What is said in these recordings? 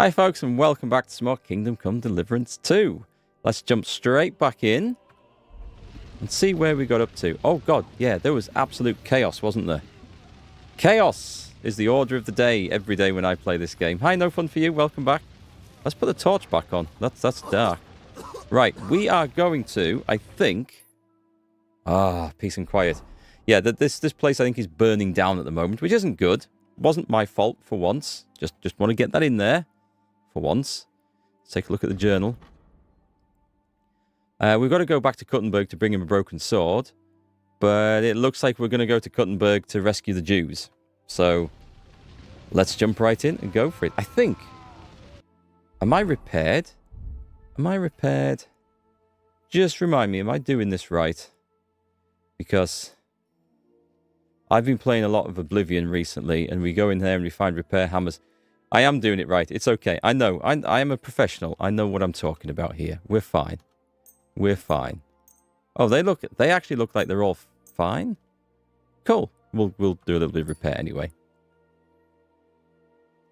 Hi folks and welcome back to some more Kingdom Come Deliverance 2. Let's jump straight back in and see where we got up to. Oh god, yeah, there was absolute chaos, wasn't there? Chaos is the order of the day every day when I play this game. Hi, no fun for you, welcome back. Let's put the torch back on. That's dark. Right, we are going to, I think... peace and quiet. Yeah, this place I think is burning down at the moment, which isn't good. Wasn't my fault for once. Just want to get that in there. For once. Let's take a look at the journal. We've got to go back to Kuttenberg to bring him a broken sword. But it looks like we're going to go to Kuttenberg to rescue the Jews. So, let's jump right in and go for it. I think. Am I repaired? Am I repaired? Just remind me, am I doing this right? Because I've been playing a lot of Oblivion recently, and we go in there and we find repair hammers. I am doing it right. It's okay. I know. I am a professional. I know what I'm talking about here. We're fine. We're fine. Oh, they actually look like they're all fine. Cool. We'll do a little bit of repair anyway.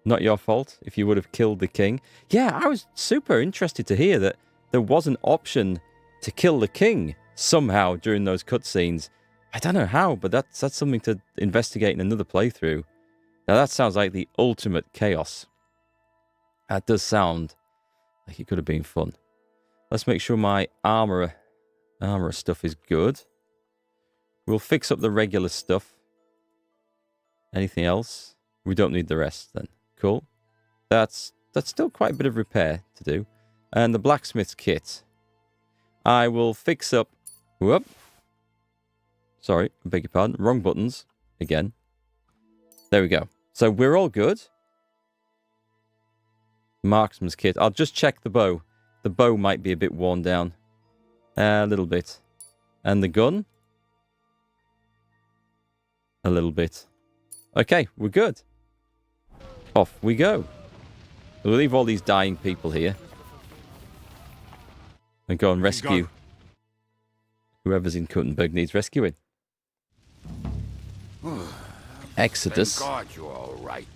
Not your fault if you would have killed the king. Yeah, I was super interested to hear that there was an option to kill the king somehow during those cutscenes. I don't know how, but that's something to investigate in another playthrough. Now that sounds like the ultimate chaos. That does sound like it could have been fun. Let's make sure my armor stuff is good. We'll fix up the regular stuff. Anything else? We don't need the rest then. Cool. That's still quite a bit of repair to do. And the blacksmith's kit. I will fix up... Whoop. Sorry, I beg your pardon. Wrong buttons. Again. There we go. So we're all good. Marksman's kit. I'll just check the bow. The bow might be a bit worn down. A little bit. And the gun? A little bit. Okay, we're good. Off we go. We'll leave all these dying people here. And go and rescue whoever's in Kuttenberg needs rescuing. Exodus. Thank God you're all right.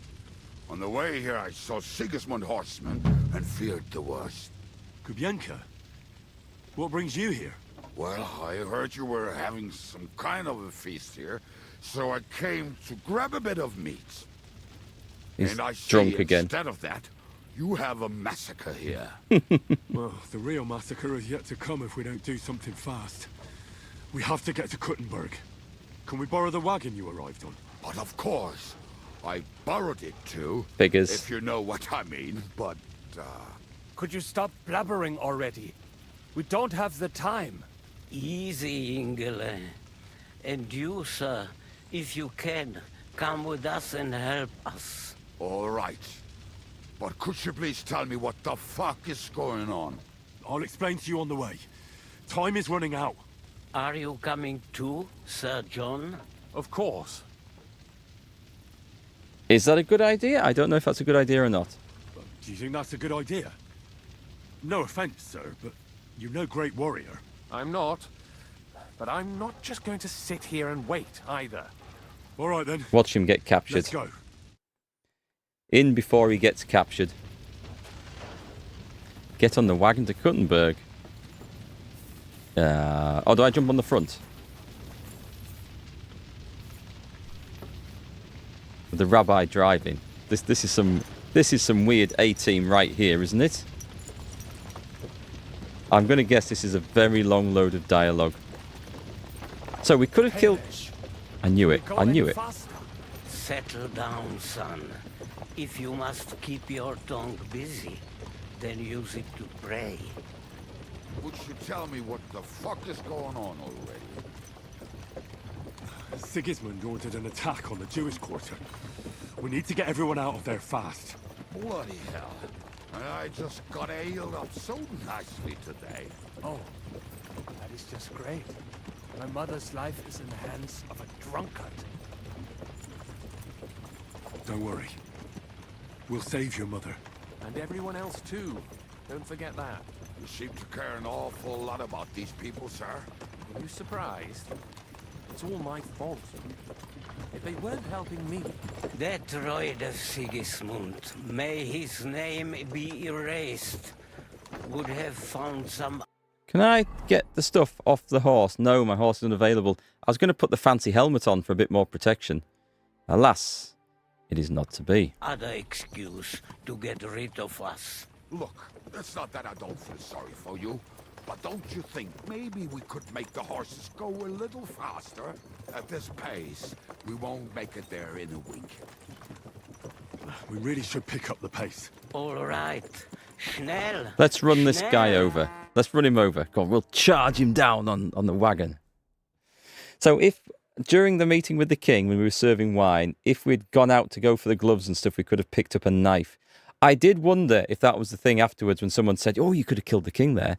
On the way here, I saw Sigismund horsemen and feared the worst. Kubienka, what brings you here? Well, I heard you were having some kind of a feast here, so I came to grab a bit of meat. He's and I see drunk again. Instead of that, you have a massacre here. Well, the real massacre is yet to come if we don't do something fast. We have to get to Kuttenberg. Can we borrow the wagon you arrived on? But of course, I borrowed it too. Figures. If you know what I mean, but, Could you stop blabbering already? We don't have the time. Easy, Ingele. And you, sir, if you can, come with us and help us. all right. But could you please tell me what the fuck is going on? I'll explain to you on the way. Time is running out. Are you coming too, Sir John? Of course. Is that a good idea? I don't know if that's a good idea or not. Do you think that's a good idea? No offense, sir, but you're no great warrior. I'm not. But I'm not just going to sit here and wait, either. All right, then. Watch him get captured. Let's go. In before he gets captured. Get on the wagon to Kuttenberg. Oh, do I jump on the front? With the rabbi driving. This is some weird A-team right here, isn't it? I'm going to guess this is a very long load of dialogue. So we could have killed... I knew it. I knew it. Settle down, son. If you must keep your tongue busy, then use it to pray. Would you tell me what the fuck is going on already? Sigismund ordered an attack on the Jewish quarter. We need to get everyone out of there fast. Bloody hell. I just got ailed up so nicely today. Oh, that is just great. My mother's life is in the hands of a drunkard. Don't worry. We'll save your mother. And everyone else too. Don't forget that. You seem to care an awful lot about these people, sir. Are you surprised? It's all my fault. fault. If they weren't helping me... That droid of Sigismund, may his name be erased, would have found some... Can I get the stuff off the horse? No, my horse is unavailable. I was going to put the fancy helmet on for a bit more protection. Alas, it is not to be. other excuse to get rid of us. Look, it's not that I don't feel sorry for you, but don't you think maybe we could make the horses go a little faster? At this pace, we won't make it there in a wink. We really should pick up the pace. All right, schnell. Let's run this guy Schnell. over. Let's run him over. Go on, we'll charge him down on the wagon. So if, during the meeting with the king, when we were serving wine, if we'd gone out to go for the gloves and stuff, we could have picked up a knife. I did wonder if that was the thing afterwards when someone said, oh, you could have killed the king there.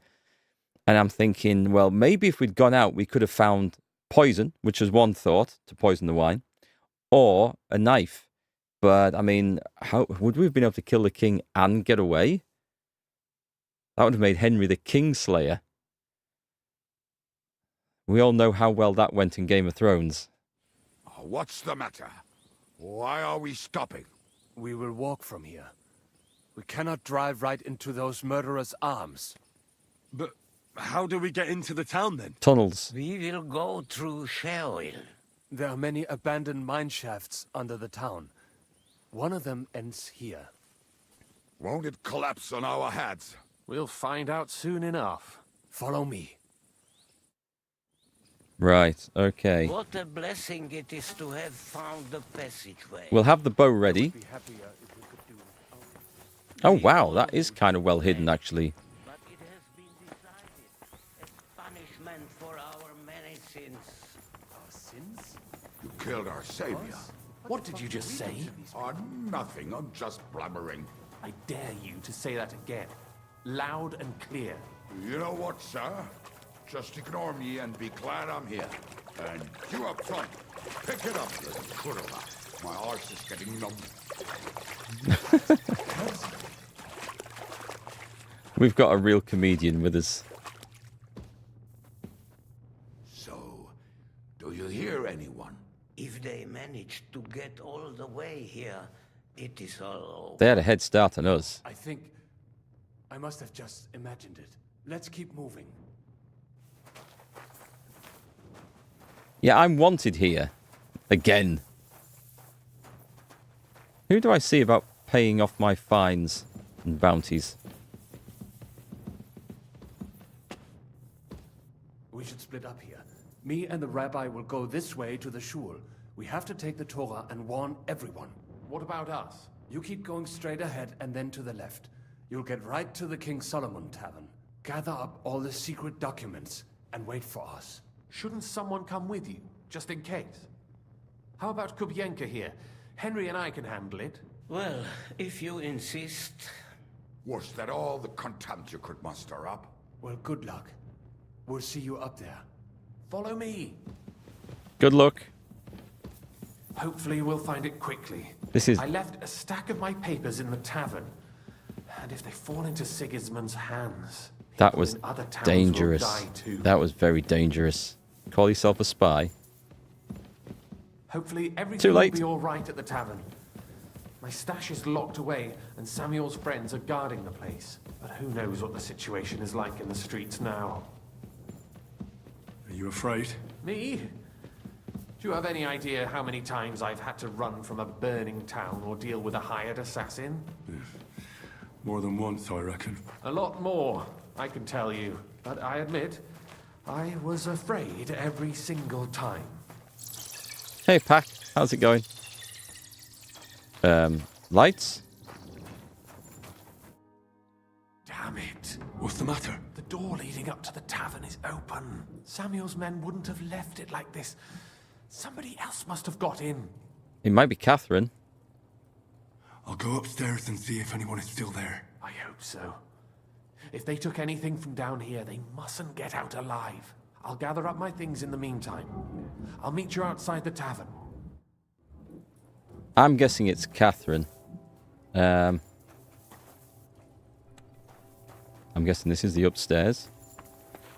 And I'm thinking, well, maybe if we'd gone out, we could have found poison, which was one thought, to poison the wine, or a knife. But, I mean, how would we have been able to kill the king and get away? That would have made Henry the Kingslayer. We all know how well that went in Game of Thrones. What's the matter? Why are we stopping? We will walk from here. We cannot drive right into those murderers' arms. But how do we get into the town then? Tunnels. We will go through Sheol. There are many abandoned mine shafts under the town. One of them ends here. Won't it collapse on our heads? We'll find out soon enough. Follow me. Right, okay. What a blessing it is to have found the passageway. We'll have the bow ready. Be happier if we could do Oh, wow, that is kind of well hidden, actually. But it has been decided as punishment for our many sins. our sins. You killed our savior. What did you just say? Nothing, I'm just blabbering. I dare you to say that again. Loud and clear. You know what, sir? Just ignore me and be glad I'm here. And you up front, pick it up, little kurva. My arse is getting numb. We've got a real comedian with us. So, do you hear anyone? If they managed to get all the way here, it is all over. They had a head start on us. I think I must have just imagined it. Let's keep moving. Yeah, I'm wanted here. Again. Who do I see about paying off my fines and bounties? We should split up here. Me and the rabbi will go this way to the shul. We have to take the Torah and warn everyone. What about us? You keep going straight ahead and then to the left. You'll get right to the King Solomon Tavern. Gather up all the secret documents and wait for us. Shouldn't someone come with you, just in case? How about Kubienka here? Henry and I can handle it. Well, if you insist. Was that all the contempt you could muster up? Well, good luck. We'll see you up there. Follow me. Good luck. Hopefully we'll find it quickly. This is... I left a stack of my papers in the tavern. And if they fall into Sigismund's hands... That people was in other towns dangerous. will die too. That was very dangerous. Call yourself a spy. Hopefully Too everything will late. be all right at the tavern. My stash is locked away, and Samuel's friends are guarding the place. But who knows what the situation is like in the streets now? Are you afraid? Me? Do you have any idea how many times I've had to run from a burning town or deal with a hired assassin? More than once, I reckon. A lot more, I can tell you. But I admit, I was afraid every single time. Hey, Pack. How's it going? Lights? Damn it. What's the matter? The door leading up to the tavern is open. Samuel's men wouldn't have left it like this. Somebody else must have got in. It might be Catherine. I'll go upstairs and see if anyone is still there. I hope so. If they took anything from down here, they mustn't get out alive. I'll gather up my things in the meantime. I'll meet you outside the tavern. I'm guessing it's Catherine. I'm guessing this is the upstairs.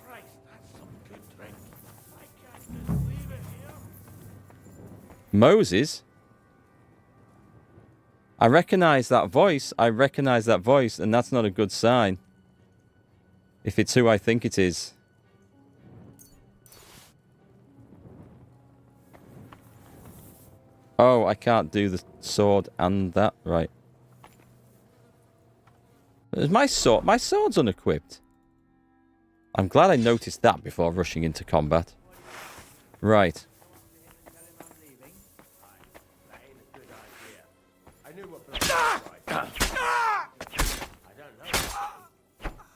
Christ, that's some good drink. I can't believe it here. Moses? I recognize that voice. And that's not a good sign. If it's who I think it is. Oh, I can't do the sword and that. Right. Is my sword's unequipped. I'm glad I noticed that before rushing into combat. Right.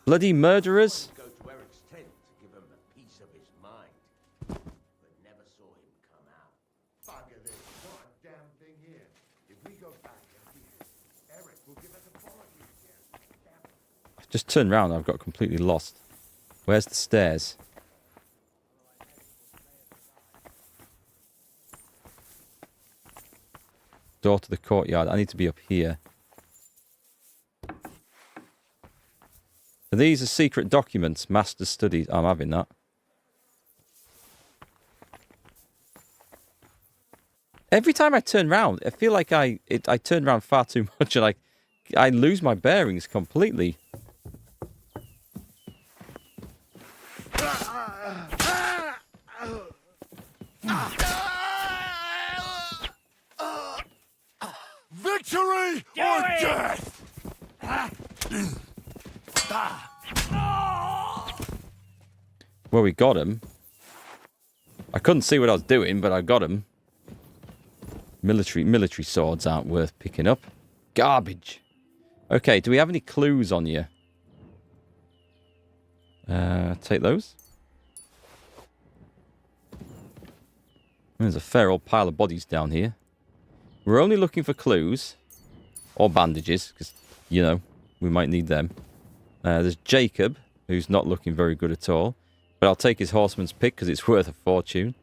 Bloody murderers. Go to Eric's tent to give him a piece of his mind, but never saw him come out. Bugger this. Not a damn thing here. If we go back and Eric will give us apologies again. I've just turned around and I've got completely lost. Where's the stairs? Door to the courtyard. I need to be up here. So these are secret documents. Master's studies. I'm having that. Every time I turn around, I feel like I turn around far too much and I lose my bearings completely. Victory or death! Well, we got him. I couldn't see what I was doing, but I got him. Military swords aren't worth picking up. Garbage. Okay, do we have any clues on you? Take those. There's a fair old pile of bodies down here. We're only looking for clues. Or bandages, because, you know, we might need them. There's Jacob, who's not looking very good at all. But I'll take his horseman's pick, because it's worth a fortune.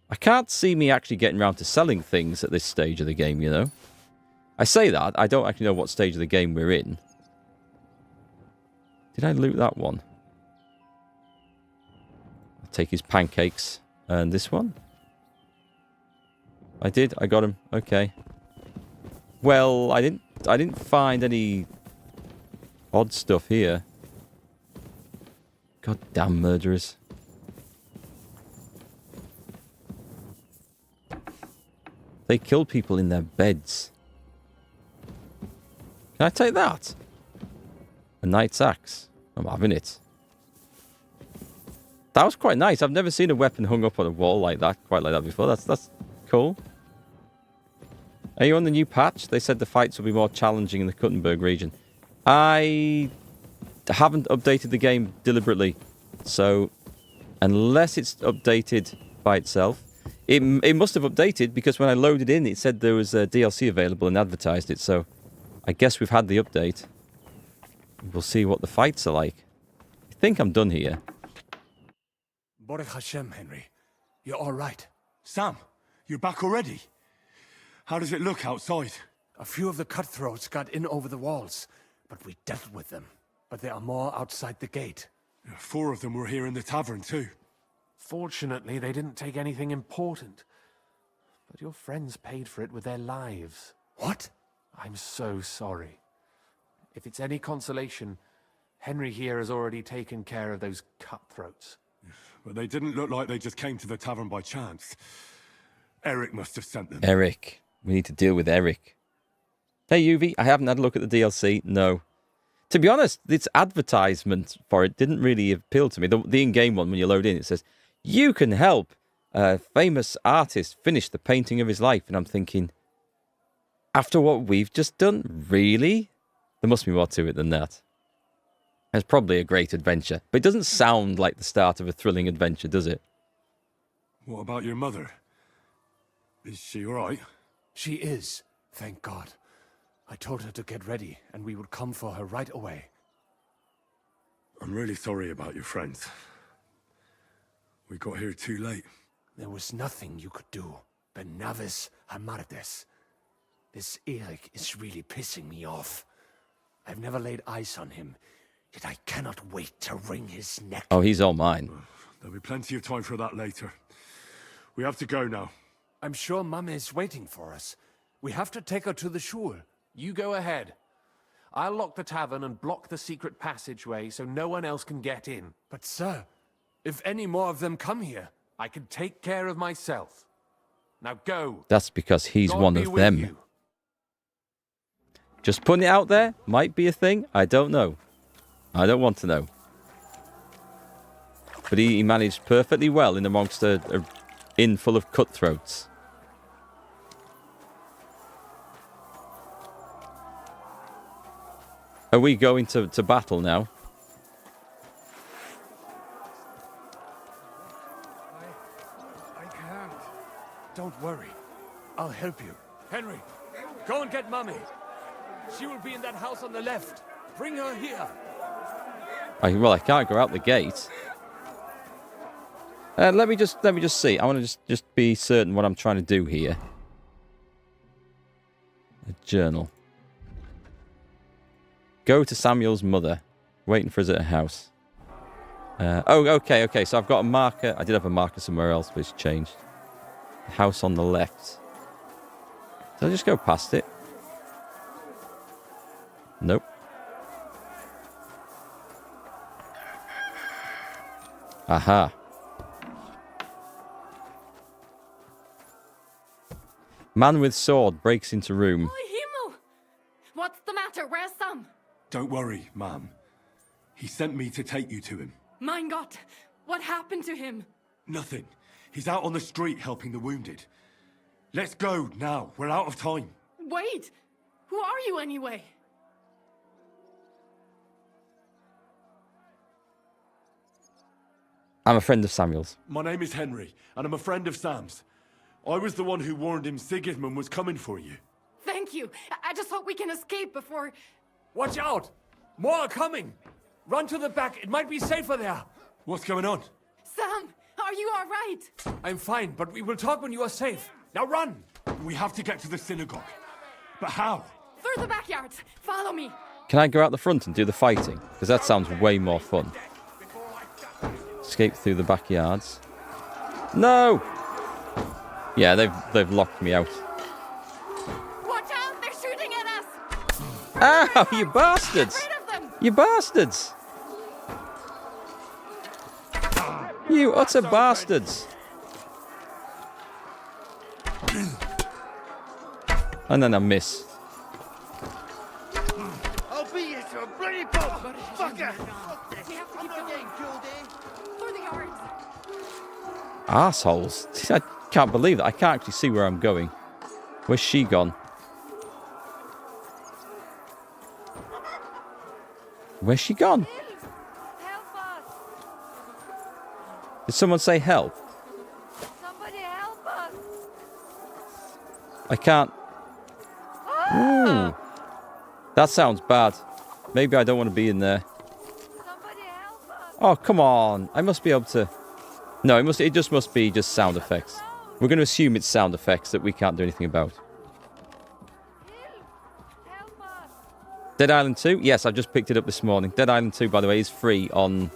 I can't see me actually getting around to selling things at this stage of the game, you know. I say that, I don't actually know what stage of the game we're in. Did I loot that one? I'll take his pancakes. And this one? I did, I got him. Okay. Well, I didn't find any odd stuff here. God damn murderers. They kill people in their beds. Can I take that? A knight's axe. I'm having it. That was quite nice. I've never seen a weapon hung up on a wall like that, quite like that before. That's cool. Are you on the new patch? They said the fights will be more challenging in the Kuttenberg region. I haven't updated the game deliberately. So, unless it's updated by itself. It must have updated because when I loaded in, it said there was a DLC available and advertised it. So, I guess we've had the update. We'll see what the fights are like. I think I'm done here. Baruch Hashem, Henry. You're all right. Sam, you're back already? How does it look outside? A few of the cutthroats got in over the walls, but we dealt with them. But there are more outside the gate. 4 of them were here in the tavern too. Fortunately, they didn't take anything important. But your friends paid for it with their lives. What? I'm so sorry. If it's any consolation, Henry here has already taken care of those cutthroats. But they didn't look like they just came to the tavern by chance. Eric must have sent them. Eric. We need to deal with Eric. Hey, Yuvi, I haven't had a look at the DLC. No. To be honest, this advertisement for it didn't really appeal to me. The in-game one, when you load in, it says, you can help a famous artist finish the painting of his life. And I'm thinking, after what we've just done, really? There must be more to it than that. It's probably a great adventure. But it doesn't sound like the start of a thrilling adventure, does it? What about your mother? Is she alright? She is, thank God. I told her to get ready, and we would come for her right away. I'm really sorry about your friends. We got here too late. There was nothing you could do. Benavis Hamardes. This Eric is really pissing me off. I've never laid eyes on him, yet I cannot wait to wring his neck. Oh, he's all mine. There'll be plenty of time for that later. We have to go now. I'm sure Mum is waiting for us. We have to take her to the shul. You go ahead. I'll lock the tavern and block the secret passageway so no one else can get in. But sir, if any more of them come here... I can take care of myself. Now go. That's because he's God one be of with them. you. Just putting it out there. Might be a thing. I don't know. I don't want to know. But he managed perfectly well in amongst a inn full of cutthroats. Are we going to battle now? I can't. Don't worry. I'll help you. Henry, go and get Mummy. She will be in that house on the left. Bring her here. Well, I can't go out the gate. Let me just see. I want to just be certain what I'm trying to do here. A journal. Go to Samuel's mother. Waiting for us at her house. Okay. So I've got a marker. I did have a marker somewhere else, but it's changed. The house on the left. Did I just go past it? Nope. Aha. Man with sword breaks into room. Oh, Himmel! What's the matter? Where's Sam? Don't worry, ma'am. He sent me to take you to him. Mein Gott! What happened to him? Nothing. He's out on the street helping the wounded. Let's go now. We're out of time. Wait! Who are you anyway? I'm a friend of Samuel's. My name is Henry, and I'm a friend of Sam's. I was the one who warned him Sigismund was coming for you. Thank you. I just hope we can escape before... Watch out! More are coming! Run to the back. It might be safer there. What's going on? Sam, are you all right? I'm fine, but we will talk when you are safe. Now run! We have to get to the synagogue. But how? Through the backyard. Follow me. Can I go out the front and do the fighting? Because that sounds way more fun. Escape through the backyards. No! Yeah, they've locked me out. Watch out! They're shooting at us! Ow, you bastards! Get rid of them! You bastards! You utter bastards! And then I miss. I'll beat you to a bloody pulp, fucker! We have to keep going. Through the yards. Arseholes. I can't believe that. I can't actually see where I'm going. Where's she gone? Where's she gone? Help us! Did someone say help? Somebody help us! I can't. Ooh. That sounds bad. Maybe I don't want to be in there. Somebody help us! Oh, come on. I must be able to... No, it just must be just sound effects. We're going to assume it's sound effects that we can't do anything about. Help us! Dead Island 2? Yes, I just picked it up this morning. Dead Island 2, by the way, is free on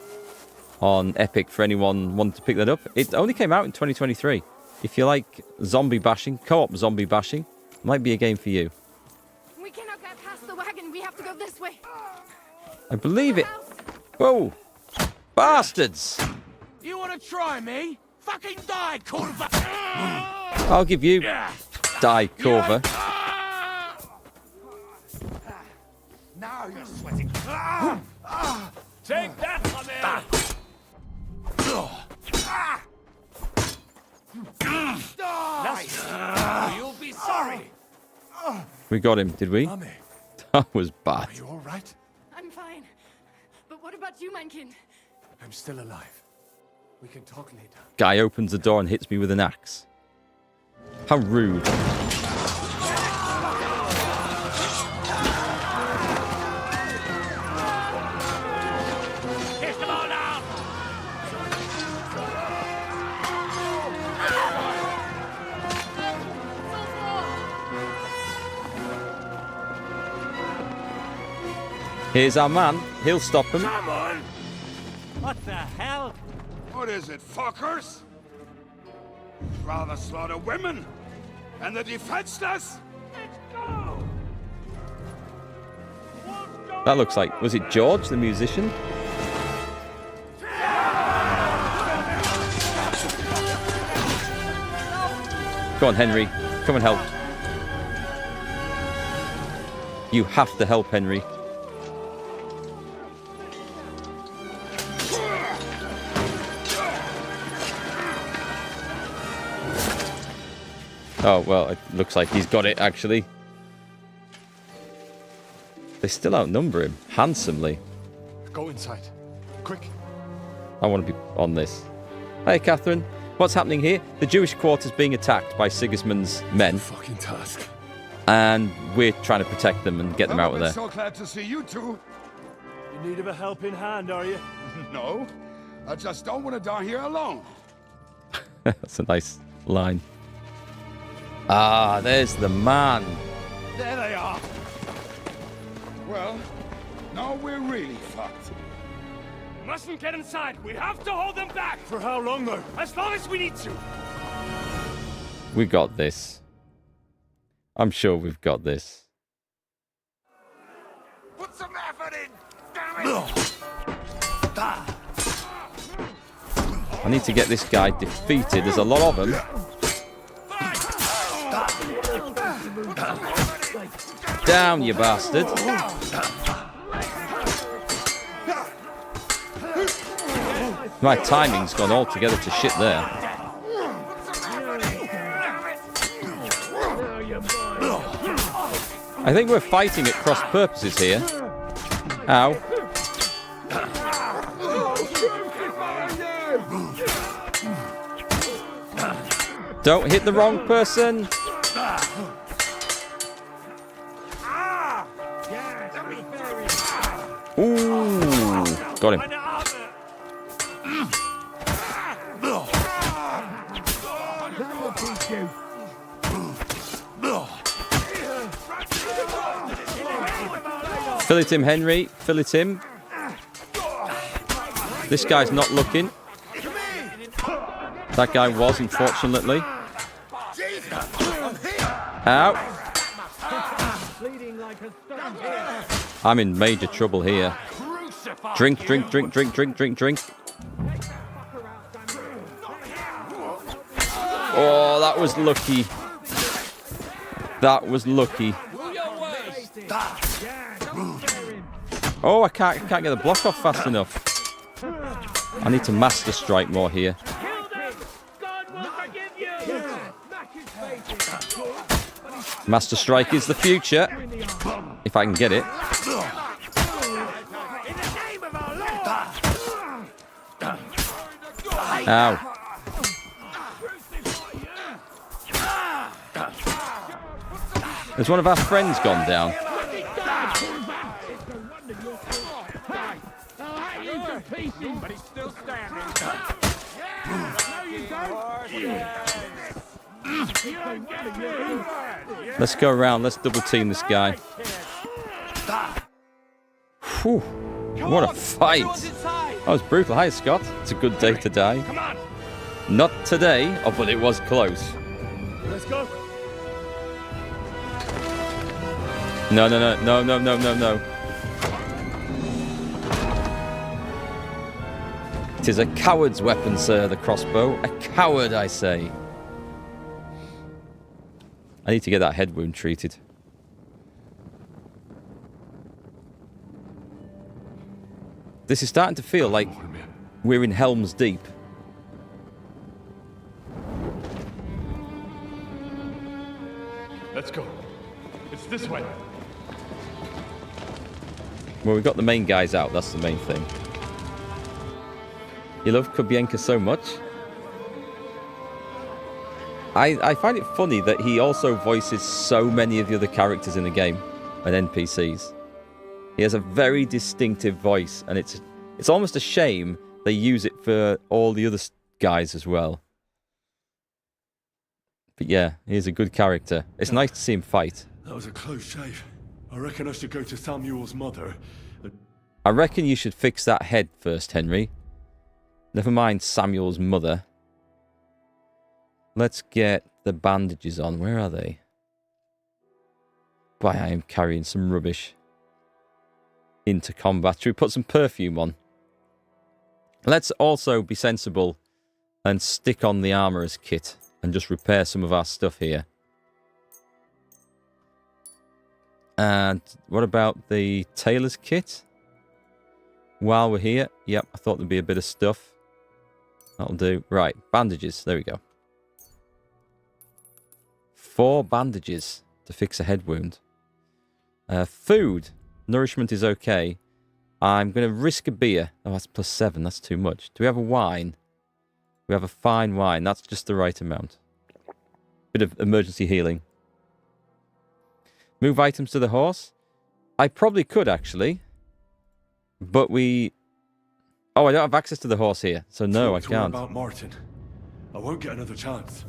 Epic for anyone wanting to pick that up. It only came out in 2023. If you like zombie bashing, co-op zombie bashing, might be a game for you. We cannot get past the wagon. We have to go this way. I believe it. House. Whoa! Bastards! You wanna try me? Fucking die, Corva! I'll give you... Die, Corva. Now you're sweating. Take that, Hammer! You'll be sorry. We got him, did we? Mummy, That was bad. are you all right? I'm fine. But what about you, mein Kind? I'm still alive. We can talk later. Guy opens the door and hits me with an axe. How rude. Kiss them all down! Here's our man. He'll stop him. Come on! What the hell? What is it, fuckers? Rather slaughter women? and the defenseless. That looks like... Was it George, the musician? Go on, Henry. Come and help. You have to help, Henry. Oh, well, it looks like he's got it, actually. They still outnumber him handsomely. Go inside. Quick. I want to be on this. Hey, Catherine. What's happening here? The Jewish quarter's being attacked by Sigismund's men. Fucking task. And we're trying to protect them and get them out of there. So glad to see you two. In need of a helping hand, are you? No, I just don't want to die here alone. That's a nice line. Ah, there's the man. There they are. Well, now we're really fucked. Mustn't get inside. We have to hold them back. For how long, though? As long as we need to. We got this. I'm sure we've got this. Put some effort in, damn it! I need to get this guy defeated. There's a lot of them. Down, you bastard. My timing's gone altogether to shit there. I think we're fighting at cross purposes here. Ow. Don't hit the wrong person. Ooh, got him. Fill it him, Henry. Fill it him. This guy's not looking. That guy was, unfortunately. Ow. I'm in major trouble here. Drink, drink, drink, drink, drink, drink, drink. Oh, that was lucky. That was lucky. Oh, I can't get the block off fast enough. I need to master strike more here. Master strike is the future. If I can get it. Ow. Has one of our friends gone down? Let's go around. Let's double team this guy. Whew. What a fight. That was brutal. Hi, Scott. It's a good day to die. Not today. Oh, but it was close. Let's go. No, no, no, no, no, no, no, no. It is a coward's weapon, sir, the crossbow. A coward, I say. I need to get that head wound treated. This is starting to feel like we're in Helm's Deep. Let's go. It's this way. Well, we've got the main guys out. That's the main thing. You love Kubienka so much? I find it funny that he also voices so many of the other characters in the game and NPCs. He has a very distinctive voice, and it's almost a shame they use it for all the other guys as well. But yeah, he's a good character. It's nice to see him fight. That was a close shave. I reckon I should go to Samuel's mother. I reckon you should fix that head first, Henry. Never mind Samuel's mother. Let's get the bandages on. Where are they? Boy, I am carrying some rubbish into combat. Should we put some perfume on? Let's also be sensible and stick on the armorer's kit and just repair some of our stuff here. And what about the tailor's kit? While we're here, yep, I thought there'd be a bit of stuff. That'll do. Right, bandages. There we go. 4 bandages to fix a head wound. Food. Nourishment is okay. I'm going to risk a beer. Oh, that's +7. That's too much. Do we have a wine? We have a fine wine. That's just the right amount. Bit of emergency healing. Move items to the horse? I probably could, actually. But we... Oh, I don't have access to the horse here. So no, I can't. About Martin. I won't get another chance.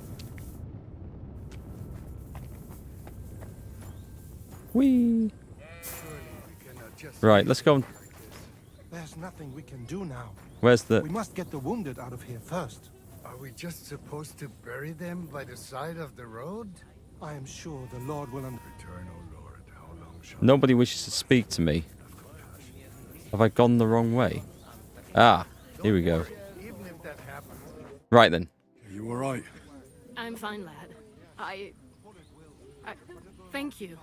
Whee! Right, let's go. There's nothing we can do now. Where's the... We must get the wounded out of here first. Are we just supposed to bury them by the side of the road? I am sure the Lord will Return, O Lord, how long shall... Nobody wishes to speak to me. Have I gone the wrong way? Ah, here we go. Even if that happens. Right then. Are you alright? I'm fine, lad. I thank you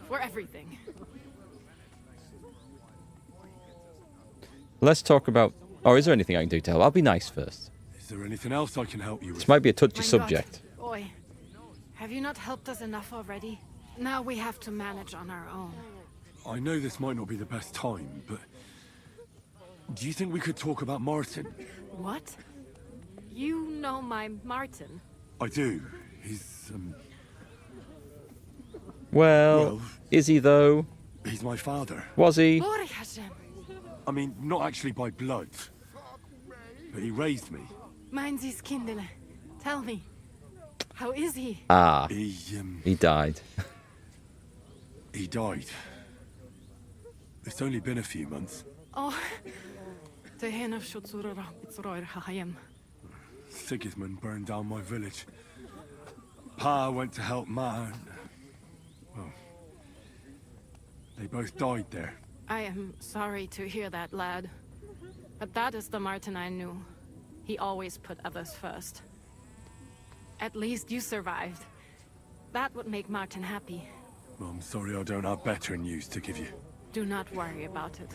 for everything. Let's talk about... Oh, is there anything I can do to help? I'll be nice first. Is there anything else I can help you with? This might be a touchy My subject. God, boy, have you not helped us enough already? Now we have to manage on our own. I know this might not be the best time, but... Do you think we could talk about Martin? What? You know my Martin? I do. He's, Well, is he though? he's my father. Was he? Glory Hashem. I mean, not actually by blood. But he raised me. Meins is Kindle. Tell me, how is he? Ah, He died. he died. It's only been a few months. Oh, the hen of Shutzurara, Bitzroir Hahayim. Sigismund burned down my village. Pa went to help Ma and... Well... They both died there. I am sorry to hear that, lad. But that is the Martin I knew. He always put others first. At least you survived. That would make Martin happy. I'm sorry I don't have better news to give you. Do not worry about it.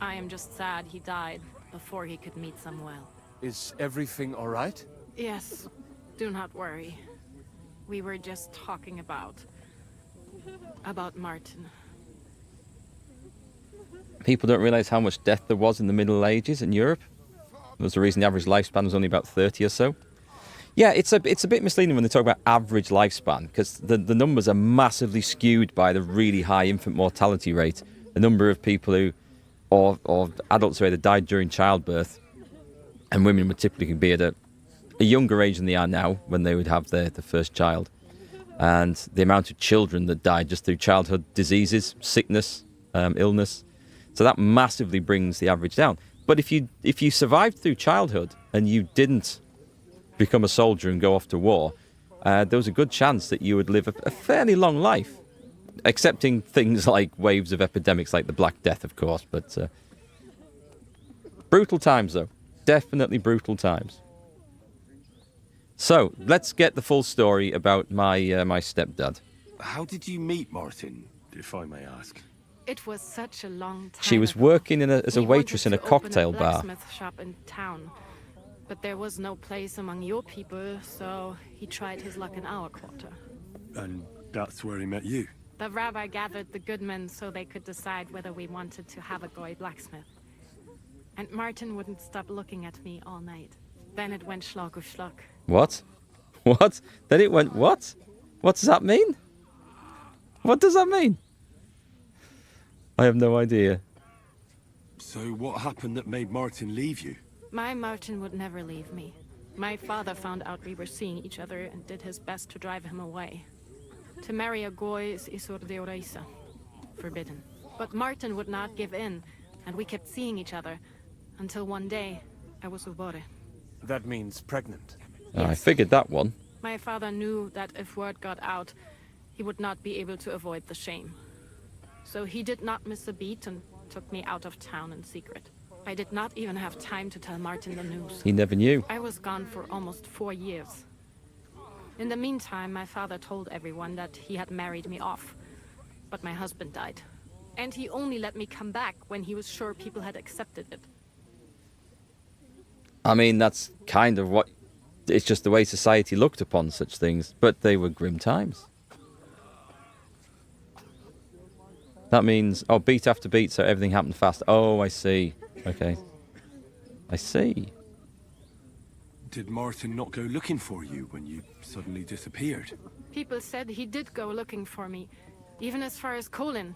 I am just sad he died before he could meet Samuel. Is everything all right? Yes, do not worry. We were just talking about Martin. People don't realize how much death there was in the Middle Ages in Europe. That was the reason the average lifespan was only about 30 or so. Yeah, it's a bit misleading when they talk about average lifespan, because the numbers are massively skewed by the really high infant mortality rate. The number of people who, or adults who either died during childbirth, and women would typically be at a younger age than they are now when they would have their first child. And the amount of children that died just through childhood diseases, sickness, illness. So that massively brings the average down. But if you survived through childhood and you didn't become a soldier and go off to war, there was a good chance that you would live a fairly long life. Excepting things like waves of epidemics like the Black Death, of course. But brutal times, though. Definitely brutal times. So, let's get the full story about my stepdad. How did you meet Martin, if I may ask? It was such a long time She was ago. working as a We waitress in wanted a to open cocktail bar. blacksmith shop in town, but there was no place among your people, so he tried his luck in our quarter. And that's where he met you. The rabbi gathered the good men so they could decide whether we wanted to have a goy blacksmith. And Martin wouldn't stop looking at me all night. Then it went schlag auf schlag. What? What? Then it went what? What does that mean? What does that mean? I have no idea. So what happened that made Martin leave you? My Martin would never leave me. My father found out we were seeing each other and did his best to drive him away. To marry a goy is isur deoraisa, forbidden. But Martin would not give in, and we kept seeing each other, until one day I was ubore. That means pregnant. I figured that one. My father knew that if word got out, he would not be able to avoid the shame. So he did not miss a beat and took me out of town in secret. I did not even have time to tell Martin the news. He never knew. I was gone for almost 4 years. In the meantime, my father told everyone that he had married me off. But my husband died. And he only let me come back when he was sure people had accepted it. I mean, that's kind of what... It's just the way society looked upon such things. But they were grim times. That means... Oh, beat after beat, so everything happened fast. Oh, I see. Okay. I see. Did Martin not go looking for you when you suddenly disappeared? People said he did go looking for me, even as far as Colin,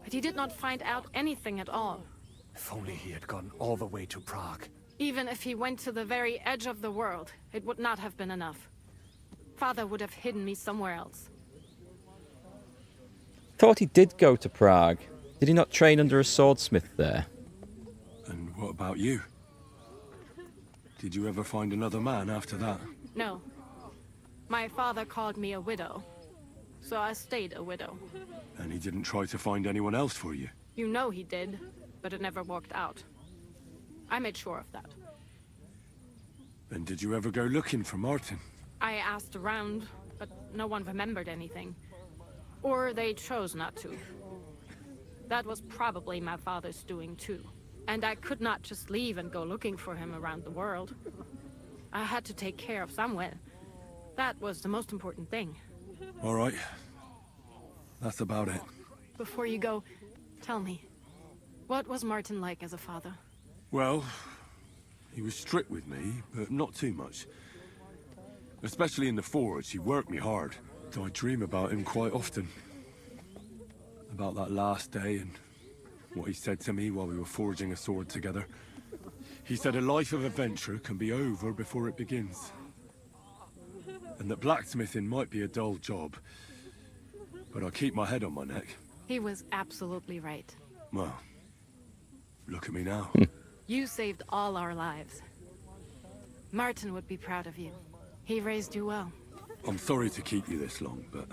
but he did not find out anything at all. If only he had gone all the way to Prague. Even if he went to the very edge of the world, it would not have been enough. Father would have hidden me somewhere else. Thought he did go to Prague. Did he not train under a swordsmith there? And what about you? Did you ever find another man after that? No. My father called me a widow, so I stayed a widow. And he didn't try to find anyone else for you? You know he did, but it never worked out. I made sure of that. Then did you ever go looking for Martin? I asked around, but no one remembered anything. Or they chose not to. That was probably my father's doing too. And I could not just leave and go looking for him around the world. I had to take care of Samuel. That was the most important thing. All right. That's about it. Before you go, tell me, what was Martin like as a father? Well, he was strict with me, but not too much. Especially in the forge, he worked me hard. I dream about him quite often. About that last day and what he said to me while we were forging a sword together. He said a life of adventure can be over before it begins. And that blacksmithing might be a dull job, but I keep my head on my neck. He was absolutely right. Well, look at me now. You saved all our lives. Martin would be proud of you. He raised you well. I'm sorry to keep you this long, but...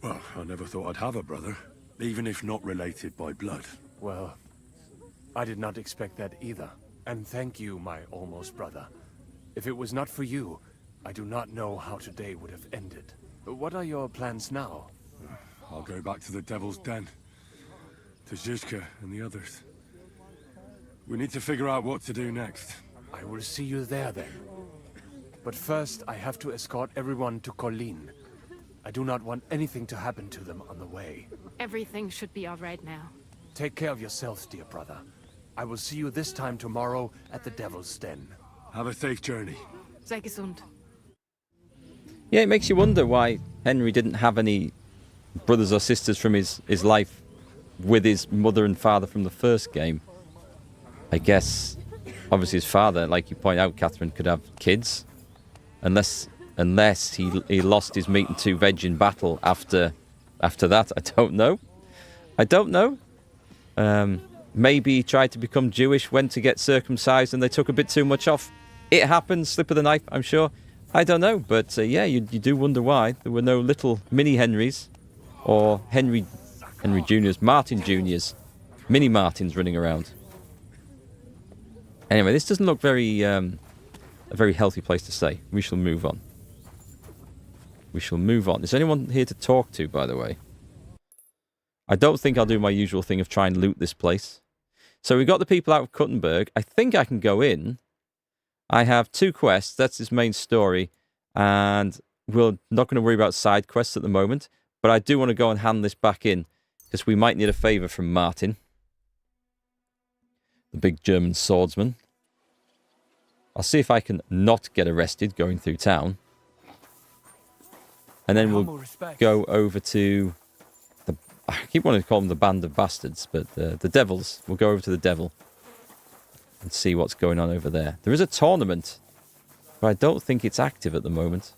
well, I never thought I'd have a brother, even if not related by blood. Well, I did not expect that either. And thank you, my almost brother. If it was not for you, I do not know how today would have ended. What are your plans now? I'll go back to the Devil's Den. To Zizka and the others. We need to figure out what to do next. I will see you there then. But first, I have to escort everyone to Colleen. I do not want anything to happen to them on the way. Everything should be all right now. Take care of yourselves, dear brother. I will see you this time tomorrow at the Devil's Den. Have a safe journey. Sei gesund. Yeah, it makes you wonder why Henry didn't have any brothers or sisters from his life with his mother and father from the first game. I guess, obviously his father, like you point out, Catherine, could have kids. Unless he lost his meat and two veg in battle after that. I don't know. Maybe he tried to become Jewish, went to get circumcised, and they took a bit too much off. It happens, slip of the knife, I'm sure. I don't know, but yeah, you do wonder why there were no little mini Henrys or Henry Juniors, Martin Juniors, mini Martins running around. Anyway, this doesn't look very a very healthy place to stay. We shall move on. Is anyone here to talk to, by the way? I don't think I'll do my usual thing of try and loot this place. So we got the people out of Kuttenberg. I think I can go in. I have 2 quests. That's his main story. And we're not going to worry about side quests at the moment. But I do want to go and hand this back in. Because we might need a favour from Martin. The big German swordsman. I'll see if I can not get arrested going through town. And then we'll go over to... I keep wanting to call them the Band of Bastards, but the Devils. We'll go over to the Devil and see what's going on over there. There is a tournament, but I don't think it's active at the moment.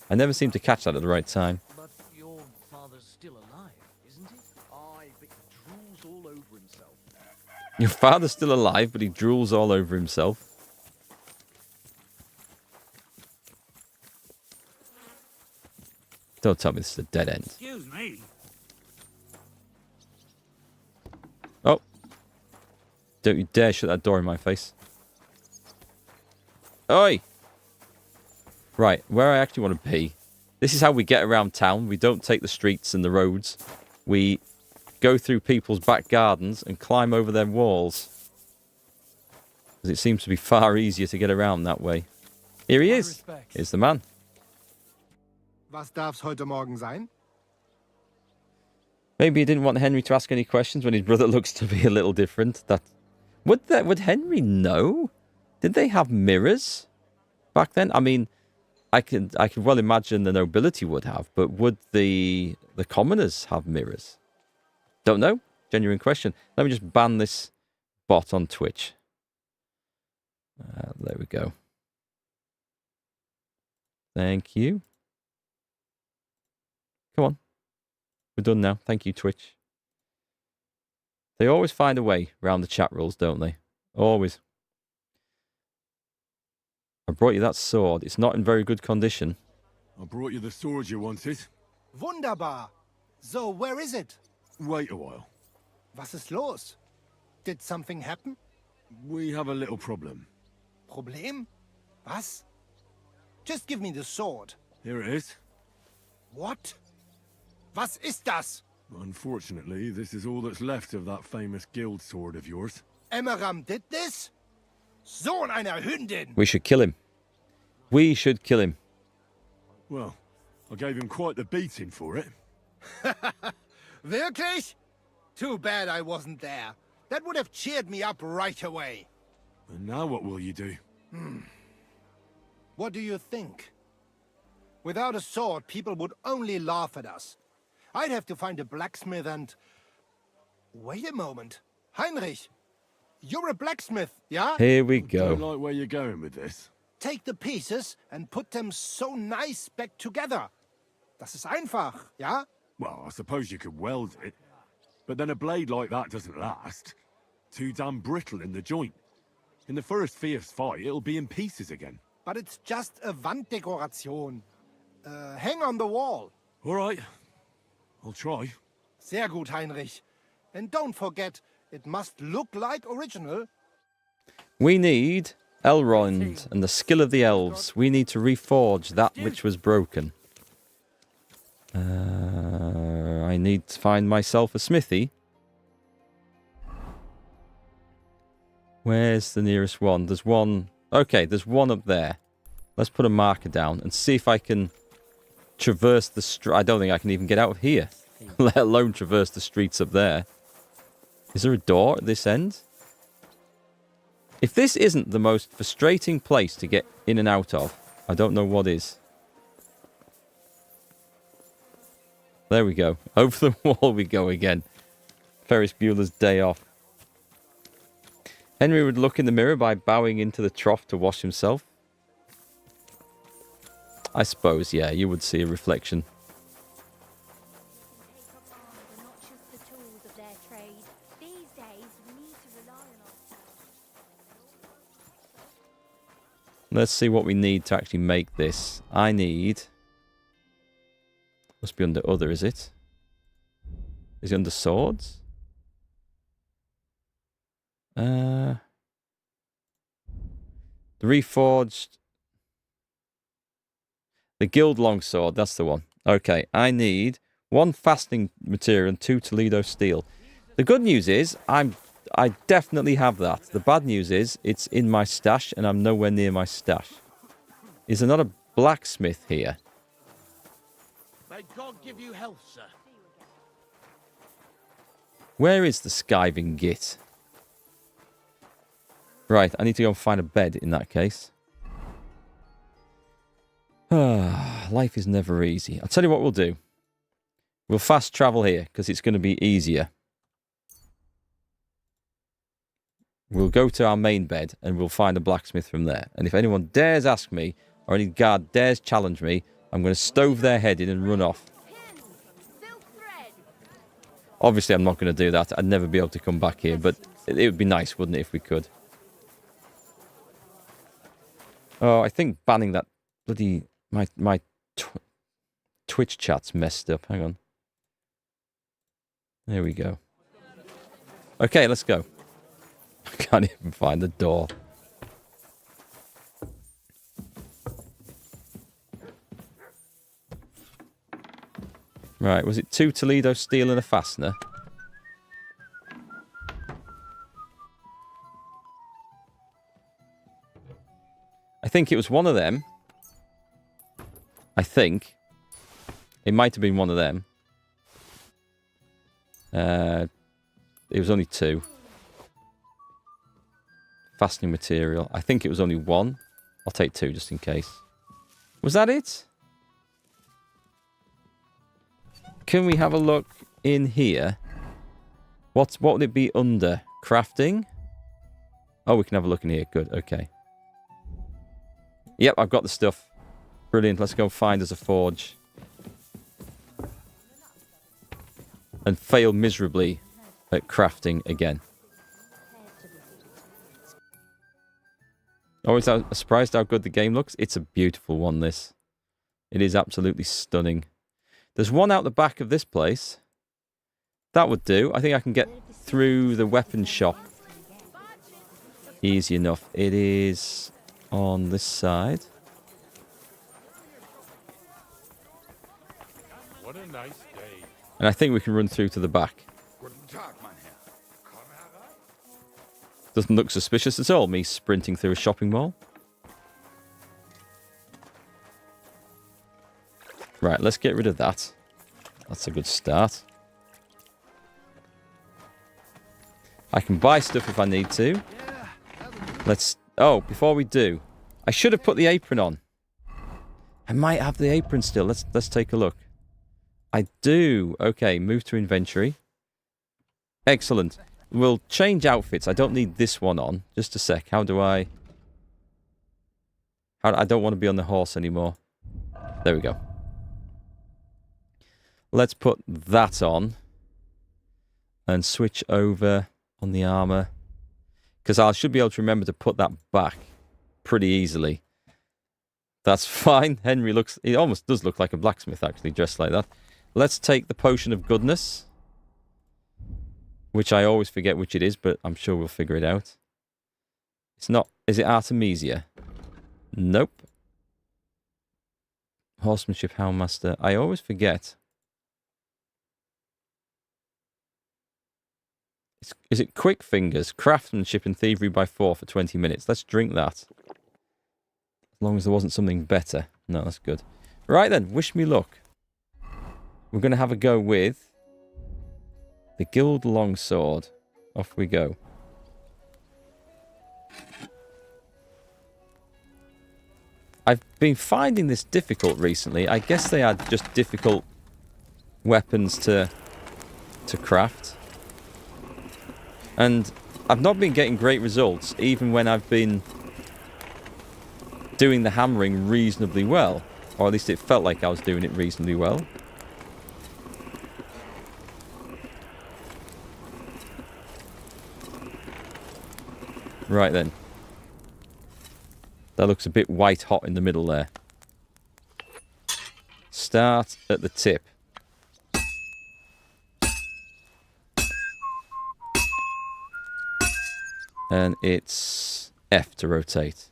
I never seem to catch that at the right time. But your father's still alive, isn't he? Aye, but he drools all over himself. Your father's still alive, but he drools all over himself. Don't tell me this is a dead end. Excuse me. Oh. Don't you dare shut that door in my face. Oi! Right, where I actually want to be. This is how we get around town. We don't take the streets and the roads. We go through people's back gardens and climb over their walls. Because it seems to be far easier to get around that way. Here he is. Here's the man. Was darf's heute Morgen sein? Maybe he didn't want Henry to ask any questions when his brother looks to be a little different. Would Henry know? Did they have mirrors back then? I mean, I could well imagine the nobility would have, but would the commoners have mirrors? Don't know. Genuine question. Let me just ban this bot on Twitch. There we go. Thank you. Come on. We're done now. Thank you, Twitch. They always find a way around the chat rules, don't they? Always. I brought you that sword. It's not in very good condition. I brought you the sword you wanted. Wunderbar. So, where is it? Wait a while. Was ist los? Did something happen? We have a little problem. Problem? Was? Just give me the sword. Here it is. What? Was ist das? Unfortunately, this is all that's left of that famous guild sword of yours. Emmeram did this? Sohn einer Hündin! We should kill him. We should kill him. Well, I gave him quite the beating for it. Wirklich? Too bad I wasn't there. That would have cheered me up right away. And now what will you do? What do you think? Without a sword, people would only laugh at us. I'd have to find a blacksmith and... Wait a moment. Heinrich, you're a blacksmith, yeah? Here we I go. don't like where you're going with this. Take the pieces and put them so nice back together. Das ist einfach, ja? Well, I suppose you could weld it. But then a blade like that doesn't last. Too damn brittle in the joint. In the first fierce fight, it'll be in pieces again. But it's just a Wanddekoration. Hang on the wall. All right. I'll try. Sehr gut, Heinrich. And don't forget, it must look like original. We need Elrond and the skill of the elves. We need to reforge that which was broken. I need to find myself a smithy. Where's the nearest one? There's one... Okay, there's one up there. Let's put a marker down and see if I can traverse the street. I don't think I can even get out of here, let alone traverse the streets up there. Is there a door at this end? If this isn't the most frustrating place to get in and out of, I don't know what is. There we go. Over the wall we go again. Ferris Bueller's Day Off. Henry would look in the mirror by bowing into the trough to wash himself. I suppose, yeah, you would see a reflection. Let's see what we need to actually make this. I need... Must be under other, is it? Is it under swords? The reforged... The guild longsword, that's the one. Okay, I need 1 fastening material and 2 Toledo steel. The good news is, I definitely have that. The bad news is, it's in my stash and I'm nowhere near my stash. Is there not a blacksmith here? May God give you health, sir. Where is the skiving git? Right, I need to go and find a bed in that case. Life is never easy. I'll tell you what we'll do. We'll fast travel here, because it's going to be easier. We'll go to our main bed, and we'll find a blacksmith from there. And if anyone dares ask me, or any guard dares challenge me, I'm going to stove their head in and run off. Obviously, I'm not going to do that. I'd never be able to come back here, but it would be nice, wouldn't it, if we could? Oh, I think banning that bloody... My Twitch chat's messed up. Hang on. There we go. Okay, let's go. I can't even find the door. Right, was it 2 Toledo steel and a fastener? I think it was one of them. I think. It might have been one of them. It was only 2. Fastening material. I think it was only 1. I'll take 2 just in case. Was that it? Can we have a look in here? What would it be under? Crafting? Oh, we can have a look in here. Good, okay. Yep, I've got the stuff. Brilliant. Let's go find us a forge. And fail miserably at crafting again. Always surprised how good the game looks. It's a beautiful one, this. It is absolutely stunning. There's one out the back of this place. That would do. I think I can get through the weapon shop easy enough. It is on this side. What a nice day. And I think we can run through to the back. Doesn't look suspicious at all, me sprinting through a shopping mall. Right, let's get rid of that. That's a good start. I can buy stuff if I need to. Let's... Oh, before we do, I should have put the apron on. I might have the apron still. Let's take a look. I do. Okay, move to inventory. Excellent. We'll change outfits. I don't need this one on. Just a sec. How do I... I don't want to be on the horse anymore. There we go. Let's put that on. And switch over on the armor. Because I should be able to remember to put that back pretty easily. That's fine. Henry looks... He almost does look like a blacksmith, actually, dressed like that. Let's take the potion of goodness. Which I always forget which it is, but I'm sure we'll figure it out. It's not... Is it Artemisia? Nope. Horsemanship, Houndmaster. I always forget. Is it Quick Fingers? Craftsmanship and Thievery by 4 for 20 minutes. Let's drink that. As long as there wasn't something better. No, that's good. Right then, wish me luck. We're going to have a go with... the Guild Longsword. Off we go. I've been finding this difficult recently. I guess they are just difficult weapons to craft. And I've not been getting great results, even when I've been doing the hammering reasonably well. Or at least it felt like I was doing it reasonably well. Right then. That looks a bit white hot in the middle there. Start at the tip. And it's F to rotate.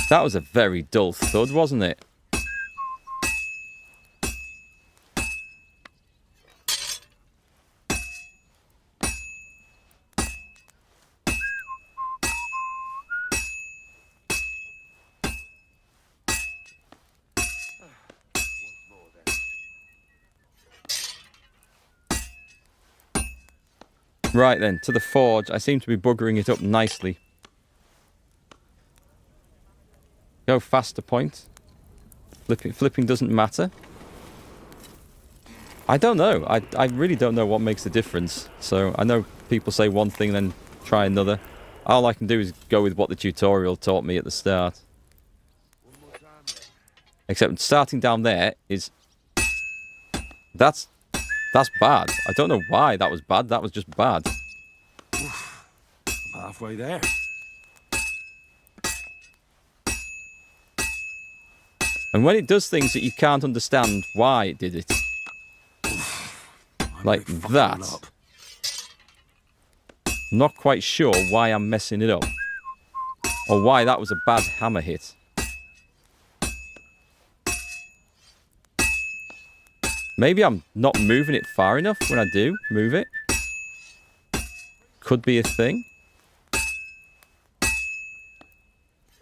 That was a very dull thud, wasn't it? Right then, to the forge. I seem to be buggering it up nicely. Go faster point. Flipping doesn't matter. I don't know. I really don't know what makes the difference. So I know people say one thing then try another. All I can do is go with what the tutorial taught me at the start. Except starting down there is... That's That's bad. I don't know why that was bad. That was just bad. Halfway there. And when it does things that you can't understand why it did it, like that, not quite sure why I'm messing it up. Or why that was a bad hammer hit. Maybe I'm not moving it far enough when I do move it. Could be a thing.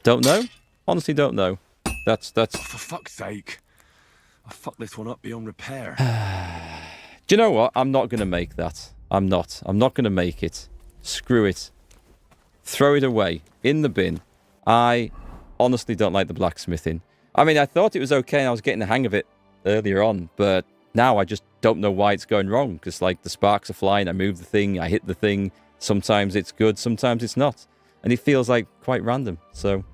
Don't know. Honestly, don't know. That's. Oh, for fuck's sake! I fucked this one up beyond repair. Do you know what? I'm not going to make that. I'm not. I'm not going to make it. Screw it. Throw it away in the bin. I honestly don't like the blacksmithing. I mean, I thought it was okay and I was getting the hang of it earlier on, but now I just don't know why it's going wrong. Because, like, the sparks are flying, I move the thing, I hit the thing. Sometimes it's good, sometimes it's not. And it feels like quite random. So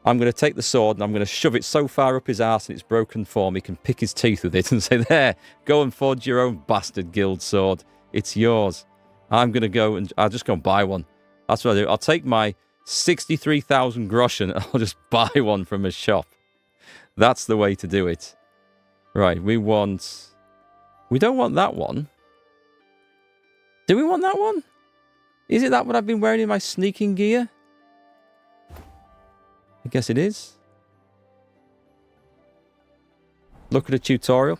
I'm going to take the sword and I'm going to shove it so far up his arse in its broken form he can pick his teeth with it and say, there, go and forge your own bastard guild sword. It's yours. I'm going to go and I'll just go and buy one. That's what I do. I'll take my 63,000 groschen and I'll just buy one from a shop. That's the way to do it. Right, we don't want that one. Do we want that one? Is it that what I've been wearing in my sneaking gear? I guess it is. Look at a tutorial.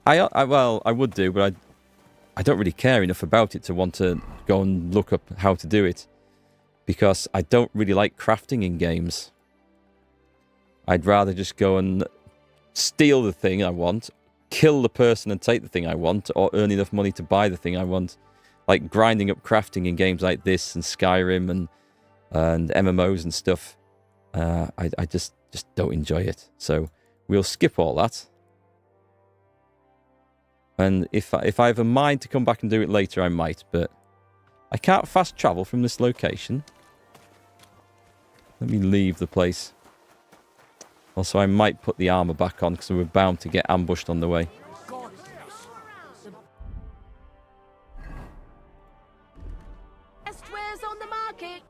Well, I would do, but I don't really care enough about it to want to go and look up how to do it. Because I don't really like crafting in games. I'd rather just go and steal the thing I want, kill the person and take the thing I want, or earn enough money to buy the thing I want. Like grinding up crafting in games like this and Skyrim and MMOs and stuff. I just don't enjoy it. So we'll skip all that. And if I have a mind to come back and do it later, I might, but I can't fast travel from this location. Let me leave the place. Also, I might put the armor back on because we're bound to get ambushed on the way. Best wares on the market.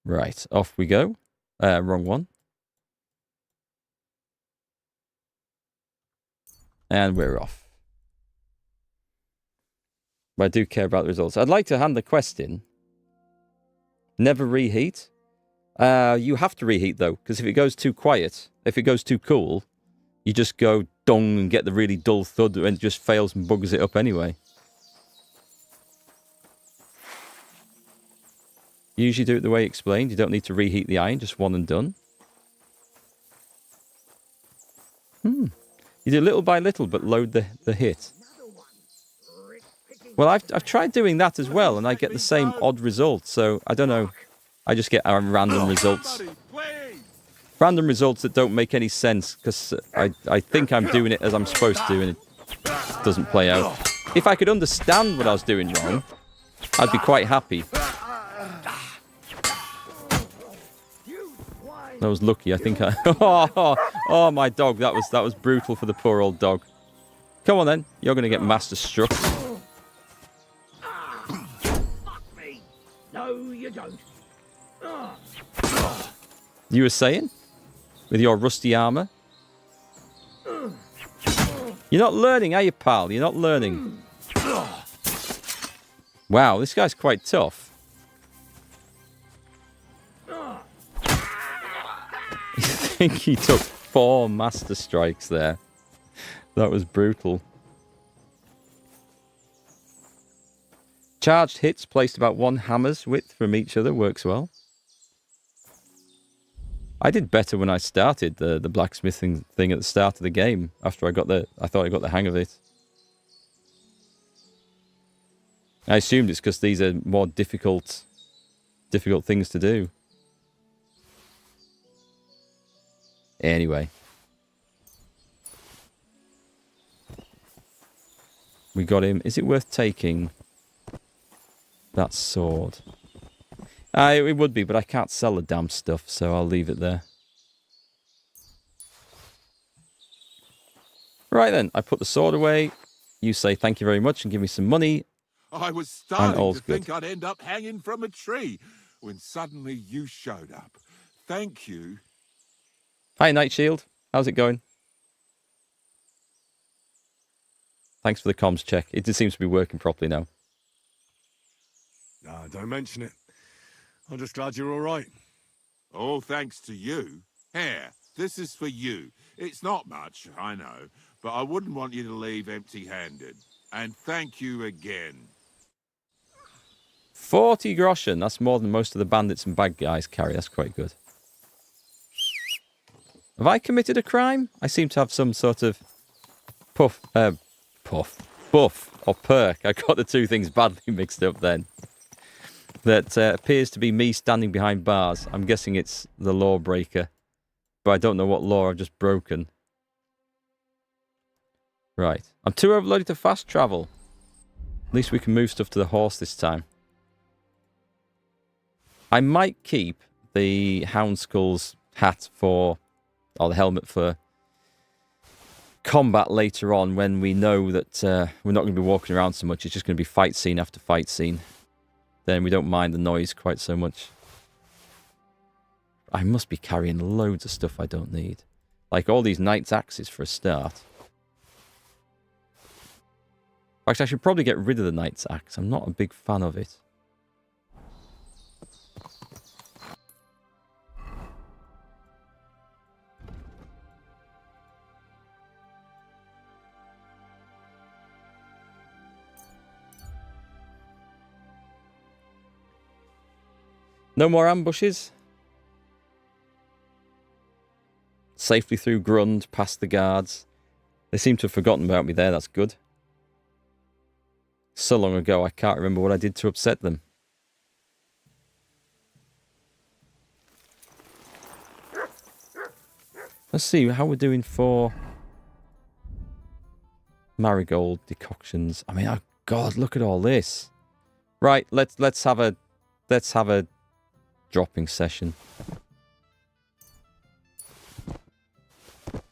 Right, off we go. Wrong one. And we're off. But I do care about the results. I'd like to hand the quest in. Never reheat. You have to reheat, though, because if it goes too quiet, if it goes too cool, you just go dong and get the really dull thud and it just fails and bugs it up anyway. You usually do it the way explained. You don't need to reheat the iron, just one and done. You do little by little, but load the hit. Well, I've tried doing that as well, and I get the same odd result. So I don't know. I just get random results. Random results that don't make any sense because I think I'm doing it as I'm supposed to, and it doesn't play out. If I could understand what I was doing wrong, I'd be quite happy. I was lucky. I think I. Oh, my dog! That was brutal for the poor old dog. Come on then, you're going to get master struck. No, you don't. You were saying? With your rusty armor? You're not learning, are you, pal? You're not learning. Wow, this guy's quite tough. I think he took 4 master strikes there. That was brutal. Charged hits placed about 1 hammer's width from each other works well. I did better when I started the blacksmithing thing at the start of the game. After I thought I got the hang of it. I assumed it's because these are more difficult things to do. Anyway. We got him. Is it worth taking that sword? It would be, but I can't sell the damn stuff, so I'll leave it there. Right then, I put the sword away. You say thank you very much and give me some money. I was starting all's to think good. I'd end up hanging from a tree when suddenly you showed up. Thank you. Hi, Night Shield. How's it going? Thanks for the comms check. It just seems to be working properly now. Nah, don't mention it. I'm just glad you're all right. All thanks to you. Here, this is for you. It's not much, I know, but I wouldn't want you to leave empty-handed. And thank you again. 40 groschen. That's more than most of the bandits and bad guys carry. That's quite good. Have I committed a crime? I seem to have some sort of buff or perk. I got the two things badly mixed up then. That appears to be me standing behind bars. I'm guessing it's the lawbreaker. But I don't know what law I've just broken. Right. I'm too overloaded to fast travel. At least we can move stuff to the horse this time. I might keep the Houndskull's hat for... or the helmet for combat later on when we know that we're not going to be walking around so much. It's just going to be fight scene after fight scene. Then we don't mind the noise quite so much. I must be carrying loads of stuff I don't need. Like all these knight's axes for a start. Actually, I should probably get rid of the knight's axe. I'm not a big fan of it. No more ambushes. Safely through Grund, past the guards. They seem to have forgotten about me there, that's good. So long ago, I can't remember what I did to upset them. Let's see how we're doing for marigold decoctions. I mean, oh God, look at all this. Right, let's have a dropping session.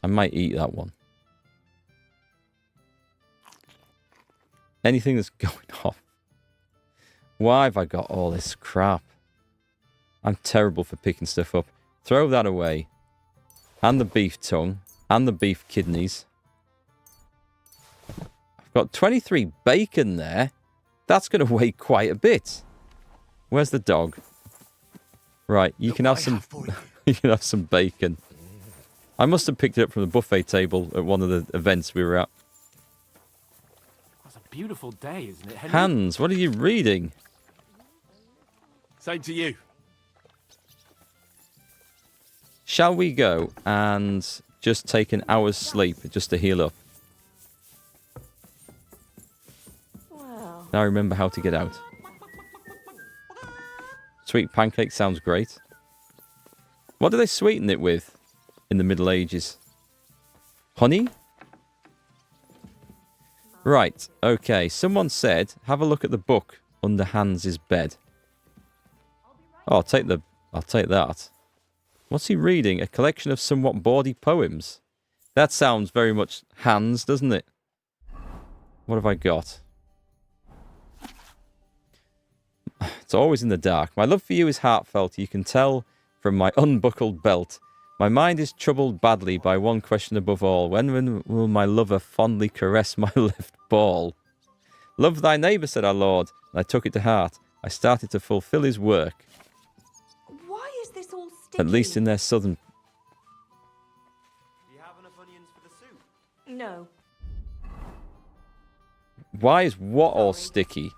I might eat that one. Anything that's going off. Why have I got all this crap? I'm terrible for picking stuff up. Throw that away. And the beef tongue. And the beef kidneys. I've got 23 bacon there. That's going to weigh quite a bit. Where's the dog? Right, you can have some. You can have some bacon. I must have picked it up from the buffet table at one of the events we were at. It's a beautiful day, isn't it, Henry? Hans, what are you reading? Same to you. Shall we go and just take an hour's sleep just to heal up? Well. Now I remember how to get out. Sweet pancake sounds great. What do they sweeten it with in the Middle Ages? Honey? Right, okay. Someone said, have a look at the book under Hans's bed. Oh, I'll take that. What's he reading? A collection of somewhat bawdy poems. That sounds very much Hans, doesn't it? What have I got? It's always in the dark. My love for you is heartfelt. You can tell from my unbuckled belt. My mind is troubled badly by one question above all. When will my lover fondly caress my left ball? Love thy neighbour, said our Lord, and I took it to heart. I started to fulfil his work. Why is this all sticky? At least in their southern... Do you have enough onions for the soup? No. Why is what all sticky?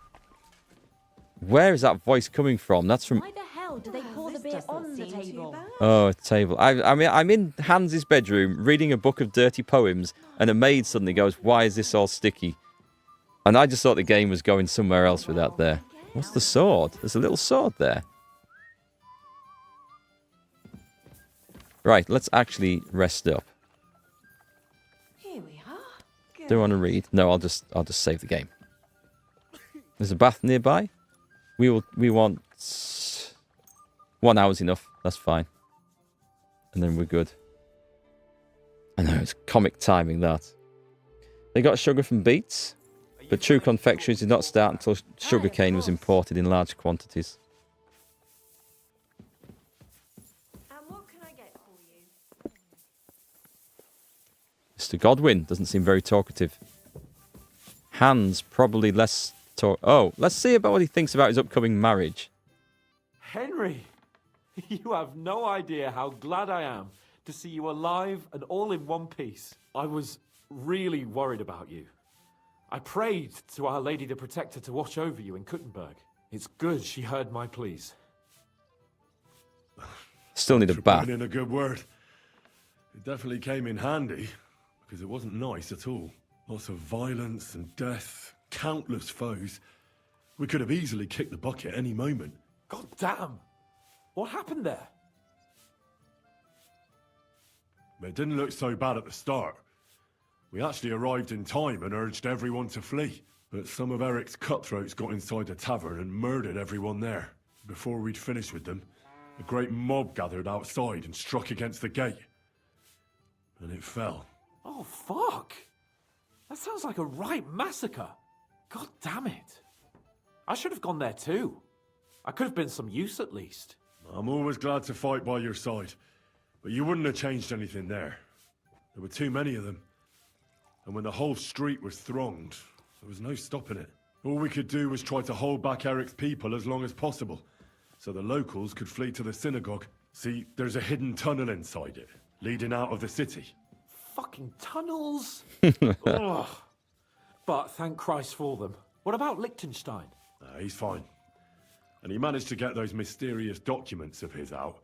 Where is that voice coming from? That's from... Why the hell do they pour the beer on the table? Oh, a table. I mean, I'm in Hans's bedroom reading a book of dirty poems, and a maid suddenly goes, why is this all sticky? And I just thought the game was going somewhere else with that there. What's the sword? There's a little sword there. Right, let's actually rest up. Here we are. Good. Do you want to read? No, I'll just save the game. There's a bath nearby. We want 1 hour's enough. That's fine. And then we're good. I know, it's comic timing, that. They got sugar from beets, but true confectionery did not start until sugarcane was imported in large quantities. And what can I get for you? Mr. Godwin doesn't seem very talkative. Hans probably less talk. Oh, let's see about what he thinks about his upcoming marriage. Henry, you have no idea how glad I am to see you alive and all in one piece. I was really worried about you. I prayed to Our Lady the Protector to watch over you in Kuttenberg. It's good she heard my pleas. Still need a bath. Put in a good word. It definitely came in handy, because it wasn't nice at all. Lots of violence and death, countless foes. We could have easily kicked the bucket any moment. God damn! What happened there? It didn't look so bad at the start. We actually arrived in time and urged everyone to flee. But some of Eric's cutthroats got inside the tavern and murdered everyone there. Before we'd finished with them, a great mob gathered outside and struck against the gate. And it fell. Oh, fuck! That sounds like a right massacre. God damn it. I should have gone there too. I could have been some use at least. I'm always glad to fight by your side. But you wouldn't have changed anything there. There were too many of them. And when the whole street was thronged, there was no stopping it. All we could do was try to hold back Eric's people as long as possible, so the locals could flee to the synagogue. See, there's a hidden tunnel inside it, leading out of the city. Fucking tunnels! Ugh. But thank Christ for them. What about Liechtenstein? He's fine. And he managed to get those mysterious documents of his out.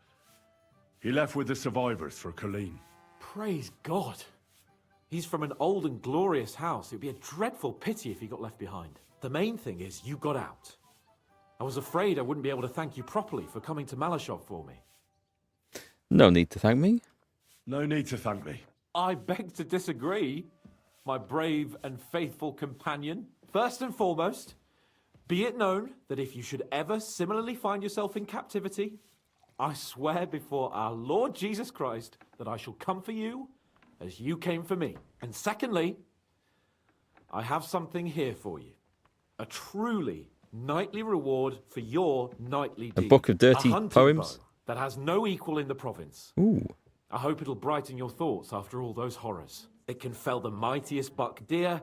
He left with the survivors for Colleen. Praise God. He's from an old and glorious house. It would be a dreadful pity if he got left behind. The main thing is you got out. I was afraid I wouldn't be able to thank you properly for coming to Malashov for me. No need to thank me. No need to thank me. I beg to disagree, my brave and faithful companion. First and foremost, be it known that if you should ever similarly find yourself in captivity, I swear before our Lord Jesus Christ that I shall come for you as you came for me. And secondly, I have something here for you. A truly knightly reward for your knightly deed. A book of dirty a hunting poems? bow that has no equal in the province. Ooh. I hope it'll brighten your thoughts after all those horrors. It can fell the mightiest buck deer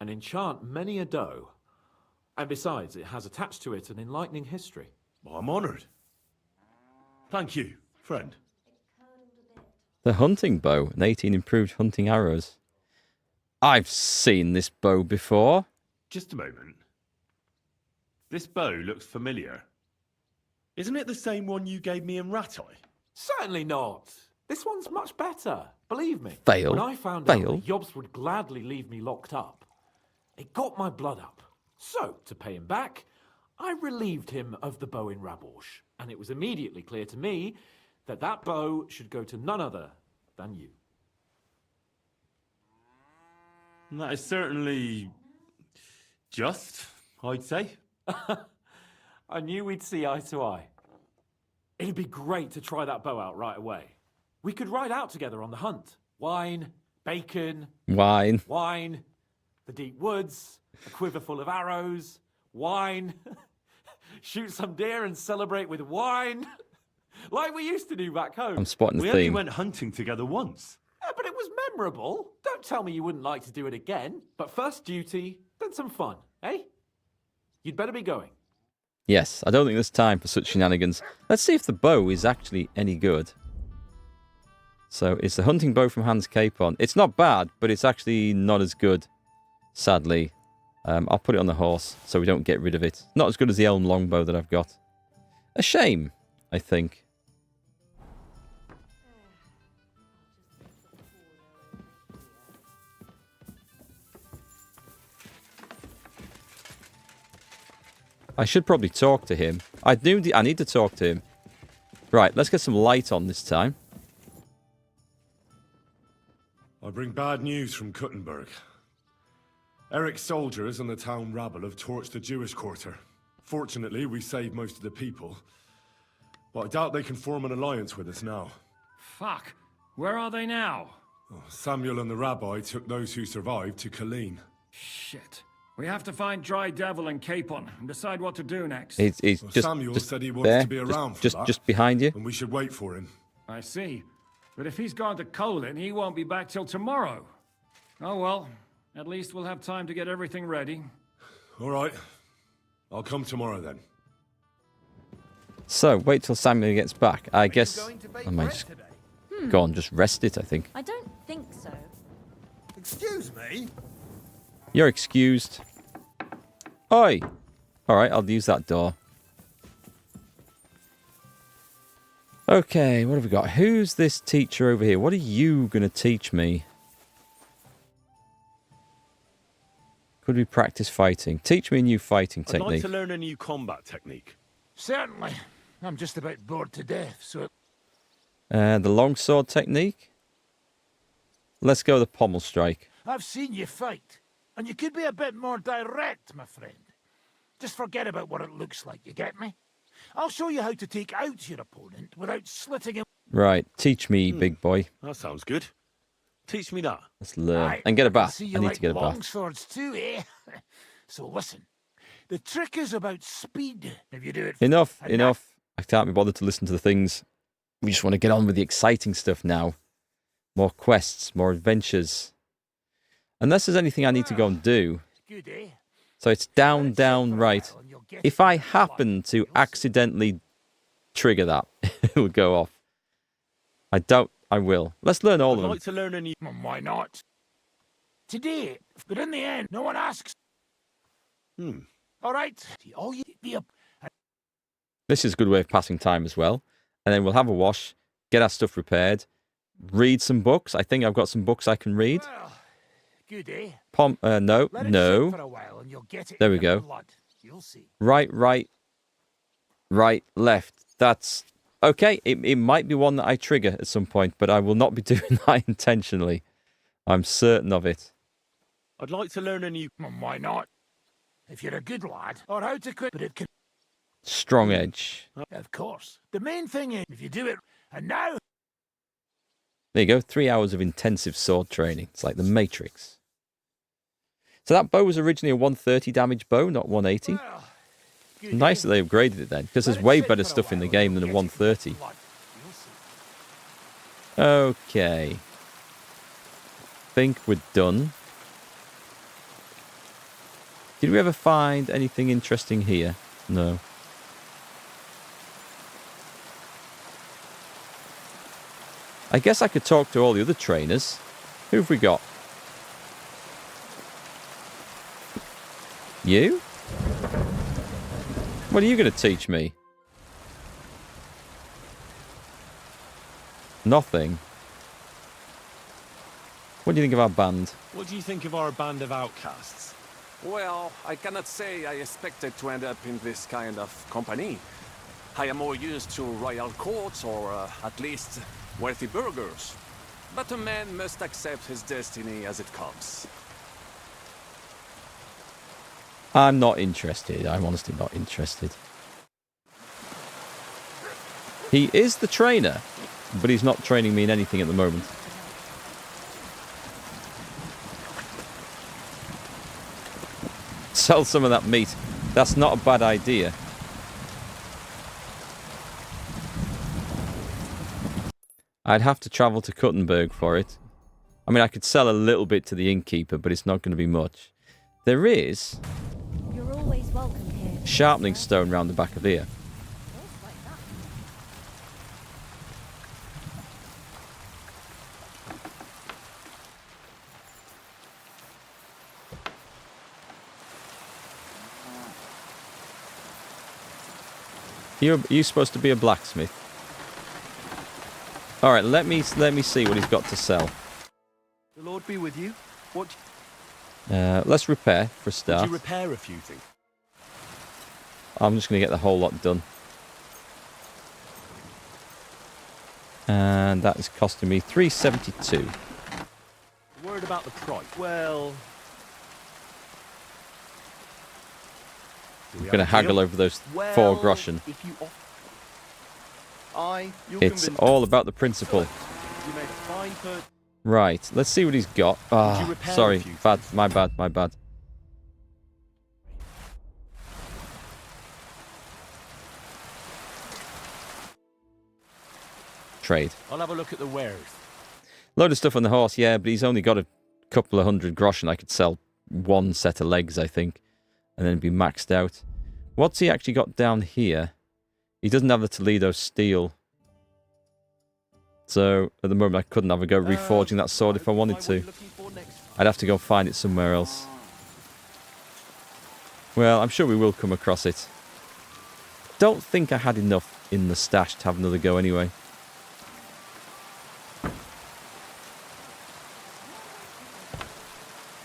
and enchant many a doe. And besides, it has attached to it an enlightening history. Well, I'm honoured. Thank you, friend. The hunting bow and 18 improved hunting arrows. I've seen this bow before. Just a moment. This bow looks familiar. Isn't it the same one you gave me in Ratai? Certainly not. This one's much better. Believe me. Fail. When I found out that Yobs would gladly leave me locked up, it got my blood up. So, to pay him back, I relieved him of the bow in Raborsh. And it was immediately clear to me that that bow should go to none other than you. That is certainly just, I'd say. I knew we'd see eye to eye. It'd be great to try that bow out right away. We could ride out together on the hunt. Wine, bacon, Wine. the deep woods, a quiver full of arrows, wine, shoot some deer and celebrate with wine, like we used to do back home. I'm spotting the We theme. only went hunting together once. Yeah, but it was memorable. Don't tell me you wouldn't like to do it again. But first duty, then some fun, eh? You'd better be going. Yes, I don't think there's time for such shenanigans. Let's see if the bow is actually any good. So it's the hunting bow from Hans Capon. It's not bad, but it's actually not as good, sadly. I'll put it on the horse so we don't get rid of it. Not as good as the elm longbow that I've got. A shame, I think. I should probably talk to him. I need to talk to him. Right, let's get some light on this time. I bring bad news from Kuttenberg. Eric's soldiers and the town rabble have torched the Jewish quarter. Fortunately, we saved most of the people. But I doubt they can form an alliance with us now. Fuck. Where are they now? Samuel and the rabbi took those who survived to Colleen. Shit. We have to find Dry Devil and Capon and decide what to do next. He's just Samuel just said he wanted there, to be around for that, just behind you. and we should wait for him. I see. But if he's gone to Colin, he won't be back till tomorrow. Oh well. At least we'll have time to get everything ready. All right. I'll come tomorrow then. So, wait till Samuel gets back. I guess I might just go on, just rest it, I think. I don't think so. Excuse me? You're excused. Oi! Alright, I'll use that door. Okay, what have we got? Who's this teacher over here? What are you going to teach me? Could we practice fighting? Teach me a new fighting technique. I'd like to learn a new combat technique. Certainly. I'm just about bored to death, so... The longsword technique? Let's go the pommel strike. I've seen you fight, and you could be a bit more direct, my friend. Just forget about what it looks like, you get me? I'll show you how to take out your opponent without slitting him. Right, teach me, big boy. That sounds good. Teach me that. Let's learn. And get a bath. I need to get a bath. Long swords too, eh? So listen, the trick is about speed. If you do it... Enough. I can't be bothered to listen to the things. We just want to get on with the exciting stuff now. More quests, more adventures. Unless there's anything I need to go and do. Good, eh? So it's down, down, right. If I happen to accidentally trigger that, it'll go off. I doubt I will. Let's learn all of them. I'd like to learn a new... Why not? Today, but in the end, no one asks. All right. All you be up. This is a good way of passing time as well. And then we'll have a wash, get our stuff repaired, read some books. I think I've got some books I can read. Well, good, eh? No. For a while and you'll get it There we in go. blood. You'll see. Right, left. That's okay. It might be one that I trigger at some point, but I will not be doing that intentionally. I'm certain of it. I'd like to learn a new... Why not? If you're a good lad, or how to quit, but it can... Strong edge. Of course. The main thing is, if you do it, and now... There you go. 3 hours of intensive sword training. It's like the Matrix. So that bow was originally a 130 damage bow, not 180. Nice that they upgraded it then, because there's way better stuff in the game than a 130. Okay. Think we're done. Did we ever find anything interesting here? No. I guess I could talk to all the other trainers. Who have we got? You? What are you going to teach me? Nothing. What do you think of our band? What do you think of our band of outcasts? Well, I cannot say I expected to end up in this kind of company. I am more used to royal courts or at least wealthy burghers. But a man must accept his destiny as it comes. I'm not interested. I'm honestly not interested. He is the trainer, but he's not training me in anything at the moment. Sell some of that meat. That's not a bad idea. I'd have to travel to Kuttenberg for it. I mean, I could sell a little bit to the innkeeper, but it's not going to be much. There is You're always welcome here. sharpening stone round the back of here. You're supposed to be a blacksmith. All right, let me see what he's got to sell. The Lord be with you. What? Let's repair for a start. Could you repair a few things? I'm just going to get the whole lot done. And that is costing me 372. Worried about the price? Well... I'm going to haggle over those 4 groschen. It's all about the principle. You made a fine Right, let's see what he's got. Ah, sorry, bad, my bad, my bad. Trade. I'll have a look at the wares. Load of stuff on the horse, yeah, but he's only got a couple of 100 groschen. I could sell one set of legs, I think, and then be maxed out. What's he actually got down here? He doesn't have the Toledo steel. So, at the moment, I couldn't have a go reforging that sword if I wanted to. I'd have to go find it somewhere else. Well, I'm sure we will come across it. Don't think I had enough in the stash to have another go anyway.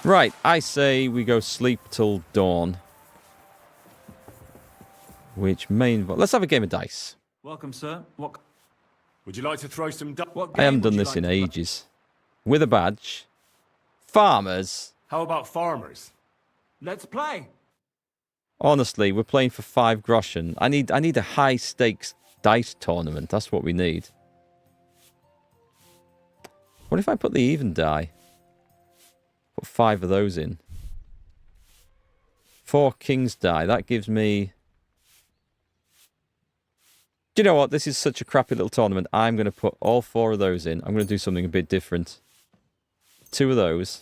Right, I say we go sleep till dawn. Which may involve... Let's have a game of dice. Welcome, sir. What... Would you like to throw some... I haven't done this in ages. With a badge. Farmers. How about farmers? Let's play. Honestly, we're playing for 5 groschen. I need a high stakes dice tournament. That's what we need. What if I put the even die? Put 5 of those in. 4 kings die. That gives me... Do you know what? This is such a crappy little tournament. I'm going to put all 4 of those in. I'm going to do something a bit different. 2 of those.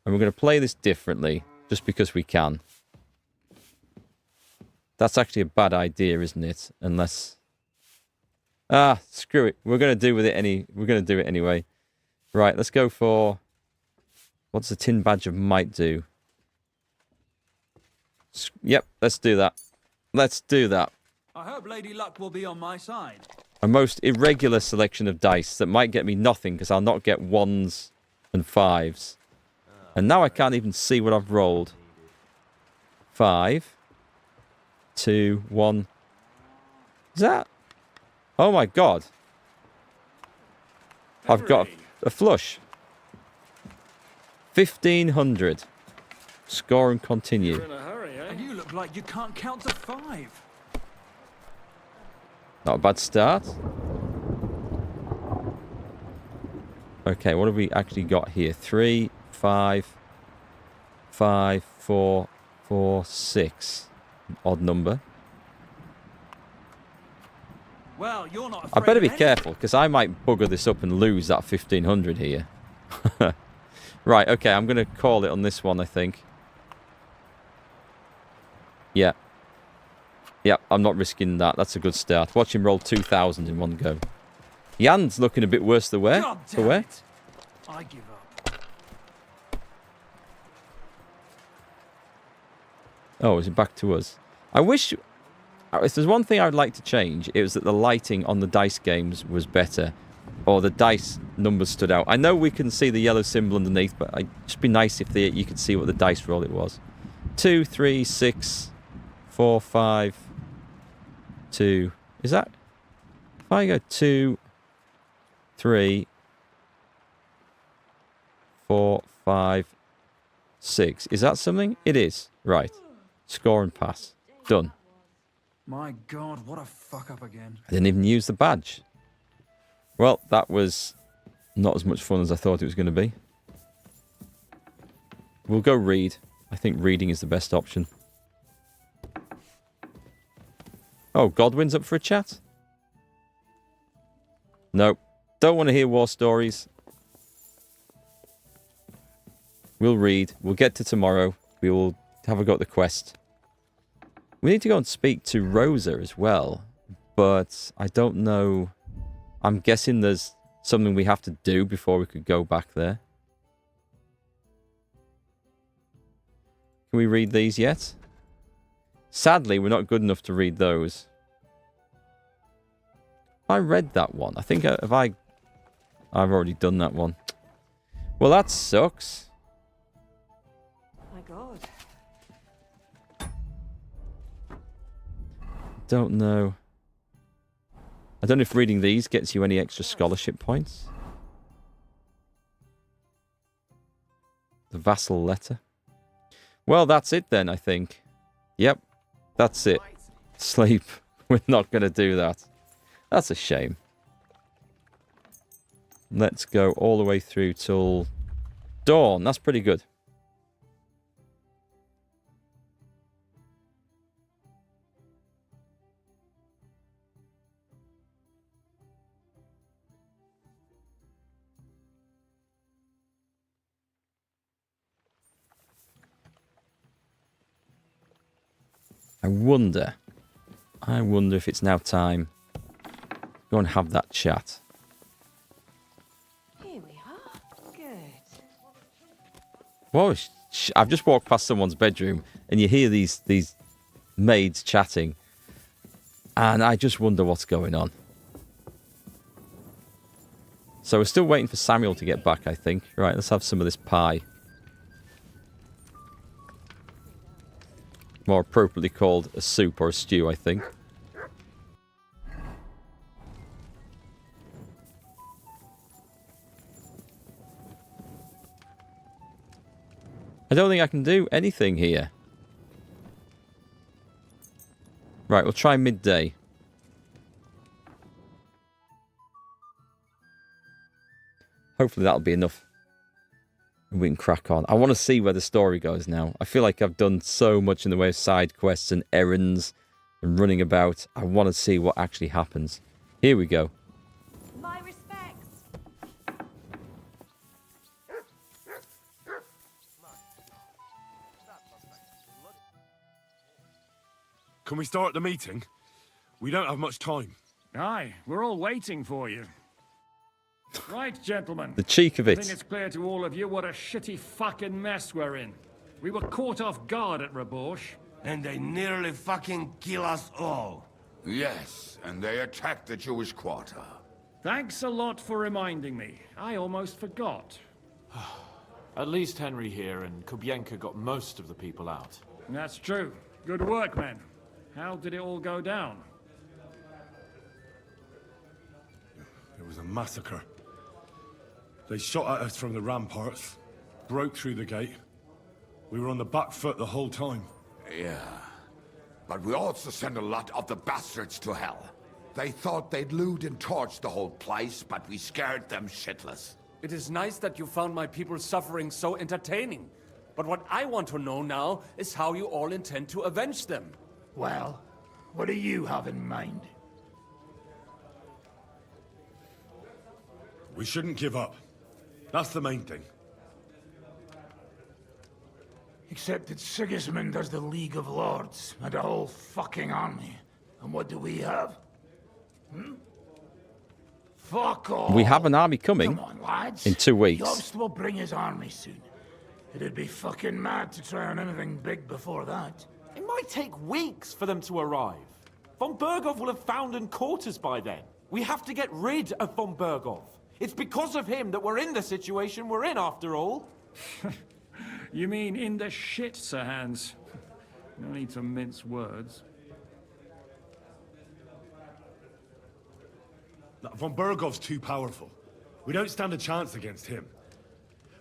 And we're going to play this differently. Just because we can. That's actually a bad idea, isn't it? Unless... Ah, screw it. We're going to do it anyway. Right, let's go for... What's the tin badge of might do? Yep, let's do that. Let's do that. I hope Lady Luck will be on my side. A most irregular selection of dice that might get me nothing because I'll not get 1s and 5s. And now I can't even see what I've rolled. 5, 2, 1. Is that? Oh my god. I've got a flush. 1,500. Score and continue. You're in a hurry, eh? And you look like you can't count to 5. Not a bad start. Okay, what have we actually got here? 3, 5, 5, 4, 4, 6. Odd number. Well, you're not I better be careful, because I might bugger this up and lose that 1,500 here. Right, okay, I'm going to call it on this one, I think. Yeah. Yeah, I'm not risking that. That's a good start. Watch him roll 2,000 in one go. Jan's looking a bit worse than where? For where? I give up. Oh, is it back to us? I wish... If there's one thing I would like to change, it was that the lighting on the dice games was better. Or the dice numbers stood out. I know we can see the yellow symbol underneath, but it'd just be nice if you could see what the dice roll it was. 2, 3, 6, 4, 5, 2. Is that... If I go 2, 3, 4, 5, 6. Is that something? It is. Right. Score and pass. Done. My god, what a fuck up again. I didn't even use the badge. Well, that was not as much fun as I thought it was going to be. We'll go read. I think reading is the best option. Oh, Godwin's up for a chat? Nope. Don't want to hear war stories. We'll read. We'll get to tomorrow. We will have a go at the quest. We need to go and speak to Rosa as well. But I don't know... I'm guessing there's something we have to do before we could go back there. Can we read these yet? Sadly, we're not good enough to read those. I read that one. I think I've already done that one. Well, that sucks. My god. Don't know. I don't know if reading these gets you any extra scholarship points. The vassal letter. Well, that's it then, I think. Yep, that's it. Sleep. We're not going to do that. That's a shame. Let's go all the way through till dawn. That's pretty good. I wonder if it's now time to go and have that chat. Here we are. Good. Whoa, I've just walked past someone's bedroom and you hear these maids chatting. And I just wonder what's going on. So we're still waiting for Samuel to get back, I think. Right, let's have some of this pie. More appropriately called a soup or a stew, I think. I don't think I can do anything here. Right, we'll try midday. Hopefully that'll be enough. We can crack on. I want to see where the story goes now. I feel like I've done so much in the way of side quests and errands and running about. I want to see what actually happens. Here we go. My respects. Can we start the meeting? We don't have much time. Aye, we're all waiting for you. Right, gentlemen. The cheek of I it. think it's clear to all of you what a shitty fucking mess we're in. We were caught off guard at Rabosh. And they nearly fucking kill us all. Yes, and they attacked the Jewish quarter. Thanks a lot for reminding me. I almost forgot. At least Henry here and Kubienka got most of the people out. That's true. Good work, men. How did it all go down? It was a massacre. They shot at us from the ramparts, broke through the gate. We were on the back foot the whole time. Yeah, but we also sent a lot of the bastards to hell. They thought they'd loot and torch the whole place, but we scared them shitless. It is nice that you found my people suffering so entertaining. But what I want to know now is how you all intend to avenge them. Well, what do you have in mind? We shouldn't give up. That's the main thing. Except that Sigismund has the League of Lords and a whole fucking army. And what do we have? Fuck off! We have an army coming. Come on, lads. In 2 weeks. Jobst will bring his army soon. It'd be fucking mad to try on anything big before that. It might take weeks for them to arrive. Von Berghoff will have found and caught us by then. We have to get rid of Von Berghoff. It's because of him that we're in the situation we're in, after all. You mean in the shit, Sir Hans? No need to mince words. Von Berghoff's too powerful. We don't stand a chance against him.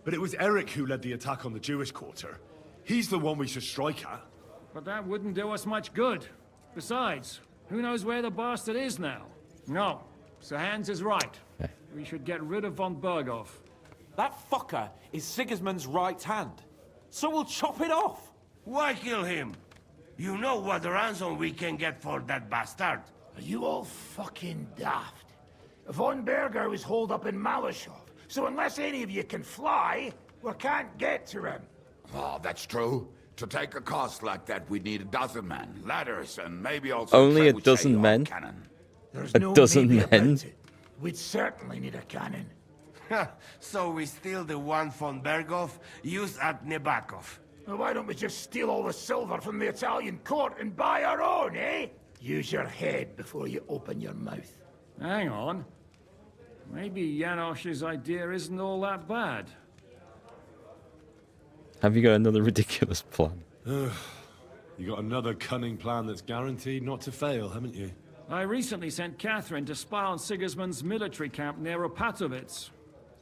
But it was Eric who led the attack on the Jewish quarter. He's the one we should strike at. But that wouldn't do us much good. Besides, who knows where the bastard is now? No, Sir Hans is right. We should get rid of Von Berghoff. That fucker is Sigismund's right hand. So we'll chop it off. Why kill him? You know what ransom we can get for that bastard. Are you all fucking daft? Von Berger was holed up in Malashov, so unless any of you can fly, we can't get to him. Oh, that's true. To take a cost like that, we'd need a dozen men, ladders, and maybe also Only a trebuchet dozen or men? cannon. There's A no dozen maybe men? about it. We'd certainly need a cannon. So we steal the one von Berghoff used at Nebakov. Well, why don't we just steal all the silver from the Italian court and buy our own, eh? Use your head before you open your mouth. Hang on. Maybe Janosch's idea isn't all that bad. Have you got another ridiculous plan? You got another cunning plan that's guaranteed not to fail, haven't you? I recently sent Catherine to spy on Sigismund's military camp near Opatovitz.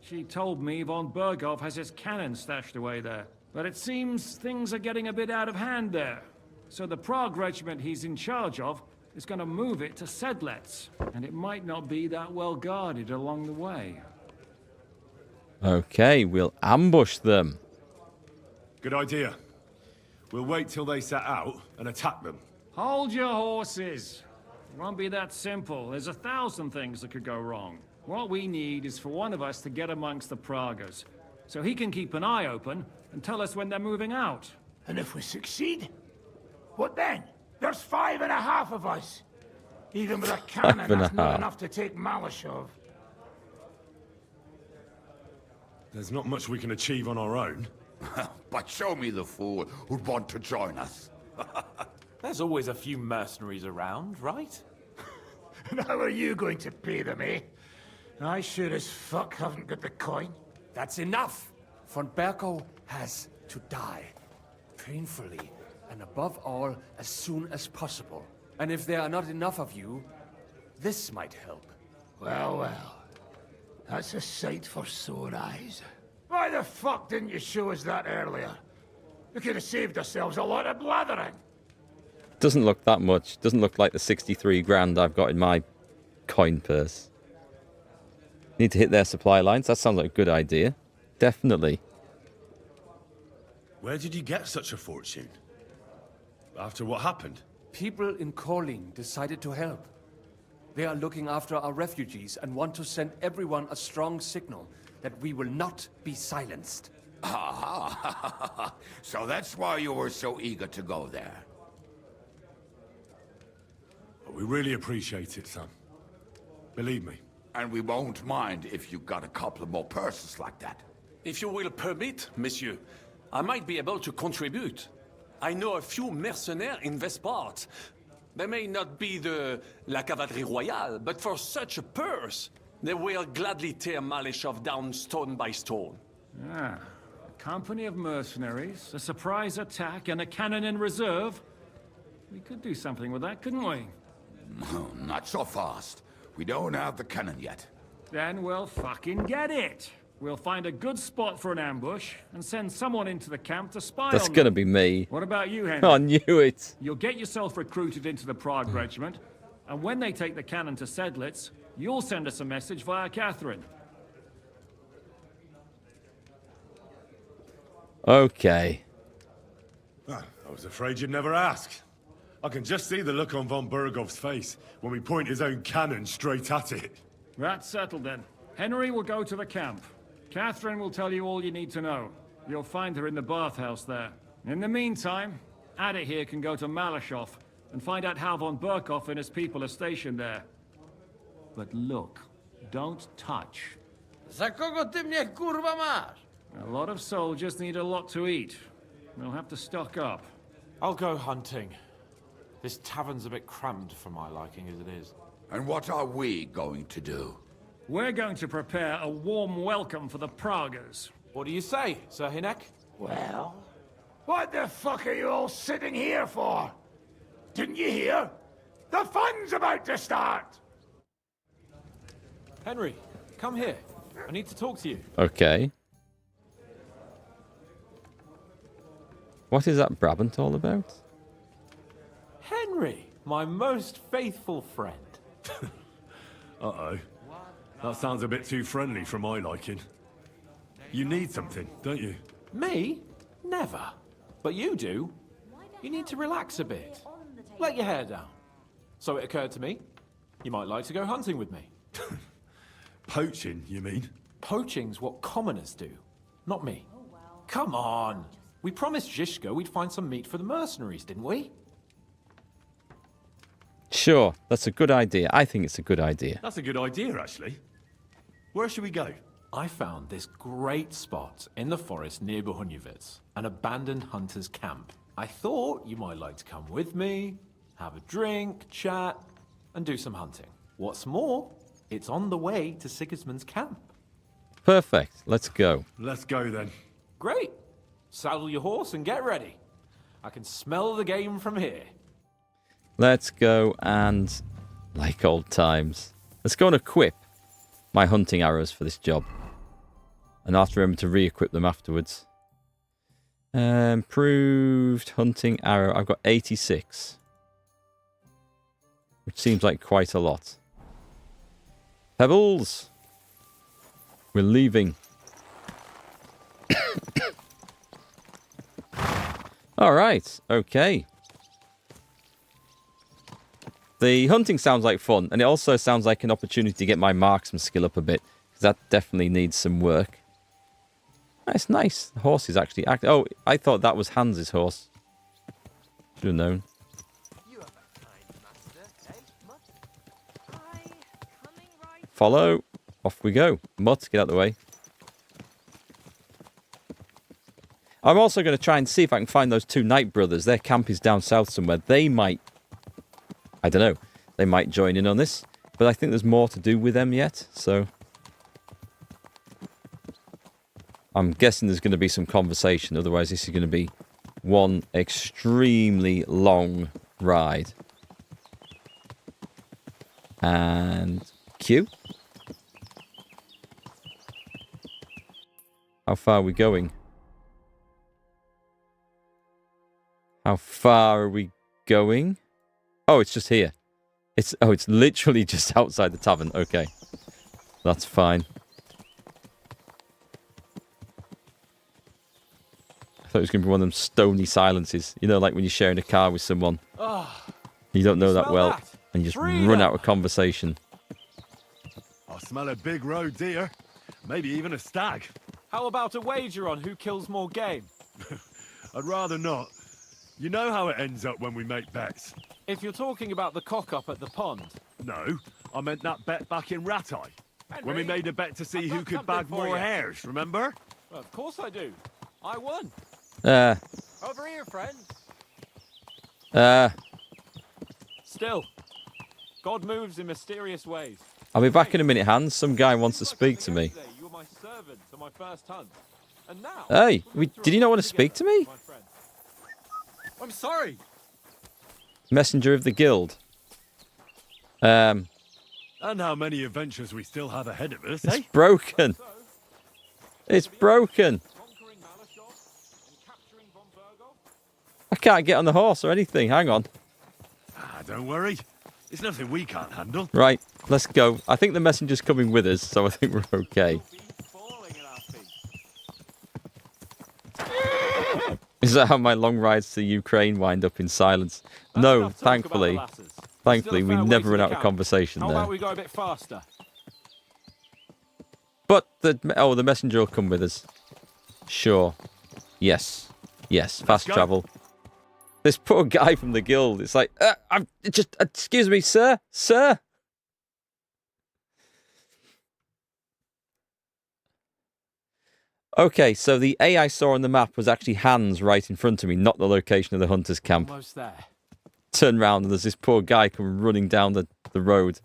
She told me Von Berghoff has his cannon stashed away there. But it seems things are getting a bit out of hand there. So the Prague regiment he's in charge of is going to move it to Sedlets. And it might not be that well guarded along the way. Okay, we'll ambush them. Good idea. We'll wait till they set out and attack them. Hold your horses. It won't be that simple. There's 1,000 things that could go wrong. What we need is for one of us to get amongst the Pragas, so he can keep an eye open and tell us when they're moving out. And if we succeed, what then? There's 5.5 of us. Even with a cannon, that's not enough to take Malashov. There's not much we can achieve on our own. But show me the fool who'd want to join us. There's always a few mercenaries around, right? And how are you going to pay them, eh? I sure as fuck haven't got the coin. That's enough. Von Berko has to die. Painfully, and above all, as soon as possible. And if there are not enough of you, this might help. Well, well. That's a sight for sore eyes. Why the fuck didn't you show us that earlier? We could have saved ourselves a lot of blathering. Doesn't look that much. Doesn't look like the 63 grand I've got in my coin purse. Need to hit their supply lines. That sounds like a good idea. Definitely. Where did you get such a fortune? After what happened? People in Kolin decided to help. They are looking after our refugees and want to send everyone a strong signal that we will not be silenced. Ah, so that's why you were so eager to go there. We really appreciate it, son. Believe me. And we won't mind if you got a couple more purses like that. If you will permit, monsieur, I might be able to contribute. I know a few mercenaires in this part. They may not be la cavalerie royale, but for such a purse, they will gladly tear Maleshov down stone by stone. Ah, a company of mercenaries, a surprise attack, and a cannon in reserve. We could do something with that, couldn't we? Not so fast. We don't have the cannon yet. Then we'll fucking get it. We'll find a good spot for an ambush and send someone into the camp to spy on them. That's going to be me. What about you, Henry? I knew it. You'll get yourself recruited into the Prague regiment, and when they take the cannon to Sedlitz, you'll send us a message via Catherine. Okay. I was afraid you'd never ask. I can just see the look on von Bergov's face when we point his own cannon straight at it. That's settled then. Henry will go to the camp. Catherine will tell you all you need to know. You'll find her in the bathhouse there. In the meantime, Ada here can go to Malashov and find out how von Berkov and his people are stationed there. But look, don't touch. Za kogo ty mnie kurwa masz? A lot of soldiers need a lot to eat. We'll have to stock up. I'll go hunting. This tavern's a bit cramped for my liking as it is. And what are we going to do? We're going to prepare a warm welcome for the Pragas. What do you say, Sir Hinek? Well, what the fuck are you all sitting here for? Didn't you hear? The fun's about to start! Henry, come here. I need to talk to you. Okay. What is that Brabant all about? Henry, my most faithful friend. Uh-oh. That sounds a bit too friendly for my liking. You need something, don't you? Me? Never. But you do. You need to relax a bit. Let your hair down. So it occurred to me, you might like to go hunting with me. Poaching, you mean? Poaching's what commoners do, not me. Come on. We promised Zhishka we'd find some meat for the mercenaries, didn't we? Sure, that's a good idea. I think it's a good idea. That's a good idea, actually. Where should we go? I found this great spot in the forest near Bohemia, an abandoned hunter's camp. I thought you might like to come with me, have a drink, chat, and do some hunting. What's more, it's on the way to Sigismund's camp. Perfect. Let's go. Let's go then. Great. Saddle your horse and get ready. I can smell the game from here. Let's go and, like old times, let's go and equip my hunting arrows for this job. And I'll have to remember to re-equip them afterwards. Improved hunting arrow. I've got 86. Which seems like quite a lot. Pebbles! We're leaving. All right. Okay. The hunting sounds like fun, and it also sounds like an opportunity to get my marksman skill up a bit, because that definitely needs some work. That's nice. The horse is actually active. Oh, I thought that was Hans's horse. Should have known. Follow. Off we go. Mutt, get out of the way. I'm also going to try and see if I can find those two Knight brothers. Their camp is down south somewhere. They might... I don't know. They might join in on this. But I think there's more to do with them yet, so... I'm guessing there's going to be some conversation. Otherwise, this is going to be one extremely long ride. And... Q? How far are we going? How far are we going? Oh, it's just here. It's literally just outside the tavern. Okay. That's fine. I thought it was going to be one of them stony silences. You know, like when you're sharing a car with someone. You don't know that well. And you just run out of conversation. I smell a big roe deer. Maybe even a stag. How about a wager on who kills more game? I'd rather not. You know how it ends up when we make bets. If you're talking about the cock-up at the pond. No, I meant that bet back in Ratai. When we made a bet to see who could bag more hares, remember? Well, of course I do. I won. Over here, friend. Still, God moves in mysterious ways. I'll be back in a minute, Hans. Some guy wants to speak to me. You were my servant on my first hunt. And now, hey, did you not want to speak to me? I'm sorry. Messenger of the guild. And how many adventures we still have ahead of us, It's broken. It's broken. I can't get on the horse or anything. Hang on. Don't worry. It's nothing we can't handle. Right, let's go. I think the messenger's coming with us, so I think we're okay. Is that how my long rides to Ukraine wind up in silence? No, thankfully. Thankfully, we never run out of conversation How there. about we go a bit faster? But the messenger will come with us. Sure. Yes. Yes, fast travel. This poor guy from the guild, it's like, I'm just, excuse me, sir? Sir? Okay, so the A I saw on the map was actually Hans right in front of me, not the location of the hunter's camp. Almost there. Turn round and there's this poor guy coming running down the road.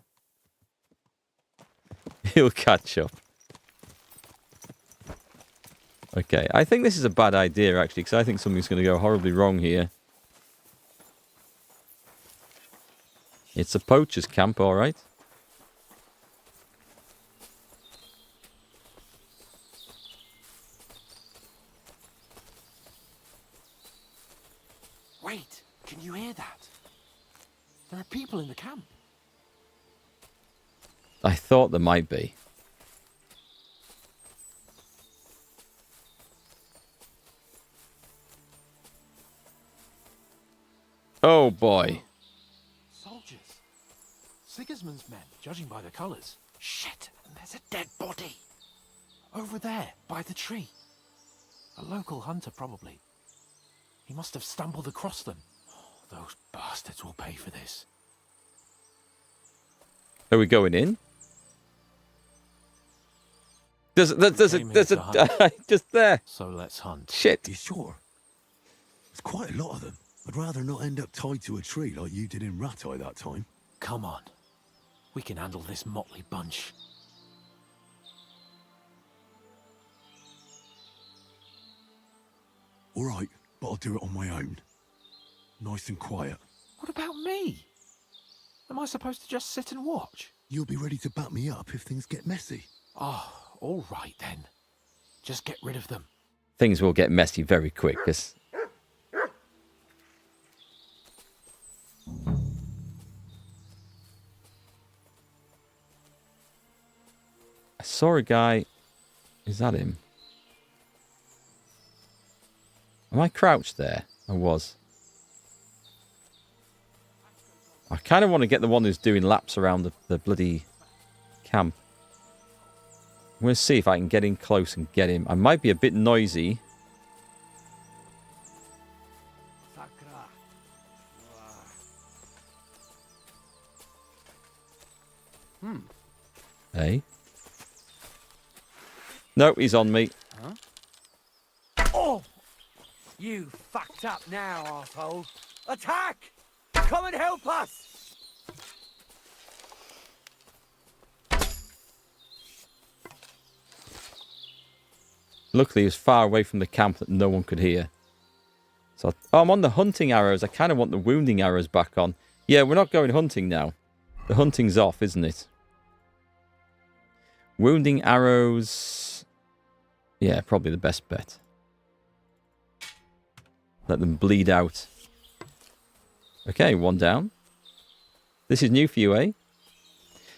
He'll catch up. Okay, I think this is a bad idea, actually, because I think something's going to go horribly wrong here. It's a poacher's camp, all right. Wait, can you hear that? There are people in the camp. I thought there might be. Oh boy. Soldiers. Sigismund's men, judging by the colours. Shit, and there's a dead body. Over there, by the tree. A local hunter, probably. He must have stumbled across them. Oh, those bastards will pay for this. Are we going in? There's a just there. So let's hunt. Shit. You sure? There's quite a lot of them. I'd rather not end up tied to a tree like you did in Ratai that time. Come on. We can handle this motley bunch. All right, but I'll do it on my own. Nice and quiet. What about me? Am I supposed to just sit and watch? You'll be ready to back me up if things get messy. Oh, all right then. Just get rid of them. Things will get messy very quick, because... I saw a guy... Is that him? Am I crouched there? I was. I kind of want to get the one who's doing laps around the bloody camp. I'm going to see if I can get in close and get him. I might be a bit noisy. Hey. No, he's on me. Huh? Oh! You fucked up now, arsehole. Attack! Come and help us! Luckily, he was far away from the camp that no one could hear. So, I'm on the hunting arrows. I kind of want the wounding arrows back on. Yeah, we're not going hunting now. The hunting's off, isn't it? Wounding arrows. Yeah, probably the best bet. Let them bleed out. Okay, one down. This is new for you, eh?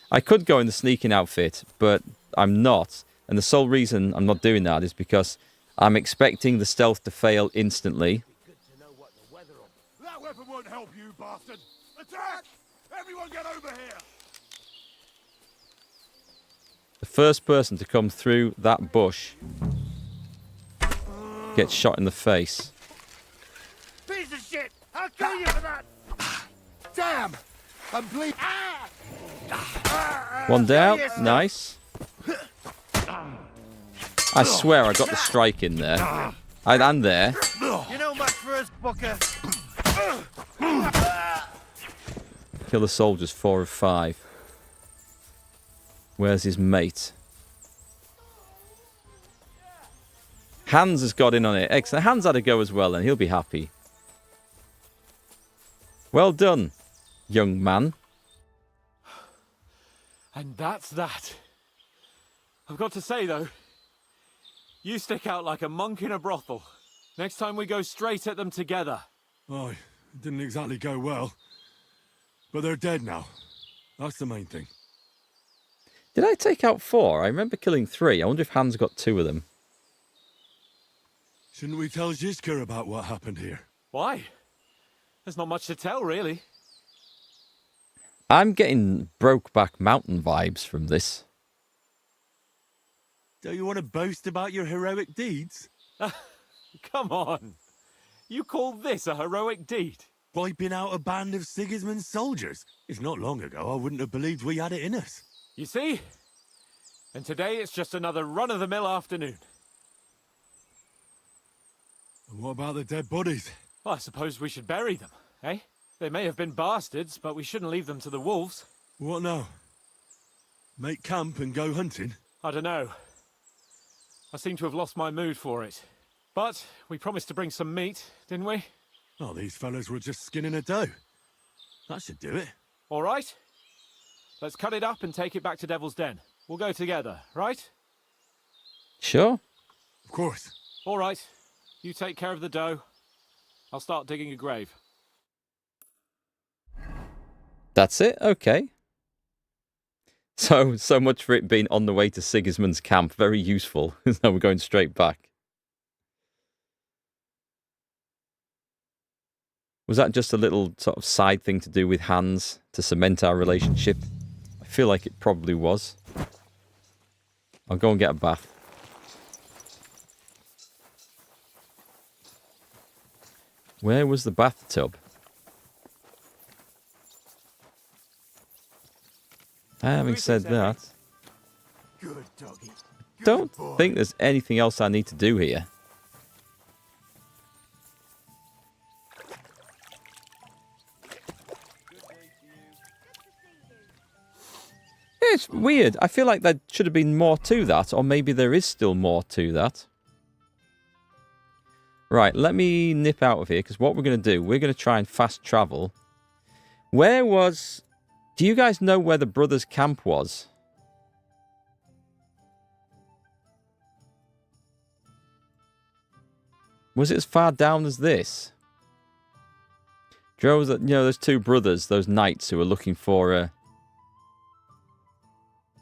I could go in the sneaking outfit, but I'm not. And the sole reason I'm not doing that is because I'm expecting the stealth to fail instantly. That weapon won't help you, bastard! Attack! Everyone get over here! The first person to come through that bush gets shot in the face. Piece of shit! I'll kill you for that! Damn! I'm bleeding. One down. Nice. I swear I got the strike in there. And there. You know much for us, Booker. Kill the soldiers 4 of 5. Where's his mate? Hans has got in on it. Excellent. Hans had a go as well, and he'll be happy. Well done, young man. And that's that. I've got to say, though, you stick out like a monk in a brothel. Next time we go straight at them together. Oh, it didn't exactly go well. But they're dead now. That's the main thing. Did I take out 4? I remember killing 3. I wonder if Hans got 2 of them. Shouldn't we tell Zizka about what happened here? Why? There's not much to tell, really. I'm getting Brokeback Mountain vibes from this. Don't you want to boast about your heroic deeds? Come on. You call this a heroic deed? Wiping out a band of Sigismund's soldiers. It's not long ago I wouldn't have believed we had it in us. You see? And today it's just another run-of-the-mill afternoon. And what about the dead bodies? Well, I suppose we should bury them, eh? They may have been bastards, but we shouldn't leave them to the wolves. What now? Make camp and go hunting? I don't know. I seem to have lost my mood for it. But we promised to bring some meat, didn't we? Oh, these fellas were just skinning a doe. That should do it. All right. Let's cut it up and take it back to Devil's Den. We'll go together, right? Sure. Of course. All right. You take care of the doe. I'll start digging a grave. That's it? Okay. So much for it being on the way to Sigismund's camp. Very useful. Now we're going straight back. Was that just a little sort of side thing to do with Hans to cement our relationship? I feel like it probably was. I'll go and get a bath. Where was the bathtub? Having said that, don't think there's anything else I need to do here. It's weird. I feel like there should have been more to that, or maybe there is still more to that. Right, let me nip out of here, because what we're going to do, we're going to try and fast travel. Where was... Do you guys know where the brothers' camp was? Was it as far down as this? Do you know that, those two brothers, those knights who are looking for a...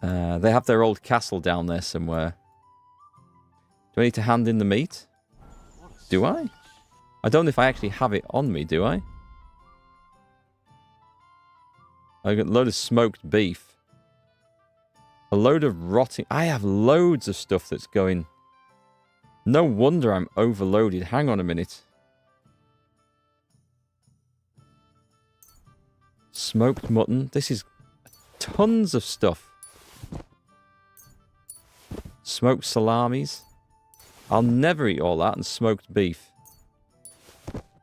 they have their old castle down there somewhere. Do I need to hand in the meat? Do I? I don't know if I actually have it on me, do I? I got a load of smoked beef. A load of rotting... I have loads of stuff that's going... No wonder I'm overloaded. Hang on a minute. Smoked mutton. This is tons of stuff. Smoked salamis. I'll never eat all that. And smoked beef.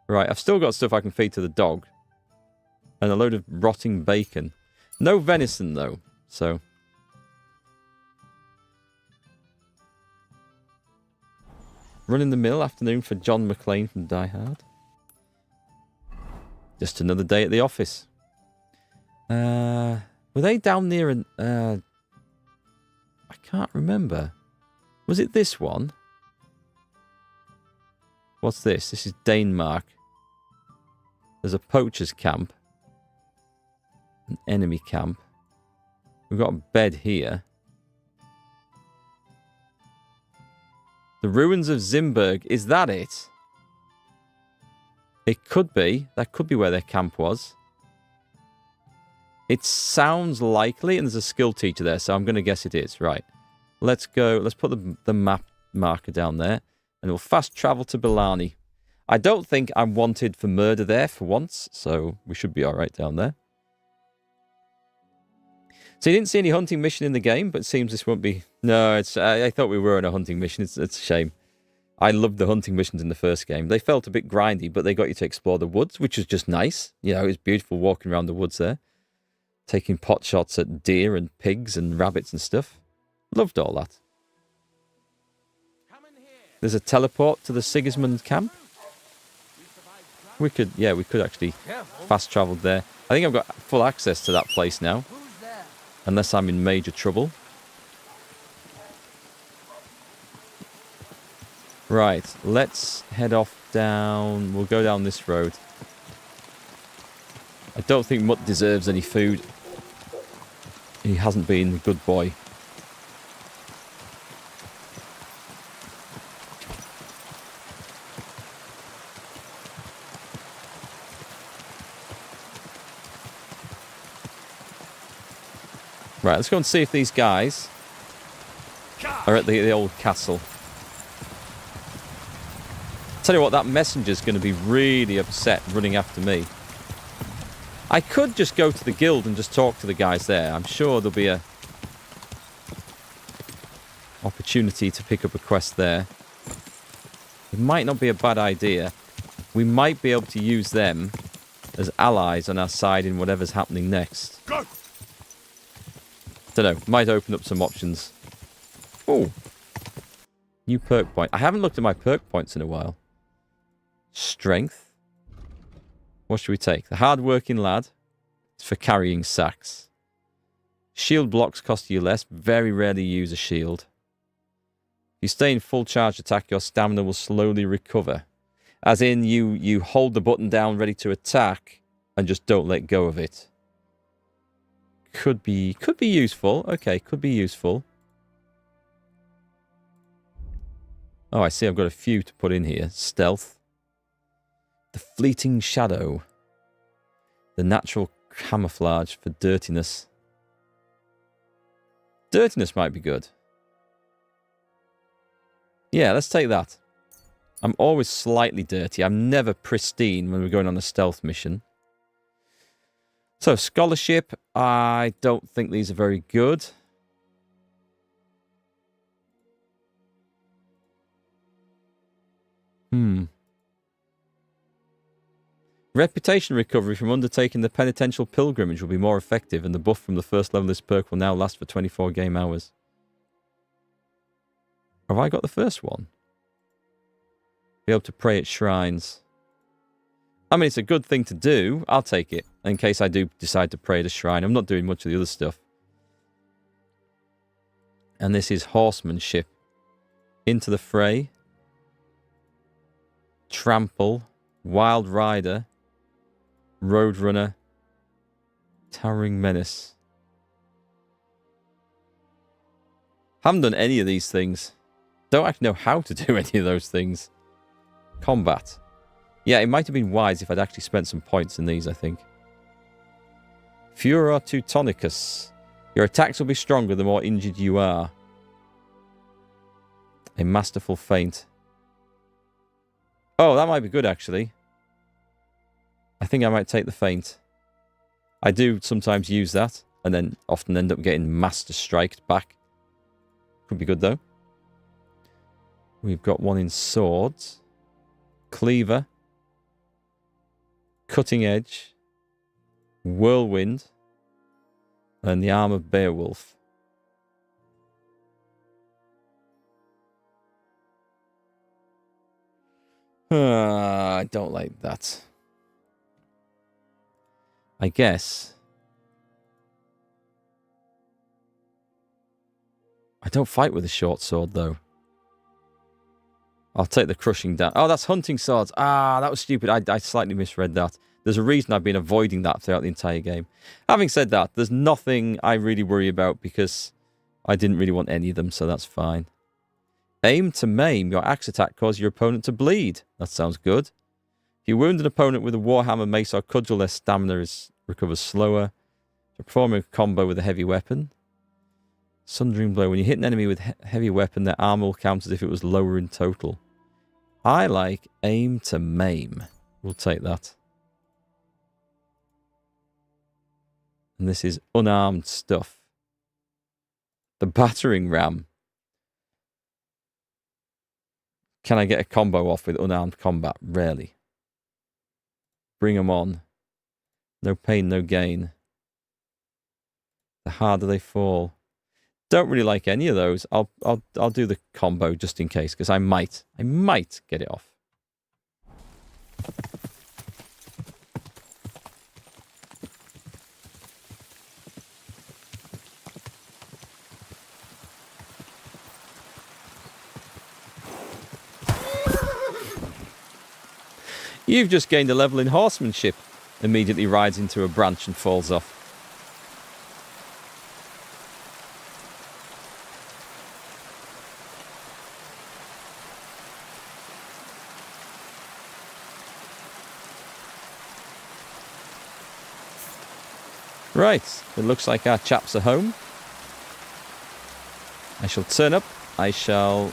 Right, I've still got stuff I can feed to the dog. And a load of rotting bacon. No venison, though. So... Running the mill afternoon for John McClane from Die Hard. Just another day at the office. Were they down near an... I can't remember. Was it this one? What's this? This is Denmark. There's a poacher's camp. An enemy camp. We've got a bed here. The ruins of Zimberg. Is that it? It could be. That could be where their camp was. It sounds likely, and there's a skill teacher there, so I'm going to guess it is. Right. Let's go. Let's put the map marker down there, and we'll fast travel to Bilani. I don't think I'm wanted for murder there for once, so we should be all right down there. So you didn't see any hunting mission in the game, but it seems this won't be... No, it's. I thought we were on a hunting mission. It's a shame. I loved the hunting missions in the first game. They felt a bit grindy, but they got you to explore the woods, which was just nice. You know, it was beautiful walking around the woods there. Taking pot shots at deer and pigs and rabbits and stuff. Loved all that. There's a teleport to the Sigismund camp. We could actually fast travel there. I think I've got full access to that place now. Unless I'm in major trouble. Right, let's head off down. We'll go down this road. I don't think Mutt deserves any food. He hasn't been a good boy. Right, let's go and see if these guys are at the old castle. Tell you what, that messenger's going to be really upset running after me. I could just go to the guild and just talk to the guys there. I'm sure there'll be a opportunity to pick up a quest there. It might not be a bad idea. We might be able to use them as allies on our side in whatever's happening next. Go! Don't know. Might open up some options. Oh. New perk point. I haven't looked at my perk points in a while. Strength. What should we take? The hard-working lad. It's for carrying sacks. Shield blocks cost you less. Very rarely use a shield. If you stay in full charge attack, your stamina will slowly recover. As in, you hold the button down ready to attack and just don't let go of it. Could be useful. Okay, could be useful. Oh, I see I've got a few to put in here. Stealth. The fleeting shadow. The natural camouflage for dirtiness. Dirtiness might be good. Yeah, let's take that. I'm always slightly dirty. I'm never pristine when we're going on a stealth mission. So, scholarship. I don't think these are very good. Reputation recovery from undertaking the penitential pilgrimage will be more effective, and the buff from the first level of this perk will now last for 24 game hours. Have I got the first one? Be able to pray at shrines. I mean, it's a good thing to do. I'll take it in case I do decide to pray at a shrine. I'm not doing much of the other stuff. And this is horsemanship. Into the fray. Trample. Wild rider. Roadrunner. Towering menace. Haven't done any of these things. Don't actually know how to do any of those things. Combat. Yeah, it might have been wise if I'd actually spent some points in these, I think. Furor Teutonicus. Your attacks will be stronger the more injured you are. A masterful feint. Oh, that might be good, actually. I think I might take the feint. I do sometimes use that, and then often end up getting Master Striked back. Could be good, though. We've got one in swords. Cleaver. Cutting Edge. Whirlwind. And the Arm of Beowulf. I don't like that. I guess. I don't fight with a short sword, though. I'll take the crushing down. Oh, that's hunting swords. Ah, that was stupid. I slightly misread that. There's a reason I've been avoiding that throughout the entire game. Having said that, there's nothing I really worry about because I didn't really want any of them, so that's fine. Aim to maim. Your axe attack causes your opponent to bleed. That sounds good. If you wound an opponent with a warhammer, mace, or cudgel, their stamina recovers slower. To perform a combo with a heavy weapon. Sundering blow. When you hit an enemy with heavy weapon, their armor will count as if it was lower in total. I like aim to maim. We'll take that. And this is unarmed stuff. The battering ram. Can I get a combo off with unarmed combat? Rarely. Bring them on. No pain, no gain. The harder they fall. Don't really like any of those. I'll do the combo just in case, because I might get it off. You've just gained a level in horsemanship. Immediately rides into a branch and falls off. Right, it looks like our chaps are home. I shall turn up. I shall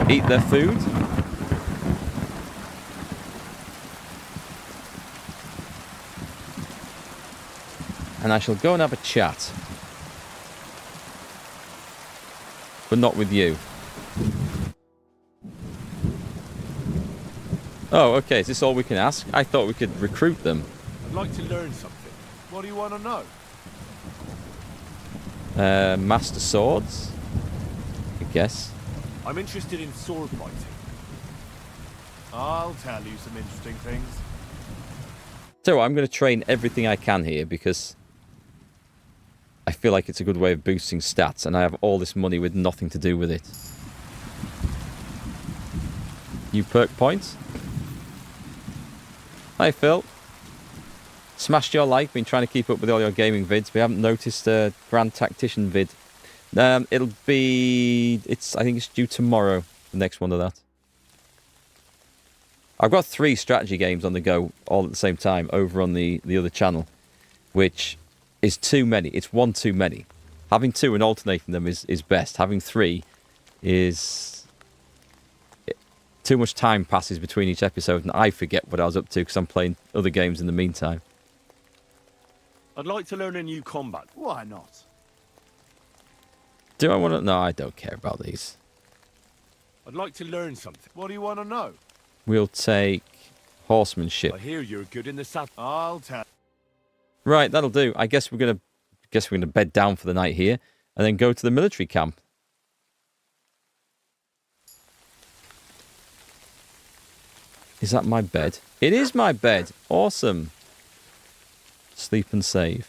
eat their food. And I shall go and have a chat. But not with you. Oh, okay. Is this all we can ask? I thought we could recruit them. I'd like to learn something. What do you want to know? Master swords? I guess. I'm interested in sword fighting. I'll tell you some interesting things. So I'm going to train everything I can here because I feel like it's a good way of boosting stats, and I have all this money with nothing to do with it. New perk points. Hi, Phil. Smashed your like. Been trying to keep up with all your gaming vids. We haven't noticed a Grand Tactician vid. It'll be... I think it's due tomorrow, the next one of that. I've got 3 strategy games on the go all at the same time over on the other channel, which is too many. It's one too many. Having 2 and alternating them is best. Having 3 is... Too much time passes between each episode and I forget what I was up to because I'm playing other games in the meantime. I'd like to learn a new combat. Why not? Do I want to... No, I don't care about these. I'd like to learn something. What do you want to know? We'll take horsemanship. I hear you're good in the saddle. I'll tell. Right, that'll do. I guess we're gonna bed down for the night here and then go to the military camp. Is that my bed? It is my bed. Awesome. Sleep and save.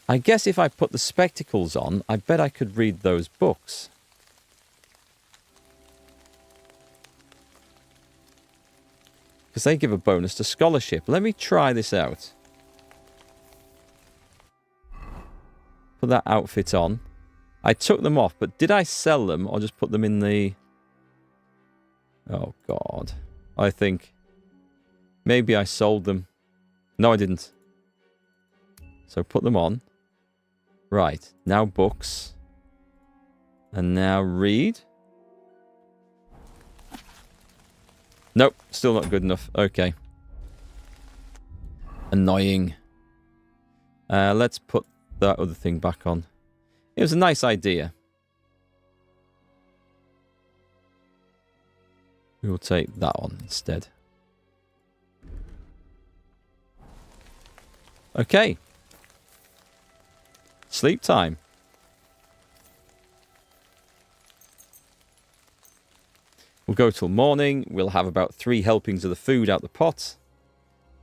I guess if I put the spectacles on, I bet I could read those books. Because they give a bonus to scholarship. Let me try this out. Put that outfit on. I took them off, but did I sell them or just put them in the Oh, God. I think maybe I sold them. No, I didn't. So put them on. Right. Now books. And now read. Nope. Still not good enough. Okay. Annoying. Let's put that other thing back on. It was a nice idea. We will take that on instead. Okay. Sleep time. We'll go till morning. We'll have about 3 helpings of the food out the pot.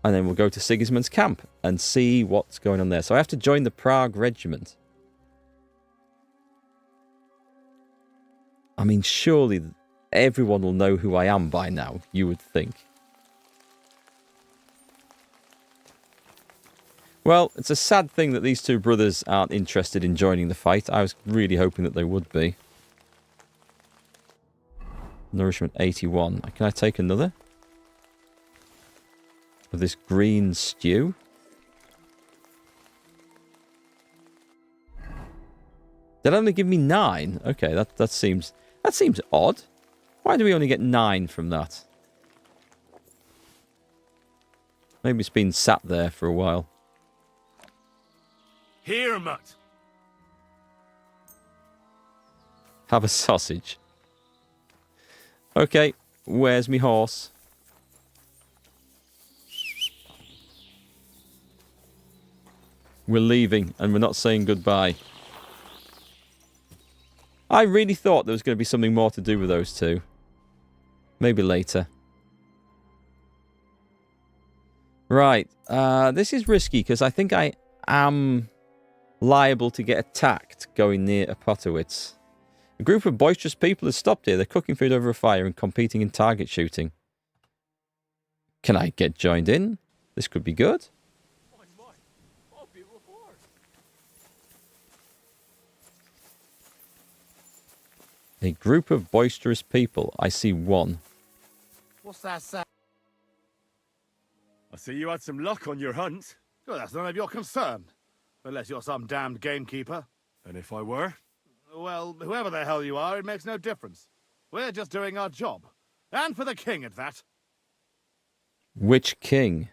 And then we'll go to Sigismund's camp and see what's going on there. So I have to join the Prague Regiment. I mean, surely everyone will know who I am by now, you would think. Well, it's a sad thing that these two brothers aren't interested in joining the fight. I was really hoping that they would be. Nourishment 81. Can I take another? Of this green stew? Did it only give me 9? Okay, that seems odd. Why do we only get 9 from that? Maybe it's been sat there for a while. Here, Mutt. Have a sausage. Okay, where's me horse? We're leaving, and we're not saying goodbye. I really thought there was going to be something more to do with those two. Maybe later. Right, this is risky, because I think I am liable to get attacked going near Apatowitz. A group of boisterous people has stopped here. They're cooking food over a fire and competing in target shooting. Can I get joined in? This could be good. A group of boisterous people. I see one. What's that sound? I see you had some luck on your hunt. Well, that's none of your concern. Unless you're some damned gamekeeper. And if I were? Well, whoever the hell you are, it makes no difference. We're just doing our job. And for the king at that. Which king?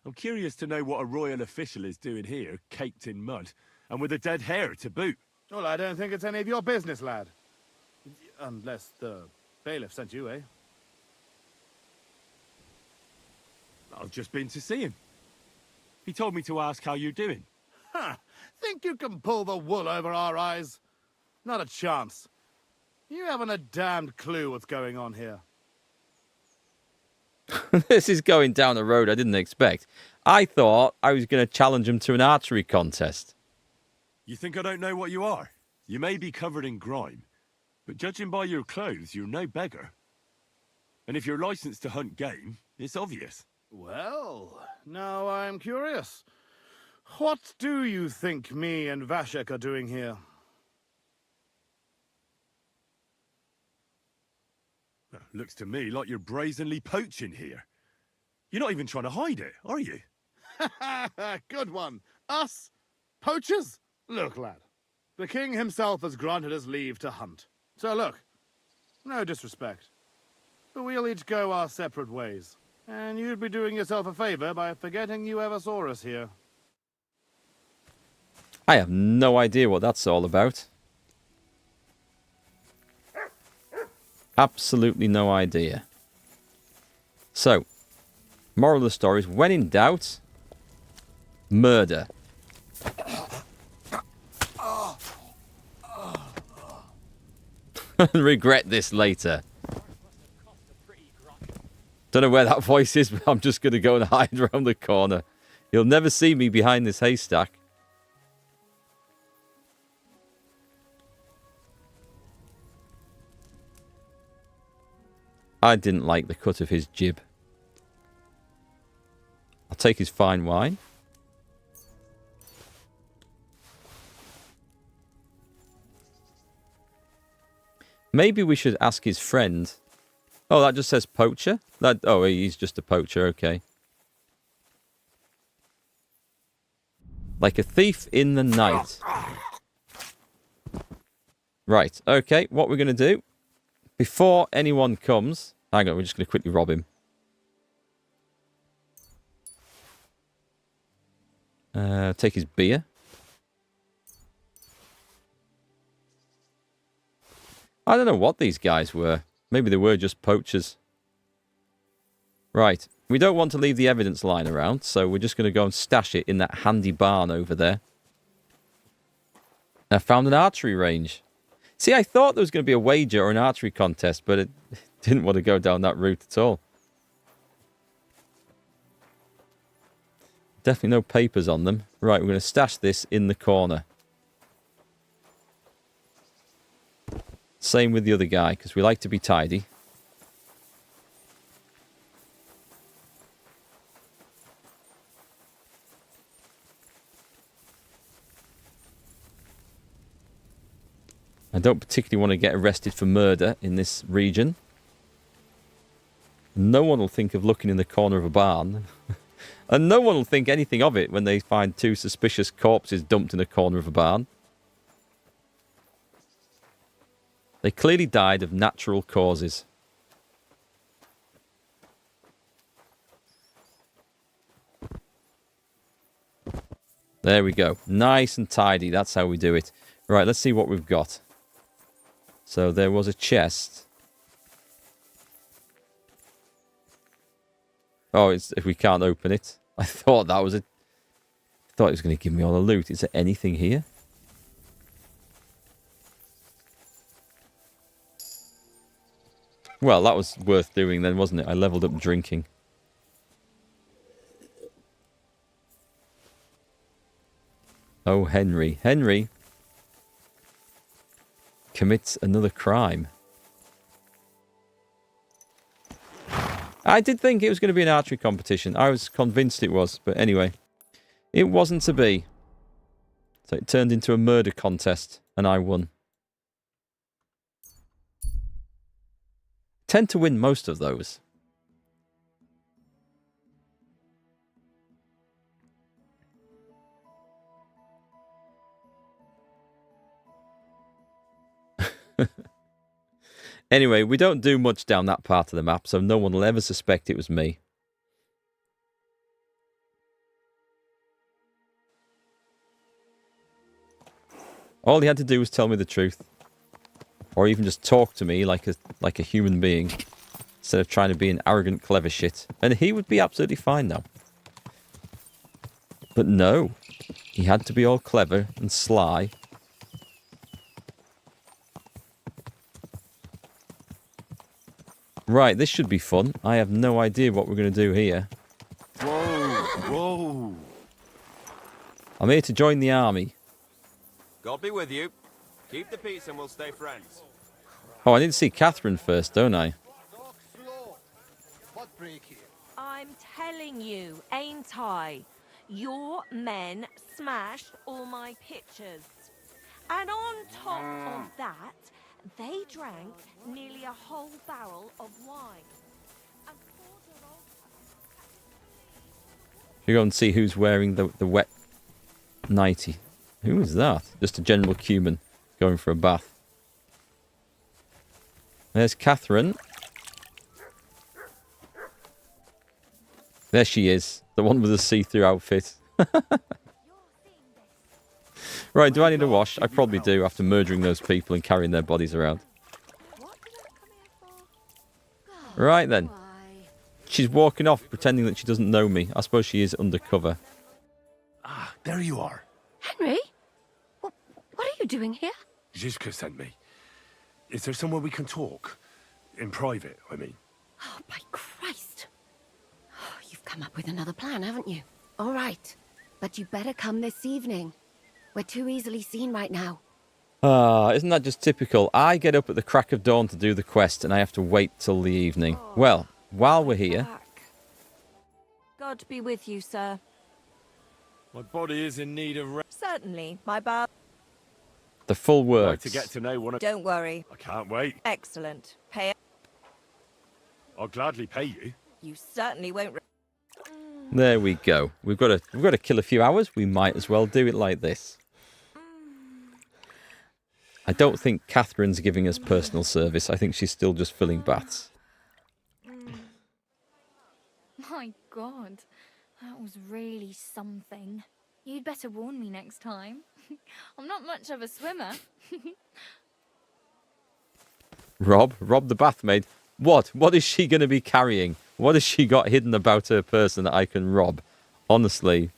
I'm curious to know what a royal official is doing here, caked in mud, and with a dead hare to boot. Well, I don't think it's any of your business, lad. Unless the bailiff sent you, eh? I've just been to see him. He told me to ask how you're doing. Ha! Think you can pull the wool over our eyes? Not a chance. You haven't a damned clue what's going on here. This is going down a road I didn't expect. I thought I was going to challenge him to an archery contest. You think I don't know what you are? You may be covered in grime, but judging by your clothes, you're no beggar. And if you're licensed to hunt game, it's obvious. Well, now I'm curious. What do you think me and Vashek are doing here? Looks to me like you're brazenly poaching here. You're not even trying to hide it, are you? Good one. Us? Poachers? Look, lad. The king himself has granted us leave to hunt. So look, no disrespect. But we'll each go our separate ways. And you'd be doing yourself a favor by forgetting you ever saw us here. I have no idea what that's all about. Absolutely no idea. So, moral of the story is, when in doubt, murder. Regret this later. Don't know where that voice is, but I'm just going to go and hide around the corner. You'll never see me behind this haystack. I didn't like the cut of his jib. I'll take his fine wine. Maybe we should ask his friend Oh, that just says poacher? Oh, he's just a poacher, okay. Like a thief in the night. Right, okay, what we're going to do, before anyone comes... Hang on, we're just going to quickly rob him. Take his beer. I don't know what these guys were. Maybe they were just poachers. Right, we don't want to leave the evidence lying around, so we're just going to go and stash it in that handy barn over there. I found an archery range. See, I thought there was going to be a wager or an archery contest, but it didn't want to go down that route at all. Definitely no papers on them. Right, we're going to stash this in the corner. Same with the other guy, because we like to be tidy. I don't particularly want to get arrested for murder in this region. No one will think of looking in the corner of a barn. And no one will think anything of it when they find two suspicious corpses dumped in a corner of a barn. They clearly died of natural causes. There we go. Nice and tidy. That's how we do it. Right, let's see what we've got. So there was a chest. Oh, it's if we can't open it. I thought that was a... I thought it was going to give me all the loot. Is there anything here? Well, that was worth doing then, wasn't it? I leveled up drinking. Oh, Henry. Henry commits another crime. I did think it was going to be an archery competition. I was convinced it was, but anyway. It wasn't to be. So it turned into a murder contest, and I won. Tend to win most of those. Anyway, we don't do much down that part of the map, so no one will ever suspect it was me. All he had to do was tell me the truth. Or even just talk to me like a human being. Instead of trying to be an arrogant, clever shit. And he would be absolutely fine now. But no. He had to be all clever and sly. Right, this should be fun. I have no idea what we're going to do here. Whoa, whoa. I'm here to join the army. God be with you. Keep the peace and we'll stay friends. Oh, I didn't see Catherine first, don't I? I'm telling you, ain't I? Your men smashed all my pictures. And on top of that, they drank nearly a whole barrel of wine. You go and see who's wearing the wet nightie. Who is that? Just a general Cuban going for a bath. There's Catherine. There she is. The one with the see-through outfit. Right, do I need a wash? I probably do after murdering those people and carrying their bodies around. Right then. She's walking off pretending that she doesn't know me. I suppose she is undercover. Ah, there you are. Henry? What are you doing here? Zizka sent me. Is there somewhere we can talk? In private, I mean. Oh, by Christ. Oh, you've come up with another plan, haven't you? All right. But you better come this evening. We're too easily seen right now. Ah, isn't that just typical? I get up at the crack of dawn to do the quest and I have to wait till the evening. Well, while we're here... God be with you, sir. My body is in need of rest. Certainly, my bar. The full Like works. to get to know one of... Don't worry. I can't wait. Excellent. Pay. I'll gladly pay you. You certainly won't. There we go. We've got to kill a few hours. We might as well do it like this. I don't think Catherine's giving us personal service. I think she's still just filling baths. My God, that was really something. You'd better warn me next time. I'm not much of a swimmer. Rob the bathmaid. What is she going to be carrying? What has she got hidden about her person that I can rob? Honestly.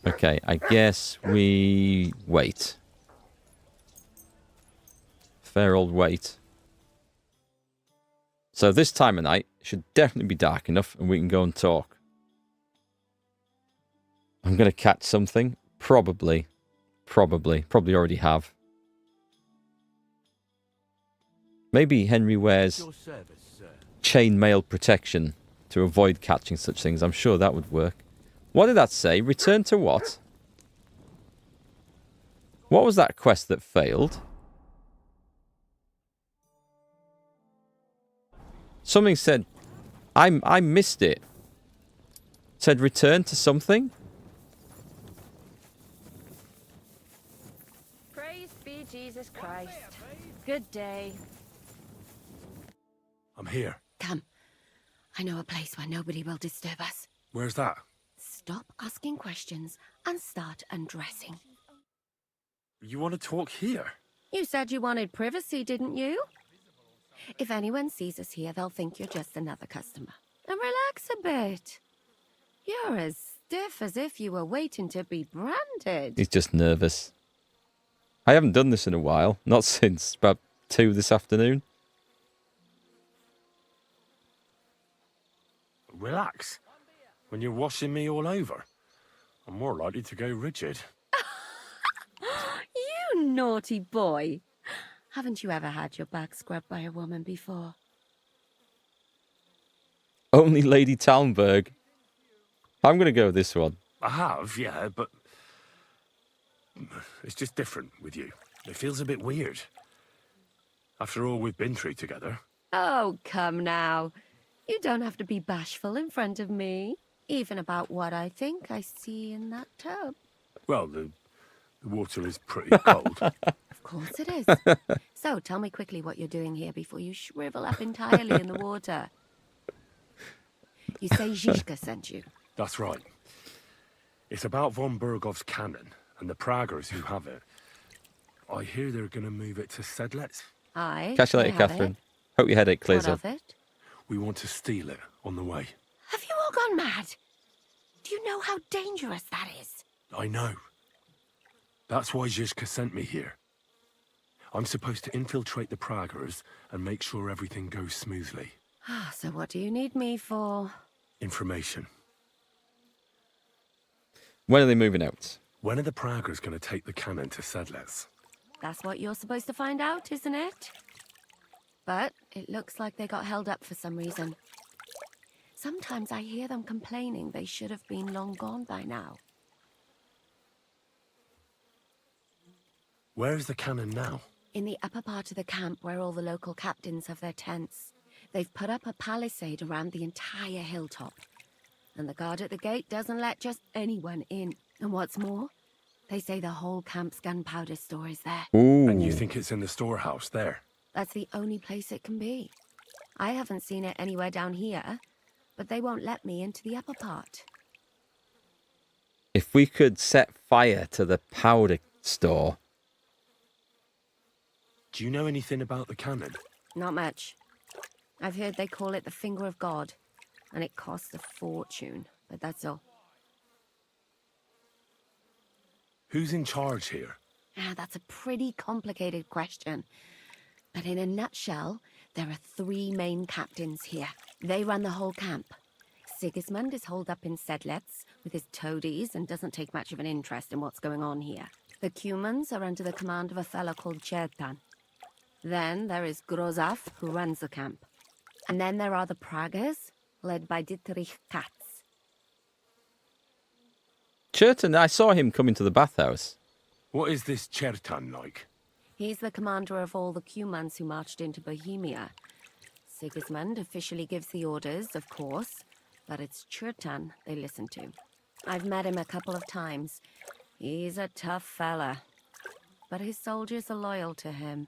Okay, I guess we wait. Fair old wait. So this time of night should definitely be dark enough and we can go and talk. I'm going to catch something. Probably already have. Maybe Henry wears chainmail protection to avoid catching such things. I'm sure that would work. What did that say? Return to what? What was that quest that failed? Something said... I missed it. Said return to something? Praise be Jesus Christ. Good day. I'm here. Come. I know a place where nobody will disturb us. Where's that? Stop asking questions and start undressing. You want to talk here? You said you wanted privacy, didn't you? If anyone sees us here, they'll think you're just another customer. And relax a bit. You're as stiff as if you were waiting to be branded. He's just nervous. I haven't done this in a while. Not since about 2 this afternoon. Relax. When you're washing me all over, I'm more likely to go rigid. You naughty boy. Haven't you ever had your back scrubbed by a woman before? Only Lady Talmberg. I'm going to go with this one. I have, yeah, but it's just different with you. It feels a bit weird. After all we've been through together. Oh, come now. You don't have to be bashful in front of me. Even about what I think I see in that tub. Well, the water is pretty cold. Of course it is. So, tell me quickly what you're doing here before you shrivel up entirely in the water. You say Zizka sent you? That's right. It's about von Bergov's cannon and the Praggers who have it. I hear they're going to move it to Sedlets. Aye. Catch you later, Catherine. Hope your headache clears What up. of it? We want to steal it on the way. Have you all gone mad? Do you know how dangerous that is? I know. That's why Zizka sent me here. I'm supposed to infiltrate the Praggers and make sure everything goes smoothly. So what do you need me for? Information. When are they moving out? When are the Praggers going to take the cannon to Sedlets? That's what you're supposed to find out, isn't it? But it looks like they got held up for some reason. Sometimes I hear them complaining they should have been long gone by now. Where is the cannon now? In the upper part of the camp where all the local captains have their tents. They've put up a palisade around the entire hilltop. And the guard at the gate doesn't let just anyone in. And what's more, they say the whole camp's gunpowder store is there. Ooh. And you think it's in the storehouse there? That's the only place it can be. I haven't seen it anywhere down here, but they won't let me into the upper part. If we could set fire to the powder store. Do you know anything about the cannon? Not much. I've heard they call it the Finger of God, and it costs a fortune, but that's all. Who's in charge here? That's a pretty complicated question. But in a nutshell, there are 3 main captains here. They run the whole camp. Sigismund is holed up in Sedlets with his toadies and doesn't take much of an interest in what's going on here. The Cumans are under the command of a fellow called Chertan. Then there is Grozaf, who runs the camp. And then there are the Praggers, led by Dietrich Katz. Chertan, I saw him come into the bathhouse. What is this Chertan like? He's the commander of all the Cumans who marched into Bohemia. Sigismund officially gives the orders, of course, but it's Churtan they listen to. I've met him a couple of times. He's a tough fella, but his soldiers are loyal to him.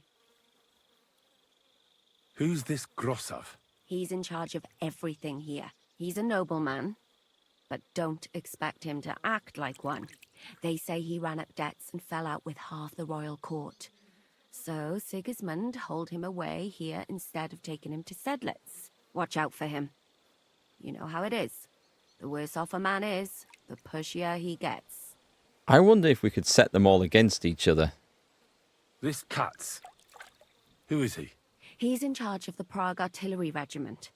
Who's this Grossav? He's in charge of everything here. He's a nobleman, but don't expect him to act like one. They say he ran up debts and fell out with half the royal court. So Sigismund hauled him away here instead of taking him to Sedlitz. Watch out for him. You know how it is. The worse off a man is, the pushier he gets. I wonder if we could set them all against each other. This Katz. Who is he? He's in charge of the Prague Artillery Regiment.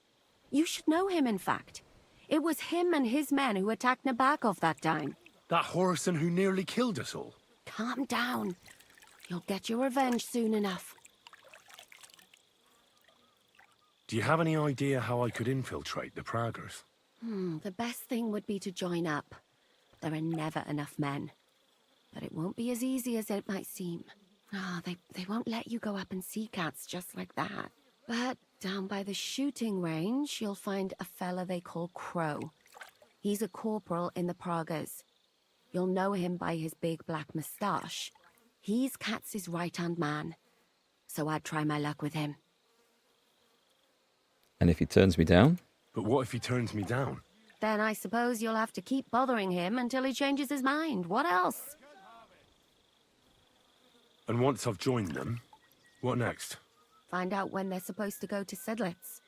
You should know him, in fact. It was him and his men who attacked Nabakov that time. That Horison who nearly killed us all. Calm down. You'll get your revenge soon enough. Do you have any idea how I could infiltrate the Praggers? The best thing would be to join up. There are never enough men. But it won't be as easy as it might seem. They won't let you go up and see cats just like that. But down by the shooting range, you'll find a fella they call Crow. He's a corporal in the Praggers. You'll know him by his big black moustache. He's Katz's right-hand man. So I'd try my luck with him. And if he turns me down? But what if he turns me down? Then I suppose you'll have to keep bothering him until he changes his mind. What else? And once I've joined them, what next? Find out when they're supposed to go to Sedlitz.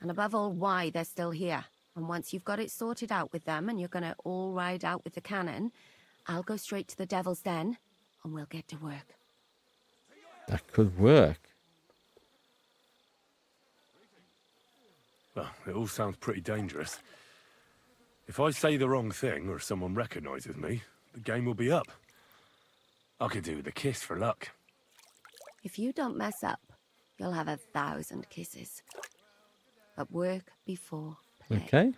And above all, why they're still here. And once you've got it sorted out with them and you're going to all ride out with the cannon, I'll go straight to the Devil's Den and we'll get to work. That could work. Well, it all sounds pretty dangerous. If I say the wrong thing or someone recognizes me, the game will be up. I could do with a kiss for luck. If you don't mess up, you'll have 1,000 kisses. But work before play. Okay.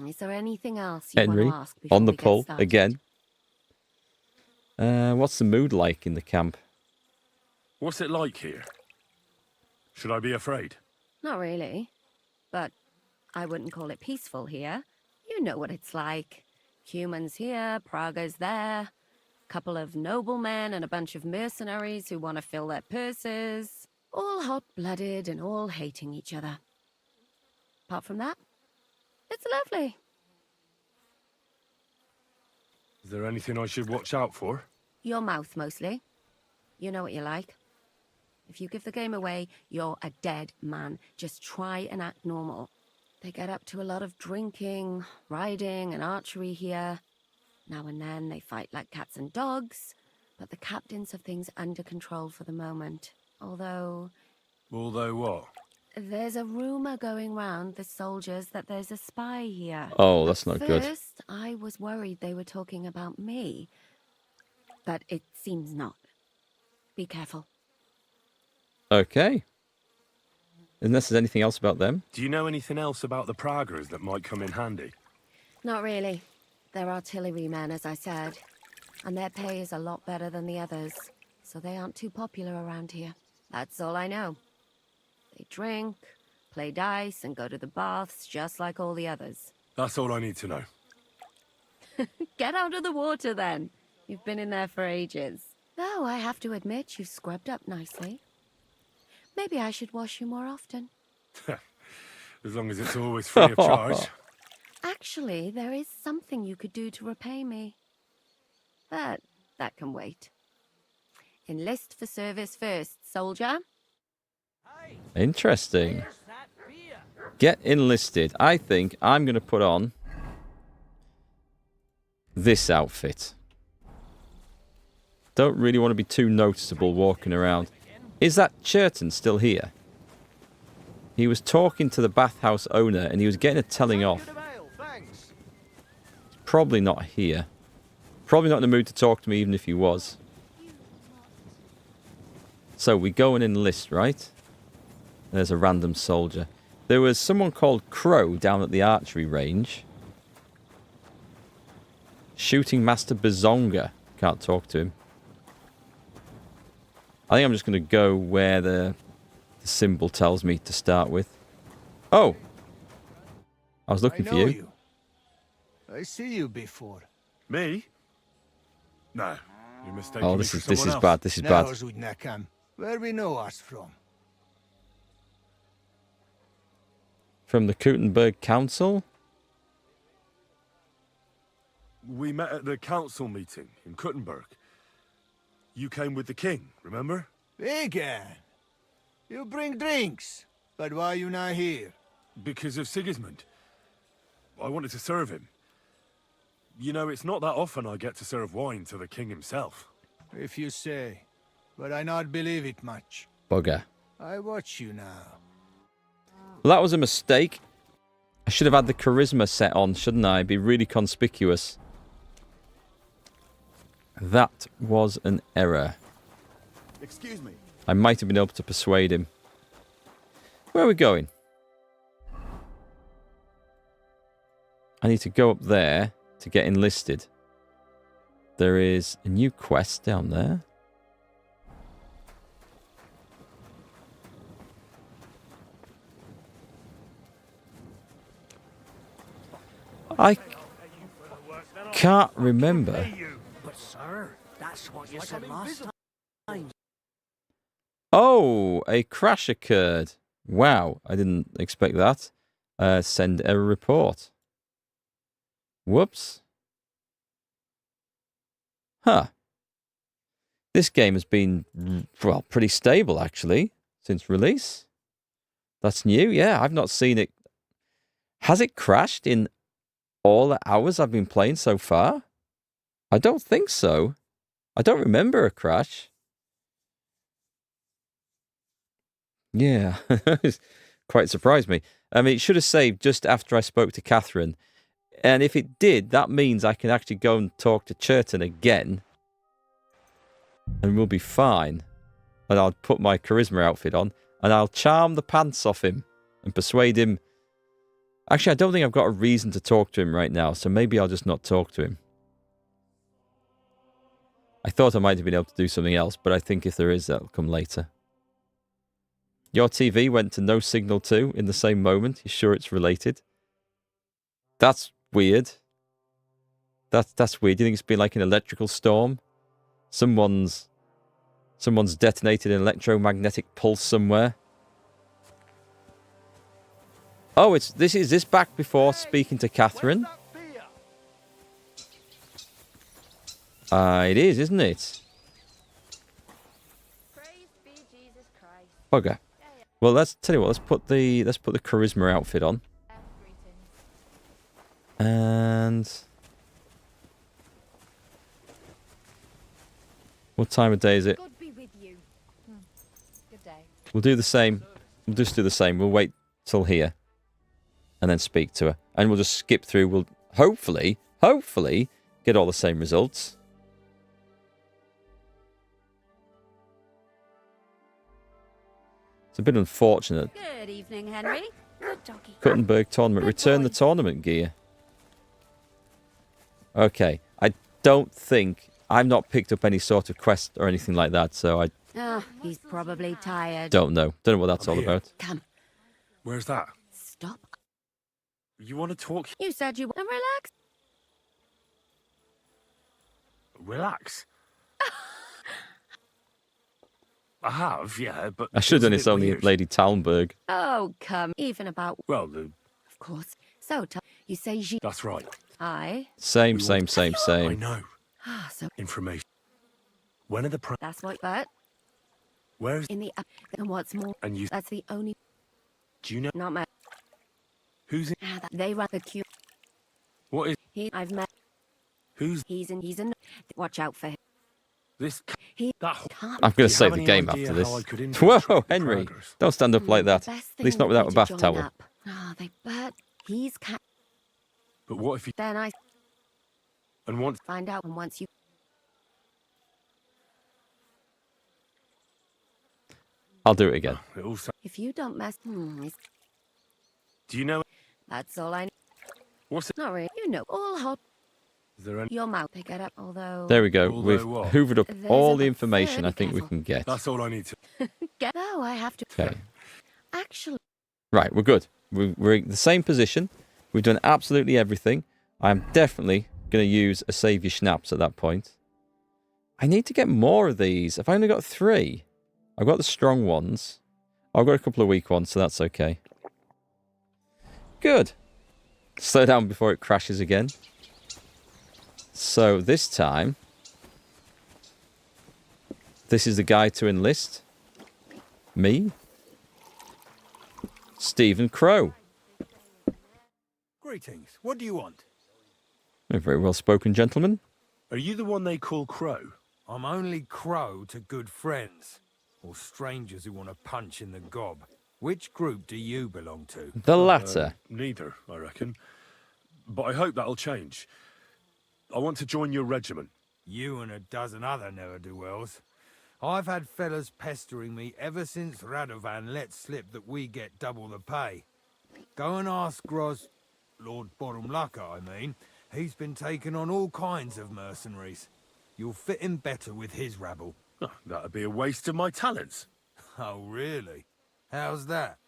Is there anything else you Henry, want to ask before on the we get pull started? again. What's the mood like in the camp? What's it like here? Should I be afraid? Not really. But I wouldn't call it peaceful here. You know what it's like. Humans here, Prague's there. Couple of noblemen and a bunch of mercenaries who want to fill their purses. All hot-blooded and all hating each other. Apart from that, it's lovely. Is there anything I should watch out for? Your mouth, mostly. You know what you like. If you give the game away, you're a dead man. Just try and act normal. They get up to a lot of drinking, riding, and archery here. Now and then they fight like cats and dogs, but the captains have things under control for the moment. Although what? there's a rumor going round the soldiers that there's a spy here. Oh, that's not good. At first, I was worried they were talking about me, but it seems not. Be careful. Okay. Unless there's anything else about them. Do you know anything else about the Praggers that might come in handy? Not really. They're artillerymen, as I said, and their pay is a lot better than the others, so they aren't too popular around here. That's all I know. They drink, play dice, and go to the baths just like all the others. That's all I need to know. Get out of the water, then. You've been in there for ages. Though I have to admit you've scrubbed up nicely. Maybe I should wash you more often. As long as it's always free of charge. Actually, there is something you could do to repay me. But that can wait. Enlist for service first, soldier. Interesting. Get enlisted. I think I'm going to put on this outfit. Don't really want to be too noticeable walking around. Is that Churton still here? He was talking to the bathhouse owner and he was getting a telling off. Probably not here. Probably not in the mood to talk to me even if he was. So we go and enlist, right? There's a random soldier. There was someone called Crow down at the archery range. Shooting Master Bazonga. Can't talk to him. I think I'm just going to go where the symbol tells me to start with. Oh! I was looking for you. I see you before. Me? No, you're mistaken. Oh, this is bad. This is bad. Where we know us from? From the Kuttenberg Council? We met at the council meeting in Kuttenberg. You came with the king, remember? Again. You bring drinks, but why you not here? Because of Sigismund. I wanted to serve him. You know, it's not that often I get to serve wine to the king himself. If you say, but I not believe it much. Bugger. I watch you now. Well, that was a mistake. I should have had the charisma set on, shouldn't I? Be really conspicuous. That was an error. Excuse me. I might have been able to persuade him. Where are we going? I need to go up there to get enlisted. There is a new quest down there. I can't remember. But sir, that's what you said last time. Oh, a crash occurred. Wow, I didn't expect that. Send error report. Whoops. Huh. This game has been, well, pretty stable, actually, since release. That's new, yeah. I've not seen it. Has it crashed in all the hours I've been playing so far? I don't think so. I don't remember a crash. Yeah, quite surprised me. I mean, it should have saved just after I spoke to Catherine. And if it did, that means I can actually go and talk to Churton again. And we'll be fine. And I'll put my charisma outfit on. And I'll charm the pants off him. And persuade him. Actually, I don't think I've got a reason to talk to him right now. So maybe I'll just not talk to him. I thought I might have been able to do something else. But I think if there is, that'll come later. Your TV went to no signal too in the same moment. You sure it's related? That's weird. That's weird. Do you think it's been like an electrical storm? Someone's detonated an electromagnetic pulse somewhere. Oh, is this back before speaking to Catherine? It is, isn't it? Bugger. Well, let's tell you what. Let's put the charisma outfit on. And what time of day is it? God be with you. Good day. We'll do the same. We'll just do the same. We'll wait till here, and then speak to her, and we'll just skip through. We'll hopefully get all the same results. It's a bit unfortunate. Good evening, Henry. Good doggy. Kuttenberg tournament. Return the tournament gear. Okay. I don't think... I've not picked up any sort of quest or anything like that, so I... Ah, he's probably tired. Don't know. Don't know what that's all about. Come. Where's that? Stop. You want to talk? You said you want to relax. Relax? I have, yeah, but... I should have done this only at Lady Talmberg. Oh, come. Even about... Well, Of course. So, you say she... That's right. I... Same. I know. Ah, so... Information. When are the... That's what... But... Where's... In the... And what's more... And you... That's the only... Do you know... Not my... Who's in... They run the queue. What is... I've met... Who's... He's in... Watch out for him. This... I'm going to save the game after this. Whoa, Henry. Don't stand up like that. At least not without a bath towel. Oh, but he's But what if he... Then I... And once... Find out, and once you... I'll do it again. If you don't mess... Do you know... That's all I know. What's it? Not really. You know, all hot... Is there any... Your mouth pick it up, although... There we go. Although We've what? hoovered up There's all a the information I third think we careful. can get. That's all I need to... No, I have to... Okay. Actually... Right, we're good. We're in the same position. We've done absolutely everything. I'm definitely going to use a save your schnapps at that point. I need to get more of these. I've only got 3. I've got the strong ones. I've got a couple of weak ones, so that's okay. Good. Slow down before it crashes again. So this time, this is the guy to enlist. Me. Stephen Crow. Greetings. What do you want? A very well spoken gentleman. Are you the one they call Crow? I'm only Crow to good friends, or strangers who want to punch in the gob. Which group do you belong to? The latter. Neither, I reckon. But I hope that'll change. I want to join your regiment. You and a dozen other ne'er-do-wells. I've had fellas pestering me ever since Radovan let slip that we get double the pay. Go and ask Lord Borumlaka, I mean. He's been taking on all kinds of mercenaries. You'll fit in better with his rabble. Oh, that'd be a waste of my talents. Oh, really? How's that?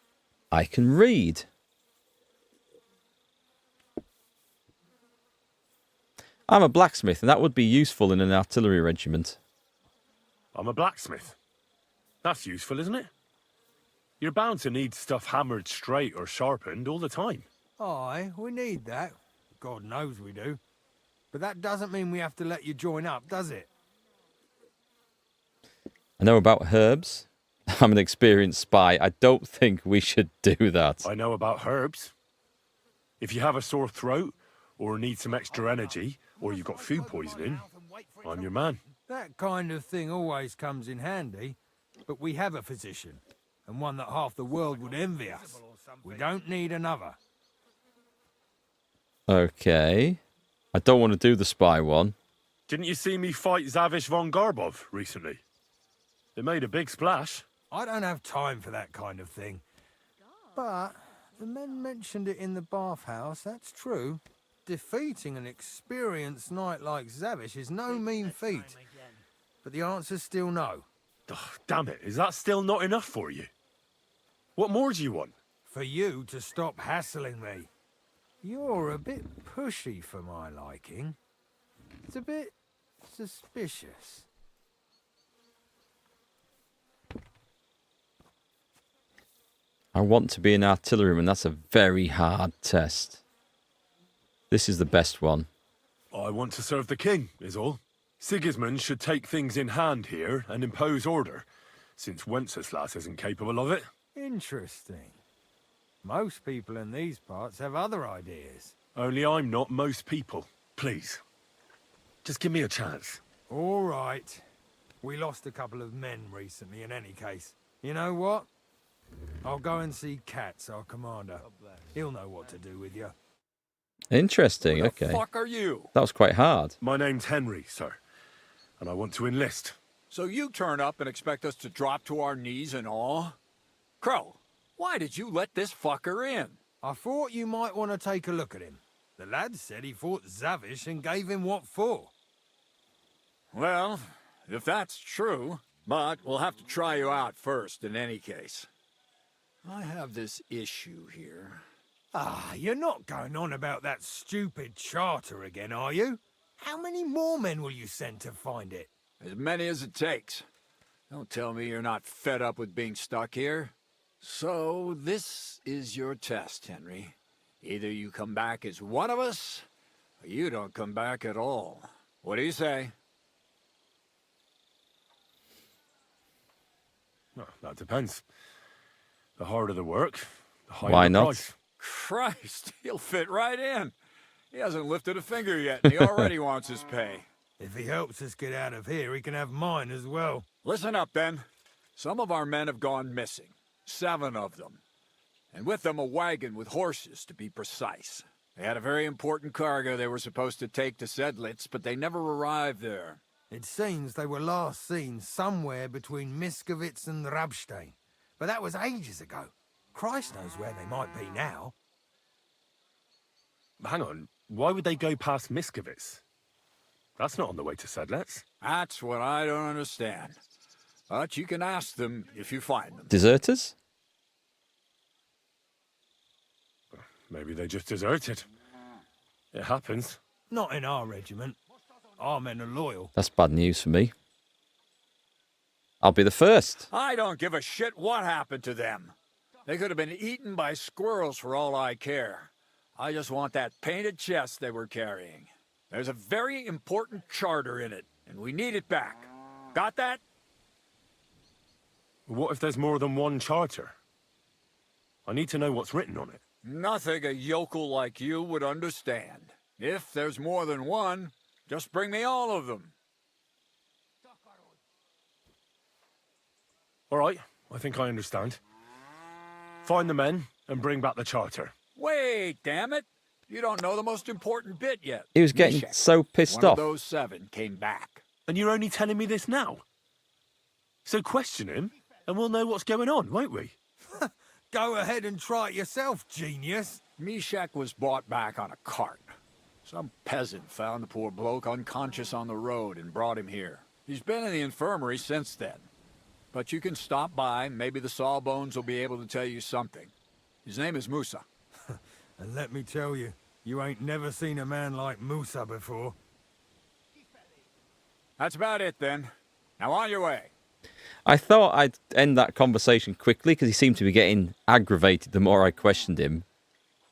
I can read. I'm a blacksmith, and that would be useful in an artillery regiment. I'm a blacksmith. That's useful, isn't it? You're bound to need stuff hammered straight or sharpened all the time. Aye, we need that. God knows we do. But that doesn't mean we have to let you join up, does it? I know about herbs. I'm an experienced spy. I don't think we should do that. I know about herbs. If you have a sore throat, or need some extra energy, or you've got food poisoning, I'm your man. That kind of thing always comes in handy. But we have a physician, and one that half the world would envy us. We don't need another. Okay. I don't want to do the spy one. Didn't you see me fight Zavish von Garbov recently? It made a big splash. I don't have time for that kind of thing. But the men mentioned it in the bathhouse, that's true. Defeating an experienced knight like Zavish is no mean feat. But the answer's still no. Oh, damn it, is that still not enough for you? What more do you want? For you to stop hassling me. You're a bit pushy for my liking. It's a bit suspicious. I want to be an artilleryman. That's a very hard test. This is the best one. I want to serve the king, is all. Sigismund should take things in hand here and impose order, since Wenceslas isn't capable of it. Interesting. Most people in these parts have other ideas. Only I'm not most people. Please. Just give me a chance. All right. We lost a couple of men recently in any case. You know what? I'll go and see Katz, our commander. He'll know what to do with you. Interesting, Who okay. the fuck are you? That was quite hard. My name's Henry, sir. And I want to enlist. So you turn up and expect us to drop to our knees in awe? Crow, why did you let this fucker in? I thought you might want to take a look at him. The lad said he fought Zavish and gave him what for. Well, if that's true, but we'll have to try you out first in any case. I have this issue here. Ah, you're not going on about that stupid charter again, are you? How many more men will you send to find it? As many as it takes. Don't tell me you're not fed up with being stuck here. So, this is your test, Henry. Either you come back as one of us, or you don't come back at all. What do you say? Well, that depends. The harder the work, the higher Why the not? price. Christ, he'll fit right in. He hasn't lifted a finger yet, and he already wants his pay. If he helps us get out of here, he can have mine as well. Listen up, then. Some of our men have gone missing. 7 of them. And with them a wagon with horses, to be precise. They had a very important cargo they were supposed to take to Sedlitz, but they never arrived there. It seems they were last seen somewhere between Miskovitz and Rabstein. But that was ages ago. Christ knows where they might be now. Hang on, why would they go past Miskovitz? That's not on the way to Sedlets. That's what I don't understand. But you can ask them if you find them. Deserters? Maybe they just deserted. It happens. Not in our regiment. Our men are loyal. That's bad news for me. I'll be the first. I don't give a shit what happened to them. They could have been eaten by squirrels for all I care. I just want that painted chest they were carrying. There's a very important charter in it, and we need it back. Got that? What if there's more than one charter? I need to know what's written on it. Nothing a yokel like you would understand. If there's more than one, just bring me all of them. All right, I think I understand. Find the men and bring back the charter. Wait, damn it. You don't know the most important bit yet. He was getting so pissed One off. of those 7 came back. And you're only telling me this now? So question him, and we'll know what's going on, won't we? Go ahead and try it yourself, genius. Mishek was brought back on a cart. Some peasant found the poor bloke unconscious on the road and brought him here. He's been in the infirmary since then. But you can stop by, maybe the Sawbones will be able to tell you something. His name is Musa. And let me tell you, you ain't never seen a man like Musa before. That's about it then. Now on your way. I thought I'd end that conversation quickly because he seemed to be getting aggravated the more I questioned him.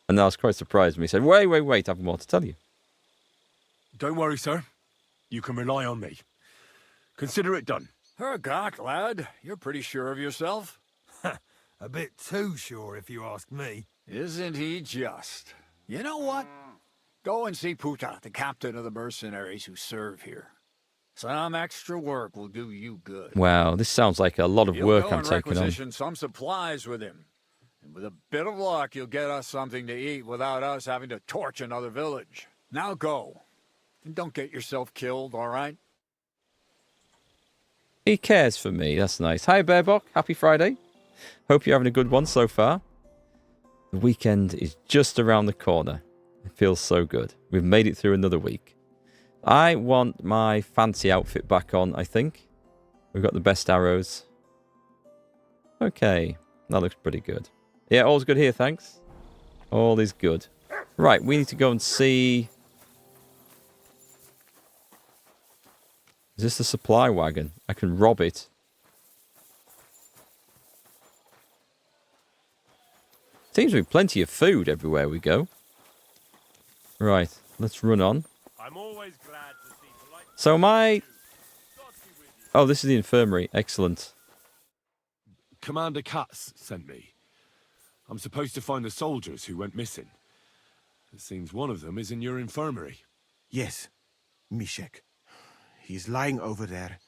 And I was quite surprised when he said, wait, I have more to tell you. Don't worry, sir. You can rely on me. Consider it done. Hergott, lad, you're pretty sure of yourself. A bit too sure, if you ask me. Isn't he just? You know what? Go and see Puta, the captain of the mercenaries who serve here. Some extra work will do you good. Wow, this sounds like a lot of You'll work go I'm and taking on. requisition some supplies with him. And with a bit of luck, you'll get us something to eat without us having to torch another village. Now go. And don't get yourself killed, all right? He cares for me. That's nice. Hi, Bearbock. Happy Friday. Hope you're having a good one so far. The weekend is just around the corner. It feels so good. We've made it through another week. I want my fancy outfit back on, I think. We've got the best arrows. Okay. That looks pretty good. Yeah, all's good here, thanks. All is good. Right, we need to go and see... Is this the supply wagon? I can rob it. Seems to be plenty of food everywhere we go. Right, let's run on. I'm always glad to see polite... So am I... Oh, this is the infirmary. Excellent. Commander Katz sent me. I'm supposed to find the soldiers who went missing. It seems one of them is in your infirmary. Yes, Mishek. He's lying over there,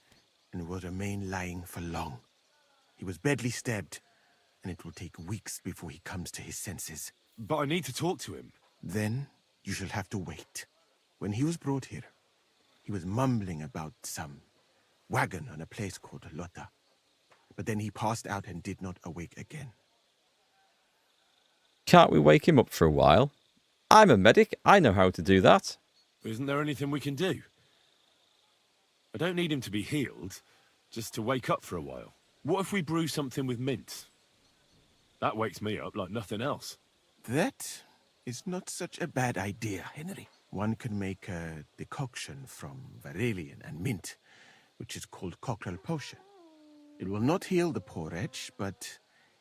and will remain lying for long. He was badly stabbed, and it will take weeks before he comes to his senses. But I need to talk to him. Then you shall have to wait. When he was brought here, he was mumbling about some wagon on a place called Lota. But then he passed out and did not awake again. Can't we wake him up for a while? I'm a medic. I know how to do that. Isn't there anything we can do? I don't need him to be healed, just to wake up for a while. What if we brew something with mint? That wakes me up like nothing else. That is not such a bad idea, Henry. One can make a decoction from Varelian and mint, which is called cockerel potion. It will not heal the poor wretch, but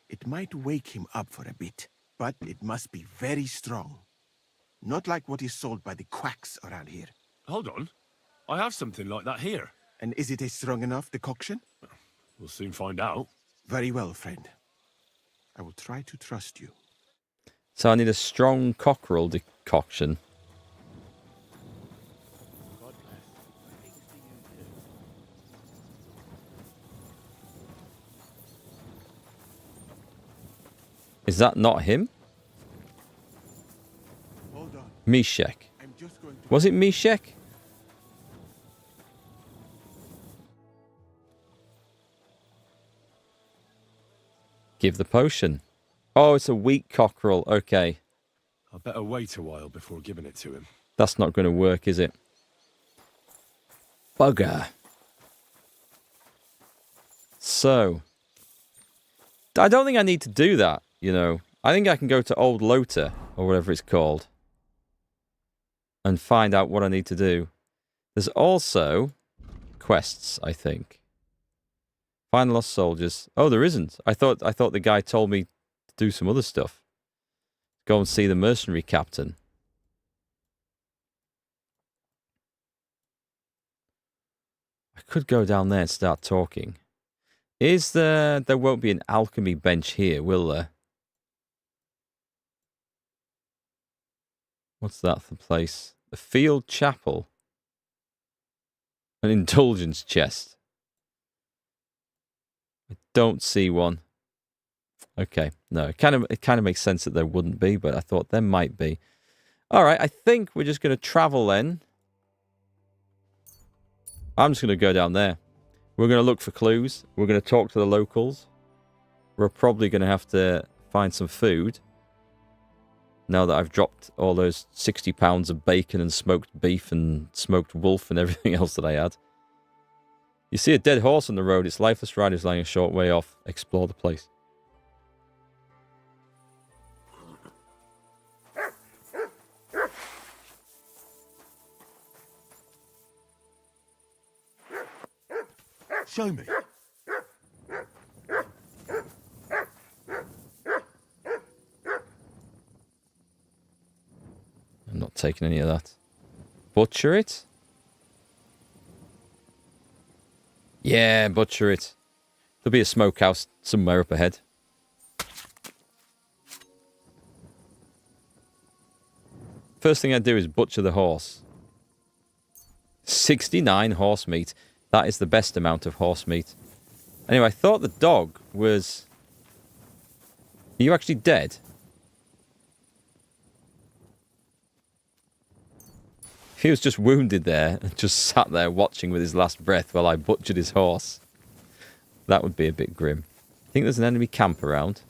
it might wake him up for a bit. But it must be very strong. Not like what is sold by the quacks around here. Hold on. I have something like that here. And is it a strong enough decoction? We'll soon find out. Very well, friend. I will try to trust you. So I need a strong cockerel decoction. Is that not him? Hold on. Mishek. I'm just going to... Was it Mishek? Give the potion. Oh, it's a weak cockerel. Okay. I better wait a while before giving it to him. That's not going to work, is it? Bugger. So, I don't think I need to do that, you know. I think I can go to Old Lota, or whatever it's called, and find out what I need to do. There's also quests, I think. Find lost soldiers. Oh, there isn't. I thought the guy told me to do some other stuff. Go and see the mercenary captain. I could go down there and start talking. There won't be an alchemy bench here, will there? What's that for place? The field chapel. An indulgence chest. I don't see one. Okay, no, it kind of makes sense that there wouldn't be, but I thought there might be. All right, I think we're just going to travel then. I'm just going to go down there. We're going to look for clues. We're going to talk to the locals. We're probably going to have to find some food. Now that I've dropped all those 60 pounds of bacon and smoked beef and smoked wolf and everything else that I had. You see a dead horse on the road. Its lifeless rider is lying a short way off. Explore the place. Show me. I'm not taking any of that. Butcher it? Yeah, butcher it. There'll be a smokehouse somewhere up ahead. First thing I do is butcher the horse. 69 horse meat. That is the best amount of horse meat. Anyway, I thought the dog was... Are you actually dead? He was just wounded there and just sat there watching with his last breath while I butchered his horse. That would be a bit grim. I think there's an enemy camp around.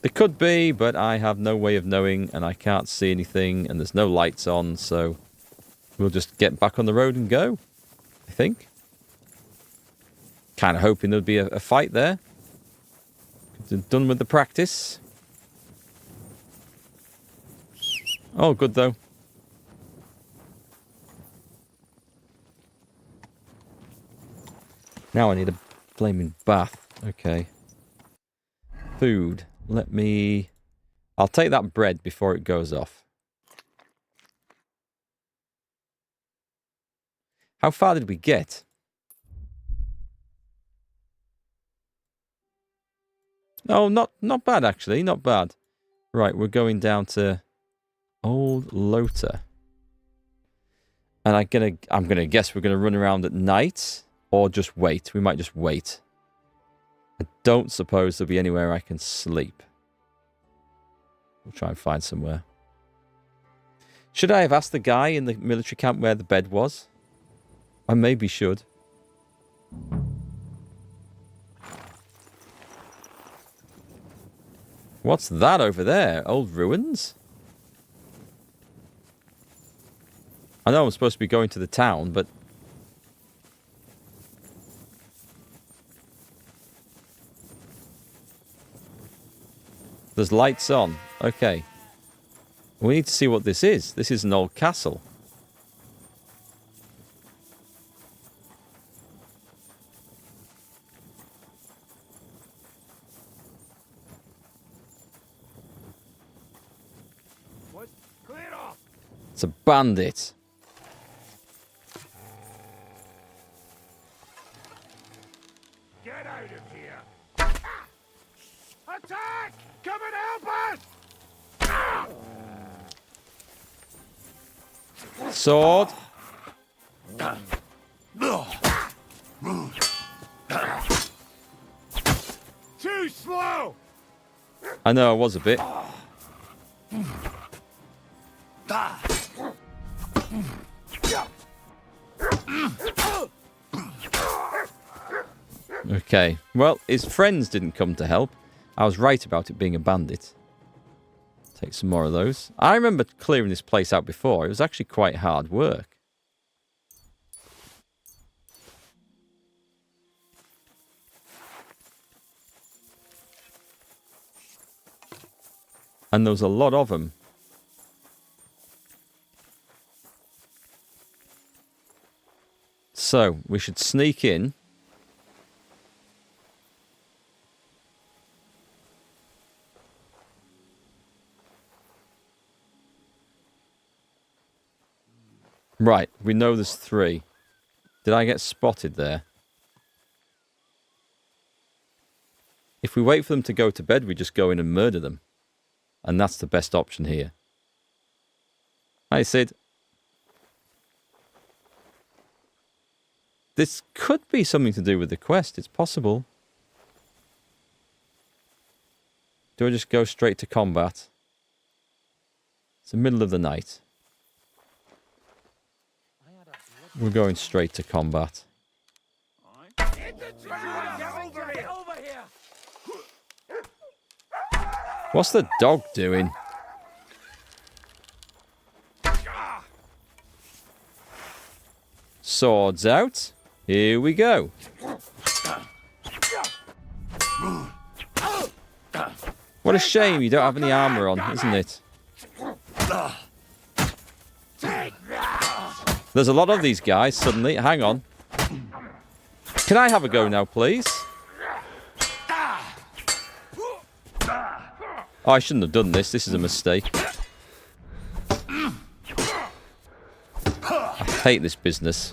There could be, but I have no way of knowing, and I can't see anything, and there's no lights on, so we'll just get back on the road and go, I think. Kind of hoping there'd be a fight there. Done with the practice. Oh, good though. Now I need a flaming bath. Okay. Food. I'll take that bread before it goes off. How far did we get? Oh, not bad actually, not bad. Right, we're going down to Old Lota. And I'm gonna guess we're gonna run around at night or just wait. We might just wait. I don't suppose there'll be anywhere I can sleep. We'll try and find somewhere. Should I have asked the guy in the military camp where the bed was? I maybe should. What's that over there? Old ruins? I know I'm supposed to be going to the town, but... There's lights on. Okay. We need to see what this is. This is an old castle. What? Clear off! It's a bandit. Get out of here! Attack! Come and help us! Sword. Too slow! I know I was a bit. Okay. Well, his friends didn't come to help. I was right about it being a bandit. Take some more of those. I remember clearing this place out before. It was actually quite hard work. And there was a lot of them. So, we should sneak in. Right, we know there's 3. Did I get spotted there? If we wait for them to go to bed, we just go in and murder them. And that's the best option here. Hi, Sid. This could be something to do with the quest. It's possible. Do I just go straight to combat? It's the middle of the night. We're going straight to combat. What's the dog doing? Swords out. Here we go. What a shame you don't have any armor on, isn't it? There's a lot of these guys suddenly. Hang on. Can I have a go now, please? Oh, I shouldn't have done this. This is a mistake. I hate this business.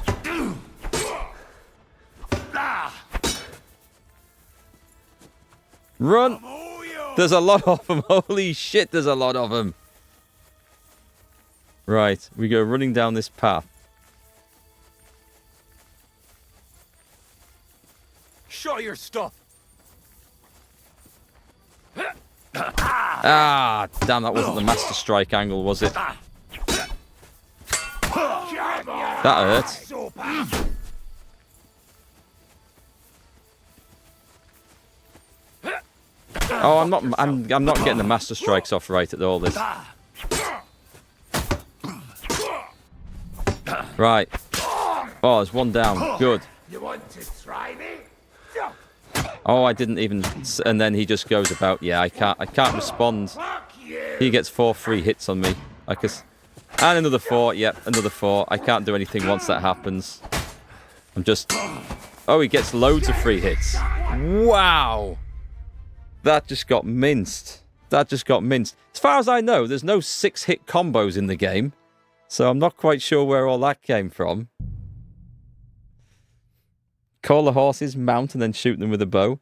Run! There's a lot of them. Holy shit, there's a lot of them. Right, we go running down this path. Show your stuff. Ah, damn, that wasn't the Master Strike angle, was it? That hurt. Oh, I'm not getting the Master Strikes off right at all this. Right. Oh, there's one down. Good. You want to try me? Oh, I didn't even... And then he just goes about, yeah, I can't respond. He gets 4 free hits on me. And another 4, yep, another 4. I can't do anything once that happens. I'm just... Oh, he gets loads of free hits. Wow! That just got minced. That just got minced. As far as I know, there's no 6-hit combos in the game. So I'm not quite sure where all that came from. Call the horses, mount, and then shoot them with a bow.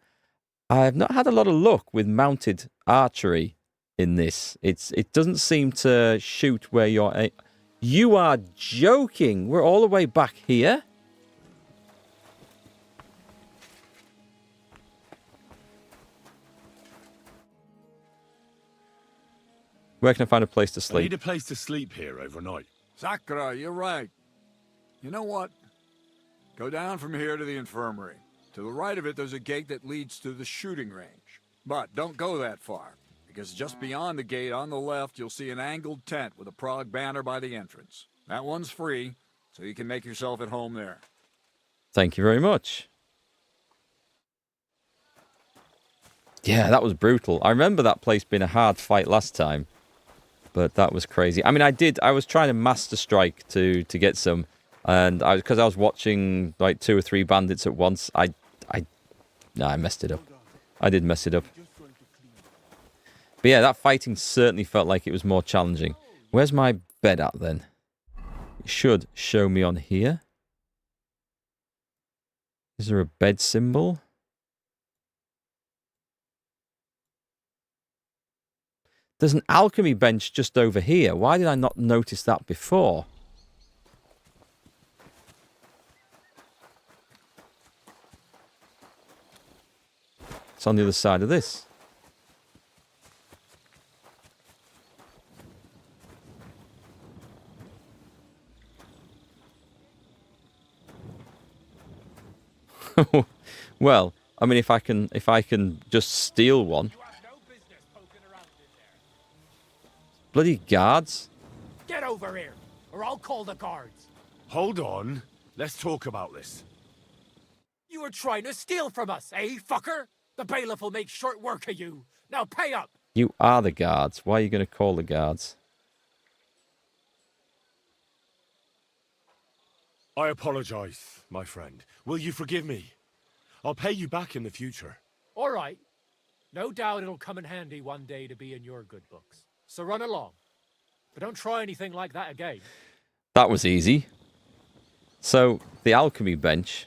I've not had a lot of luck with mounted archery in this. It doesn't seem to shoot where you're... You are joking! We're all the way back here? Where can I find a place to I sleep? need a place to sleep here overnight. Sakura, you're right. You know what? Go down from here to the infirmary. To the right of it, there's a gate that leads to the shooting range. But don't go that far, because just beyond the gate on the left, you'll see an angled tent with a Prague banner by the entrance. That one's free, so you can make yourself at home there. Thank you very much. Yeah, that was brutal. I remember that place being a hard fight last time, but that was crazy. I mean, I was trying to Master Strike to get some, and because I was watching like 2 or 3 bandits at once, I messed it up. I did mess it up. But yeah, that fighting certainly felt like it was more challenging. Where's my bed at then? It should show me on here. Is there a bed symbol? There's an alchemy bench just over here. Why did I not notice that before? It's on the other side of this. Well, I mean, if I can just steal one. bloody guards. Get over here, or I'll call the guards. Hold on. Let's talk about this. You were trying to steal from us, eh, fucker? The bailiff will make short work of you. Now pay up. You are the guards. Why are you going to call the guards? I apologize, my friend. Will you forgive me? I'll pay you back in the future. All right. No doubt it'll come in handy one day to be in your good books. So run along. But don't try anything like that again. That was easy. So, the alchemy bench.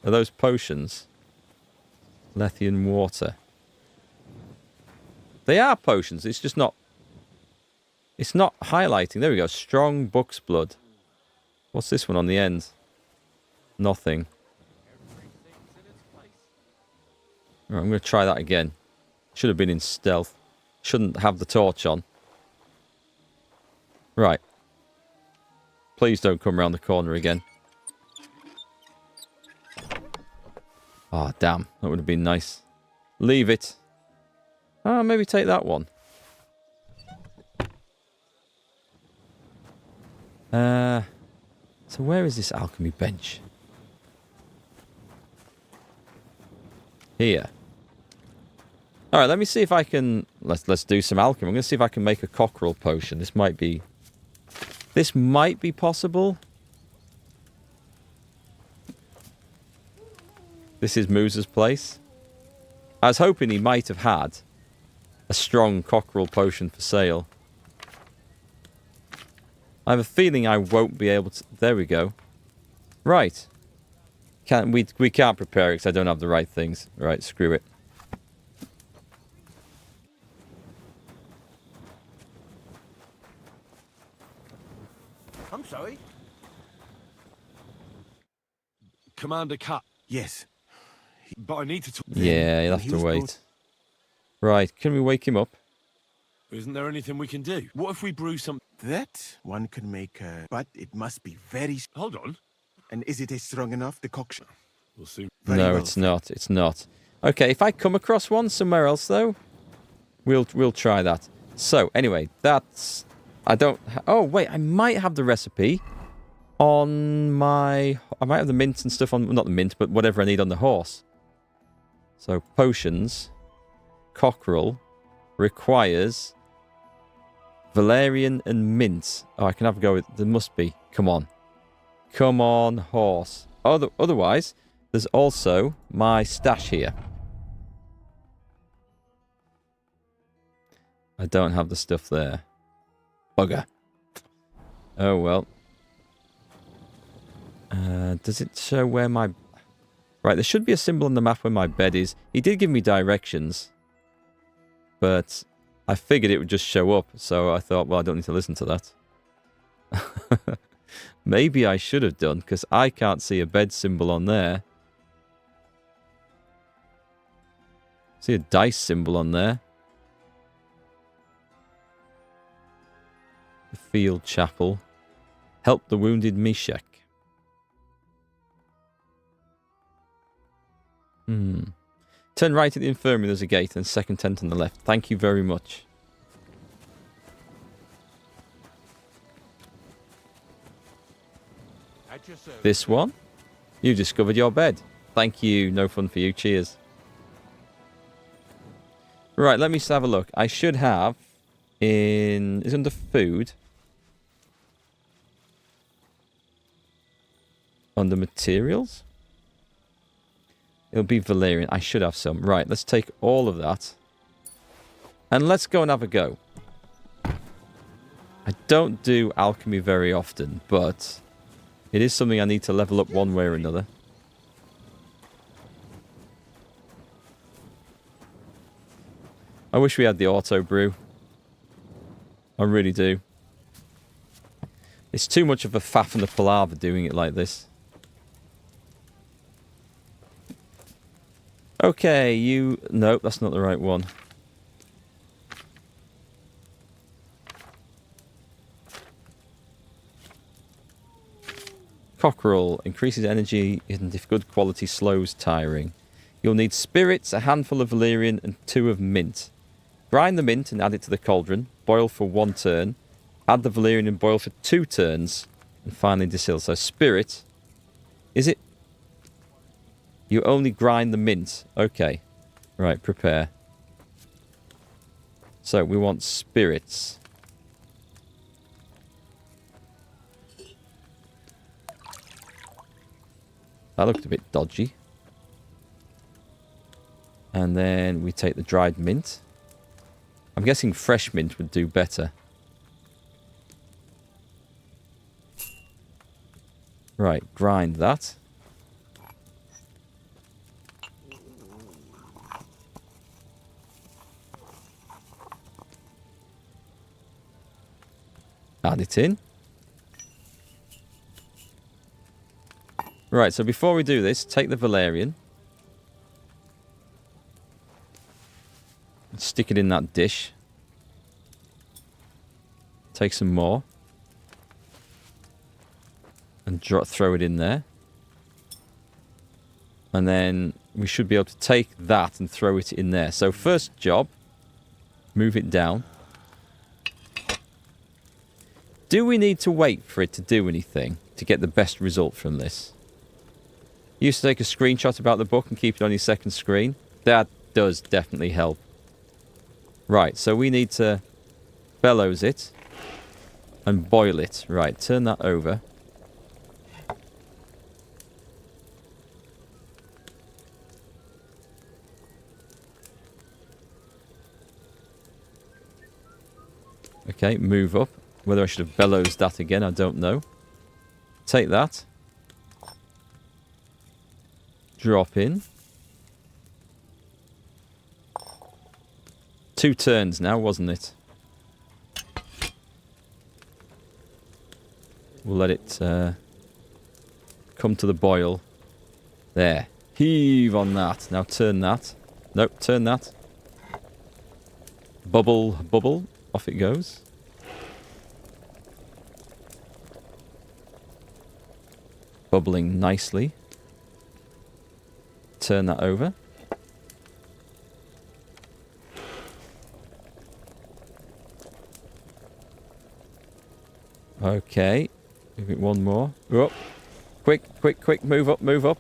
Are those potions? Lethian water. They are potions. It's just not... It's not highlighting. There we go. Strong buck's blood. What's this one on the end? Nothing. Right, I'm going to try that again. Should have been in stealth. Shouldn't have the torch on. Right. Please don't come around the corner again. Ah, oh, damn. That would have been nice. Leave it. Ah, maybe take that one. So where is this alchemy bench? Here. All right, let me see if I can... Let's do some alchemy. I'm going to see if I can make a cockerel potion. This might be possible. This is Moose's place. I was hoping he might have had a strong cockerel potion for sale. I have a feeling I won't be able to... There we go. Right. We can't prepare it because I don't have the right things. Right, screw it. I'm sorry? Commander Cat. Yes. But I need to talk... Yeah, you'll have to wait. Right, can we wake him up? Isn't there anything we can do? What if we brew some... That one can make a... But it must be very... Hold on. And is it a strong enough decoction? We'll see. No, it's not. It's not. Okay, if I come across one somewhere else, though, we'll try that. So, anyway, that's... I don't... Oh, wait, I might have the recipe on my... I might have the mint and stuff on... Not the mint, but whatever I need on the horse. So, potions. Cockerel. Requires... Valerian and mint. Oh, I can have a go with... There must be. Come on. Come on, horse. Otherwise, there's also my stash here. I don't have the stuff there. Bugger. Oh, well. Does it show where my... Right, there should be a symbol on the map where my bed is. He did give me directions. But I figured it would just show up. So I thought, well, I don't need to listen to that. Maybe I should have done, because I can't see a bed symbol on there. See a dice symbol on there. The field chapel. Help the wounded Meshach. Turn right at the infirmary, there's a gate, and second tent on the left. Thank you very much. This one? You discovered your bed. Thank you. No fun for you. Cheers. Right, let me just have a look. I should have in... Is under food. Under materials? It'll be Valerian. I should have some. Right, let's take all of that. And let's go and have a go. I don't do alchemy very often, but... It is something I need to level up one way or another. I wish we had the auto brew. I really do. It's too much of a faff and a palaver doing it like this. Okay, you... Nope, that's not the right one. Cockerel increases energy and if good quality slows tiring. You'll need spirits, a handful of valerian and 2 of mint. Grind the mint and add it to the cauldron. boil for 1 turn. Add the Valerian and boil for 2 turns. And finally distill. So spirit. Is it? You only grind the mint. Okay. Right, prepare. So we want spirits. That looked a bit dodgy. And then we take the dried mint. I'm guessing fresh mint would do better. Right, grind that. Add it in. Right, so before we do this, take the Valerian. Stick it in that dish. Take some more. And throw it in there. And then we should be able to take that and throw it in there. So first job, move it down. Do we need to wait for it to do anything to get the best result from this? You used to take a screenshot about the book and keep it on your second screen. That does definitely help. Right, so we need to bellows it and boil it. Right, turn that over. Okay, move up. Whether I should have bellows that again, I don't know. Take that. Drop in. 2 turns now, wasn't it? We'll let it come to the boil. There. Heave on that. Now turn that. Nope, turn that. Bubble, bubble. Off it goes. Bubbling nicely. Turn that over. Okay. Give it one more. Oh. Quick, quick, quick. Move up, move up.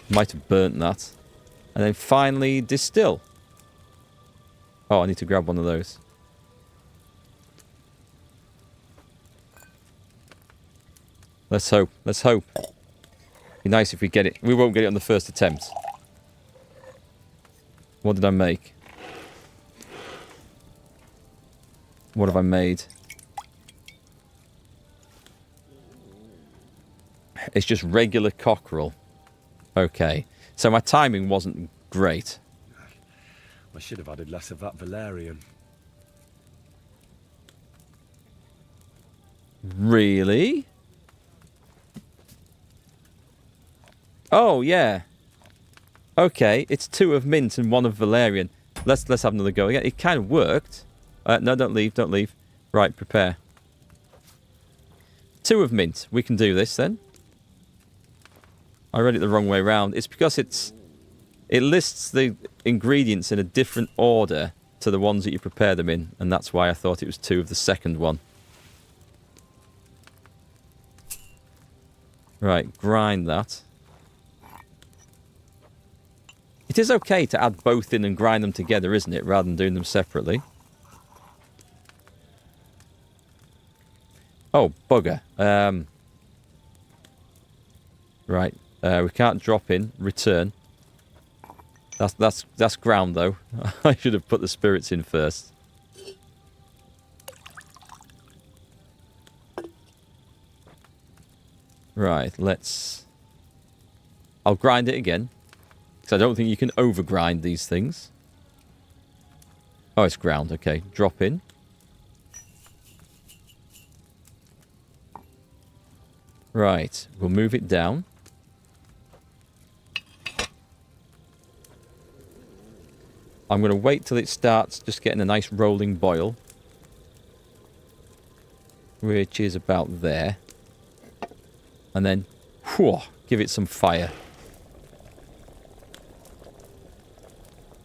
Might have burnt that. And then finally distill. Oh, I need to grab one of those. Let's hope. Let's hope. Be nice if we get it. We won't get it on the first attempt. What did I make? What have I made? It's just regular cockerel. Okay. So my timing wasn't great. I should have added less of that Valerian. Really? Oh, yeah. Okay, it's 2 of mint and 1 of Valerian. Let's have another go again. It kind of worked. No, don't leave, don't leave. Right, prepare. 2 of mint. We can do this then. I read it the wrong way around. It's because it lists the ingredients in a different order to the ones that you prepare them in, and that's why I thought it was 2 of the second one. Right, grind that. It is okay to add both in and grind them together, isn't it, rather than doing them separately? Oh, bugger. Right, we can't drop in. Return. That's ground, though. I should have put the spirits in first. Right, let's... I'll grind it again. Because I don't think you can overgrind these things. Oh, it's ground. Okay, drop in. Right, we'll move it down. I'm going to wait till it starts just getting a nice rolling boil. Which is about there. And then, whew, give it some fire.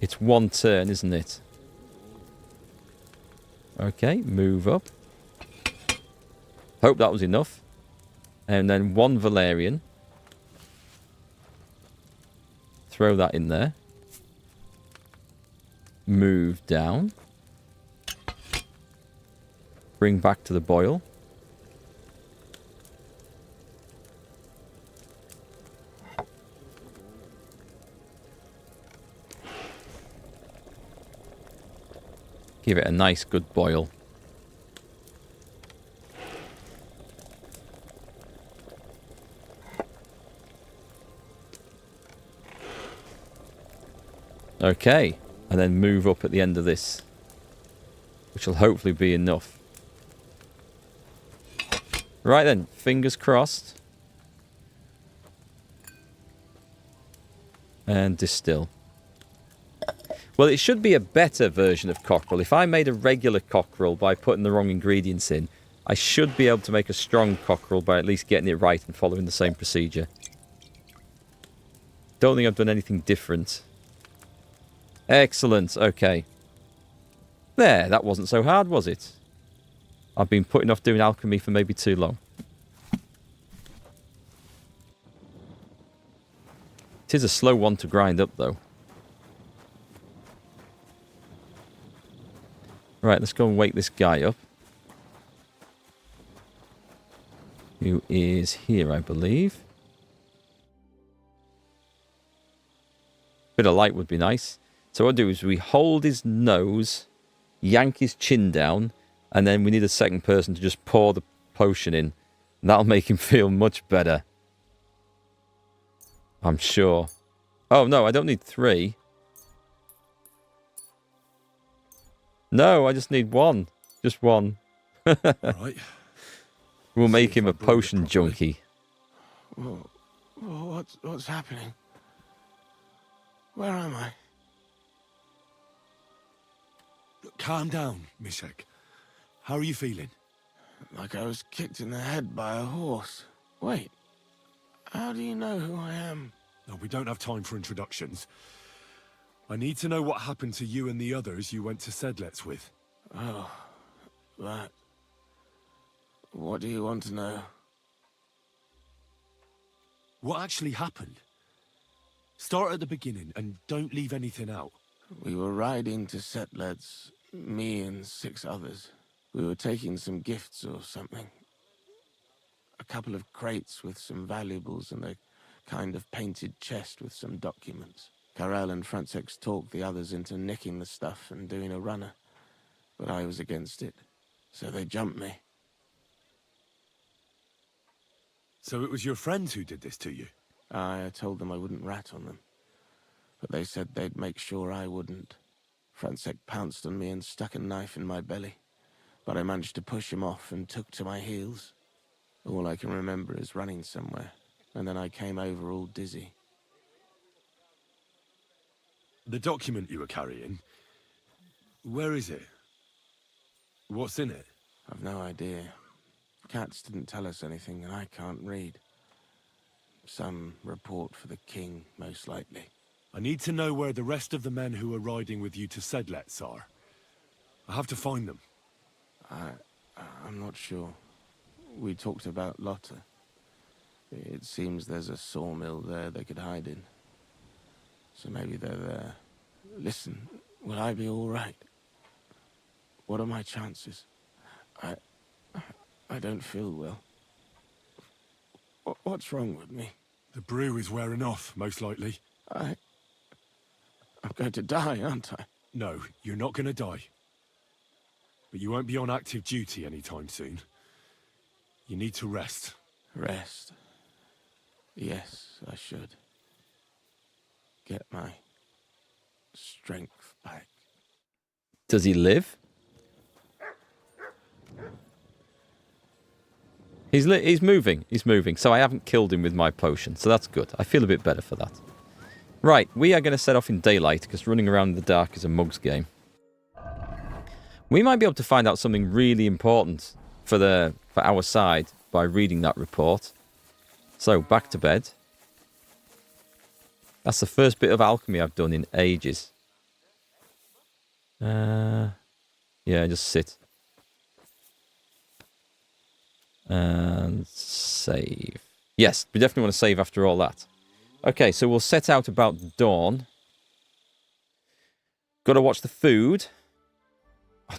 It's 1 turn, isn't it? Okay, move up. Hope that was enough. And then 1 Valerian. Throw that in there. Move down. Bring back to the boil. Give it a nice good boil. Okay, and then move up at the end of this, which will hopefully be enough. Right then, fingers crossed. And distill. Well, it should be a better version of cockerel. If I made a regular cockerel by putting the wrong ingredients in, I should be able to make a strong cockerel by at least getting it right and following the same procedure. Don't think I've done anything different. Excellent, okay. There, that wasn't so hard, was it? I've been putting off doing alchemy for maybe too long. It is a slow one to grind up, though. Right, let's go and wake this guy up. Who is here, I believe. Bit of light would be nice. So what we do is we hold his nose, yank his chin down, and then we need a second person to just pour the potion in. And that'll make him feel much better. I'm sure. Oh, no, I don't need 3. No, I just need 1. Just 1. Right. We'll make him a potion junkie. Whoa. What's happening? Where am I? Calm down, Mishek. How are you feeling? Like I was kicked in the head by a horse. Wait. How do you know who I am? No, we don't have time for introductions. I need to know what happened to you and the others you went to Sedlets with. Oh, that. What do you want to know? What actually happened? Start at the beginning and don't leave anything out. We were riding to Sedlets, me and 6 others. We were taking some gifts or something. A couple of crates with some valuables and a kind of painted chest with some documents. Karel and Francex talked the others into nicking the stuff and doing a runner, but I was against it, so they jumped me. So it was your friends who did this to you? I told them I wouldn't rat on them, but they said they'd make sure I wouldn't. Francex pounced on me and stuck a knife in my belly, but I managed to push him off and took to my heels. All I can remember is running somewhere, and then I came over all dizzy. The document you were carrying, where is it? What's in it? I've no idea. Cats didn't tell us anything, and I can't read. Some report for the king, most likely. I need to know where the rest of the men who are riding with you to Sedlets are. I have to find them. I'm not sure. We talked about Lotta. It seems there's a sawmill there they could hide in. So maybe they're there. Listen, will I be all right? What are my chances? I don't feel well. What's wrong with me? The brew is wearing off, most likely. I'm going to die, aren't I? No, you're not going to die. But you won't be on active duty anytime soon. You need to rest. Rest? Yes, I should. Get my strength back. Does he live? He's moving. He's moving. So I haven't killed him with my potion. So that's good. I feel a bit better for that. Right, we are going to set off in daylight because running around in the dark is a mug's game. We might be able to find out something really important for our side by reading that report. So, back to bed. That's the first bit of alchemy I've done in ages. Yeah, just sit. And save. Yes, we definitely want to save after all that. Okay, so we'll set out about dawn. Got to watch the food.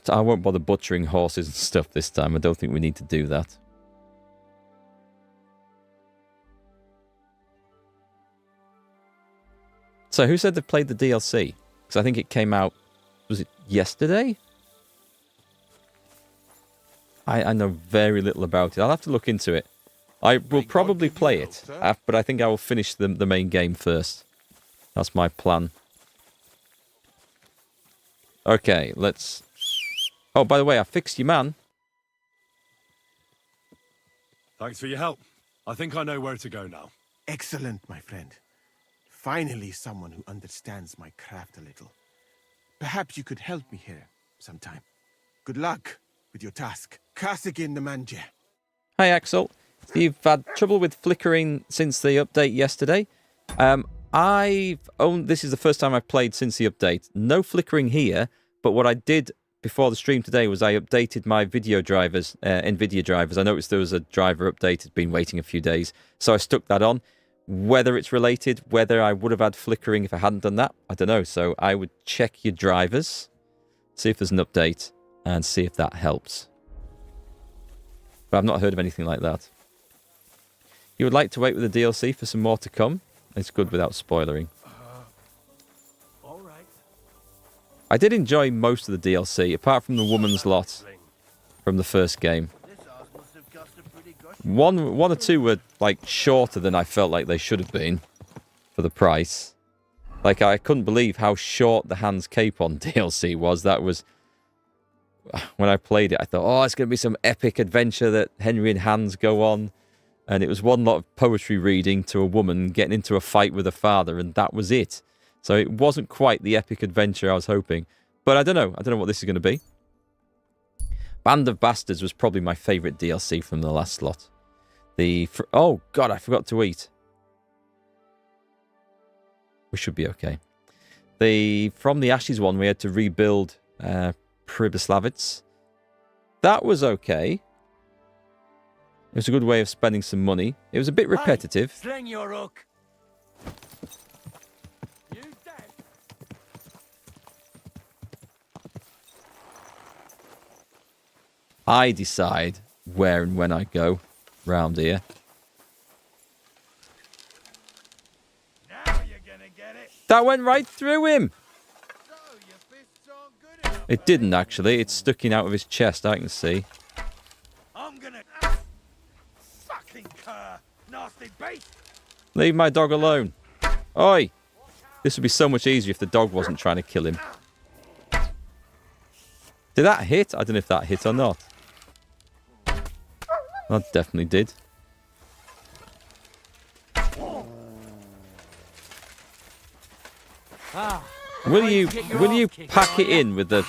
I won't bother butchering horses and stuff this time. I don't think we need to do that. So who said they played the DLC? Because I think it came out, was it yesterday? I know very little about it. I'll have to look into it. I will probably play it, but I think I will finish the main game first. That's my plan. Okay, let's... Oh, by the way, I fixed your man. Thanks for your help. I think I know where to go now. Excellent, my friend. Finally, someone who understands my craft a little. Perhaps you could help me here sometime. Good luck with your task. Kasagin the manje. Hi, Axel. You've had trouble with flickering since the update yesterday. This is the first time I've played since the update. No flickering here, but what I did before the stream today was I updated my video drivers, Nvidia drivers. I noticed there was a driver update. It's been waiting a few days, so I stuck that on. Whether it's related, whether I would have had flickering if I hadn't done that, I don't know. So I would check your drivers, see if there's an update, and see if that helps. But I've not heard of anything like that. You would like to wait with the DLC for some more to come? It's good without spoilering. All right. I did enjoy most of the DLC, apart from the woman's lot from the first game. One or two were like shorter than I felt like they should have been for the price. Like, I couldn't believe how short the Hans Capon DLC was. That was... When I played it, I thought, oh, it's going to be some epic adventure that Henry and Hans go on. And it was one lot of poetry reading to a woman getting into a fight with her father, and that was it. So it wasn't quite the epic adventure I was hoping. But I don't know. I don't know what this is going to be. Band of Bastards was probably my favourite DLC from the last slot. Oh, God, I forgot to eat. We should be okay. From the Ashes one, we had to rebuild Pribyslavitz. That was okay. It was a good way of spending some money. It was a bit repetitive. Hey, sling your hook. I decide where and when I go round here. Now you're gonna get it. That went right through him. It didn't, actually. It's sticking out of his chest, I can see. I'm gonna... Fucking cur! Nasty beast! Leave my dog alone. Oi! This would be so much easier if the dog wasn't trying to kill him. Did that hit? I don't know if that hit or not. That definitely did. Will you pack it in with the...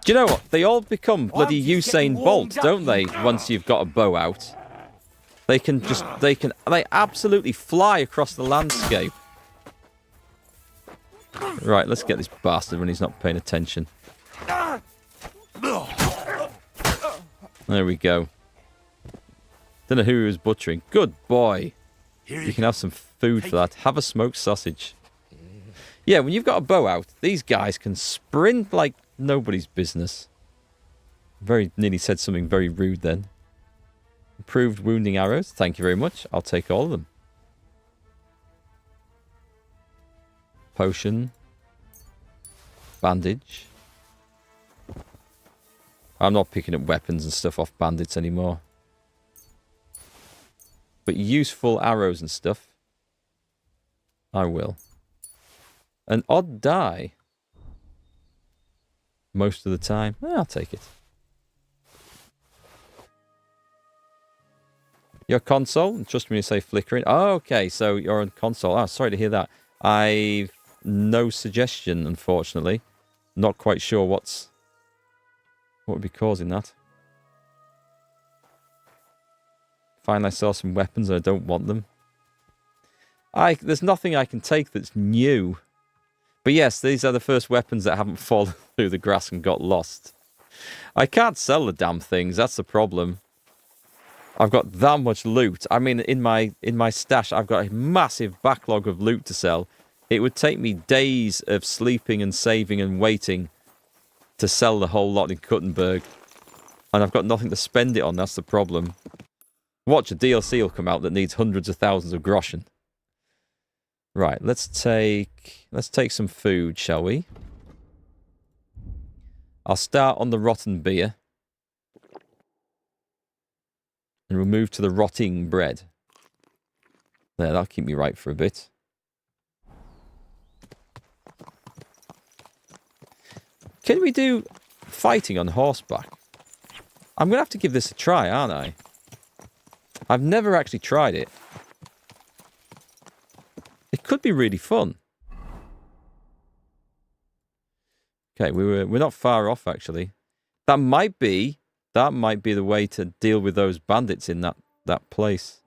Do you know what? They all become bloody Usain Bolt, don't they? Once you've got a bow out. They absolutely fly across the landscape. Right, let's get this bastard when he's not paying attention. There we go. Don't know who he was butchering. Good boy. You can have some food for that. Have a smoked sausage. Yeah, when you've got a bow out, these guys can sprint like nobody's business. Nearly said something very rude then. Improved wounding arrows. Thank you very much. I'll take all of them. Potion. Bandage. I'm not picking up weapons and stuff off bandits anymore. But useful arrows and stuff, I will. An odd die. Most of the time. I'll take it. Your console? And trust me when you say flickering. Oh, okay, so you're on console. Oh, sorry to hear that. I've no suggestion, unfortunately. Not quite sure what would be causing that. Finally, I saw some weapons and I don't want them. There's nothing I can take that's new. But yes, these are the first weapons that haven't fallen through the grass and got lost. I can't sell the damn things, that's the problem. I've got that much loot. I mean, in my stash, I've got a massive backlog of loot to sell. It would take me days of sleeping and saving and waiting to sell the whole lot in Kuttenberg. And I've got nothing to spend it on, that's the problem. Watch, a DLC will come out that needs hundreds of thousands of groschen. Right, let's take some food, shall we? I'll start on the rotten beer. And we'll move to the rotting bread. There, that'll keep me right for a bit. Can we do fighting on horseback? I'm going to have to give this a try, aren't I? I've never actually tried it. It could be really fun. Okay, we're not far off, actually. That might be the way to deal with those bandits in that place.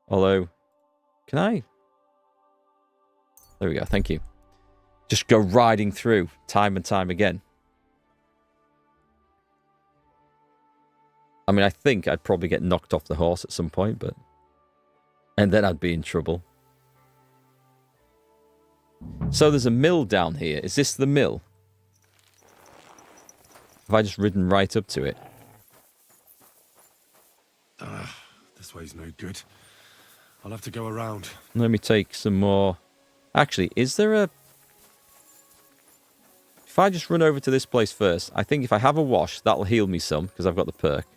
Although, can I? There we go, thank you. Just go riding through time and time again. I mean, I think I'd probably get knocked off the horse at some point, but... And then I'd be in trouble. So there's a mill down here. Is this the mill? Have I just ridden right up to it? This way's no good. I'll have to go around. Let me take some more... Actually, is there a... If I just run over to this place first, I think if I have a wash, that'll heal me some, because I've got the perk.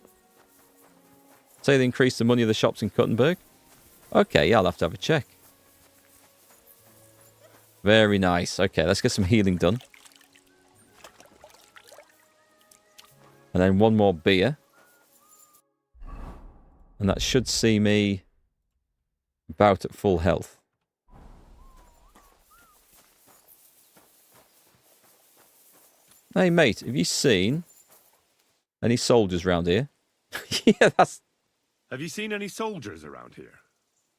Say they increase the money of the shops in Kuttenberg? Okay, yeah, I'll have to have a check. Very nice. Okay, let's get some healing done. And then one more beer. And that should see me about at full health. Hey, mate, have you seen any soldiers around here? Yeah, that's... Have you seen any soldiers around here?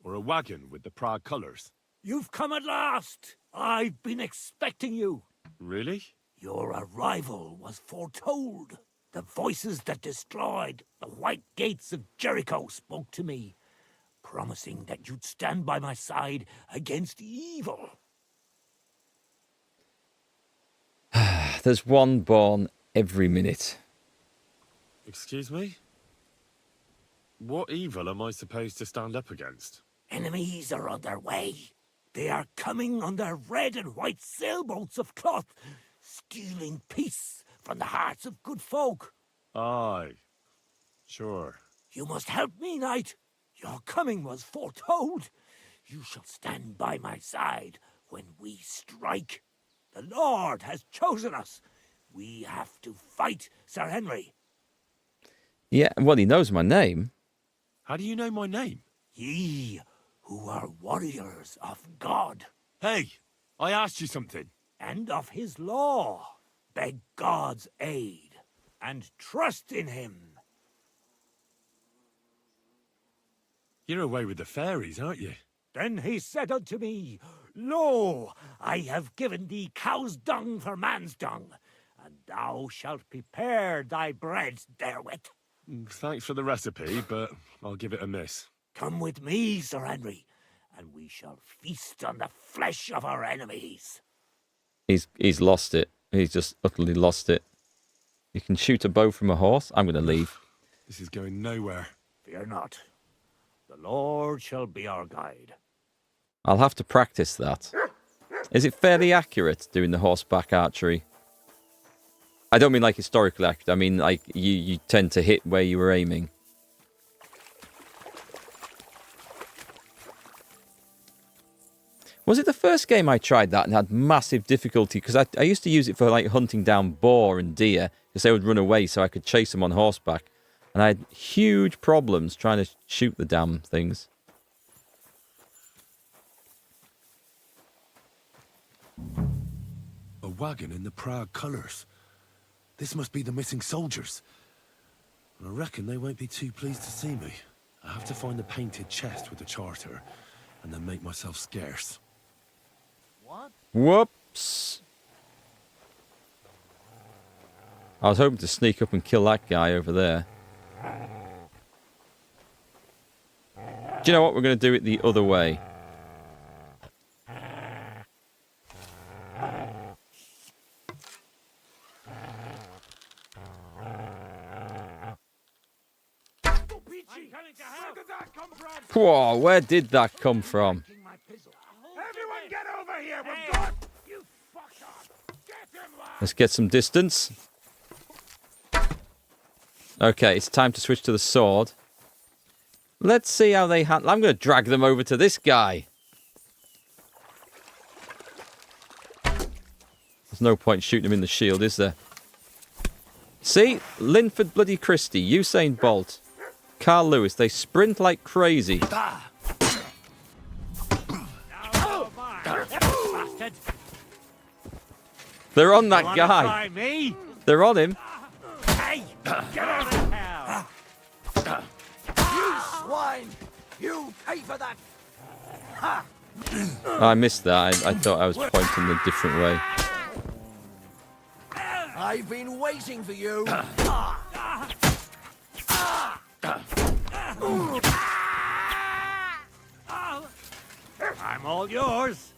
Or a wagon with the Prague colours? You've come at last! I've been expecting you. Really? Your arrival was foretold. The voices that destroyed the white gates of Jericho spoke to me, promising that you'd stand by my side against evil. There's one born every minute. Excuse me? What evil am I supposed to stand up against? Enemies are on their way. They are coming on their red and white sailboats of cloth, stealing peace from the hearts of good folk. Aye. Sure. You must help me, knight. Your coming was foretold. You shall stand by my side when we strike. The Lord has chosen us. We have to fight Sir Henry. Yeah, well, he knows my name. How do you know my name? Ye who are warriors of God. Hey, I asked you something. And of his law. Beg God's aid and trust in him. You're away with the fairies, aren't you? Then he said unto me, Lo, I have given thee cow's dung for man's dung, and thou shalt prepare thy bread therewith. Thanks for the recipe, but I'll give it a miss. Come with me, Sir Henry, and we shall feast on the flesh of our enemies. He's lost it. He's just utterly lost it. You can shoot a bow from a horse? I'm going to leave. This is going nowhere. Fear not. The Lord shall be our guide. I'll have to practice that. Is it fairly accurate doing the horseback archery? I don't mean like historically accurate. I mean like you tend to hit where you were aiming. Was it the first game I tried that and had massive difficulty? Because I used to use it for like hunting down boar and deer because they would run away so I could chase them on horseback. And I had huge problems trying to shoot the damn things. A wagon in the Prague colours. This must be the missing soldiers. I reckon they won't be too pleased to see me. I have to find the painted chest with the charter and then make myself scarce. What? Whoops. I was hoping to sneak up and kill that guy over there. Do you know what? We're going to do it the other way. Whoa, where did that come from? Everyone get over here! We're gone! You fucker! Get him! Let's get some distance. Okay, it's time to switch to the sword. Let's see how they handle. I'm going to drag them over to this guy. There's no point shooting him in the shield, is there? See? Linford bloody Christie, Usain Bolt, Carl Lewis, they sprint like crazy. They're on that guy. They're on him. Hey! Get out of town! You swine! You pay for that! Ha! I missed that. I thought I was pointing a different way. I've been waiting for you. I'm all yours.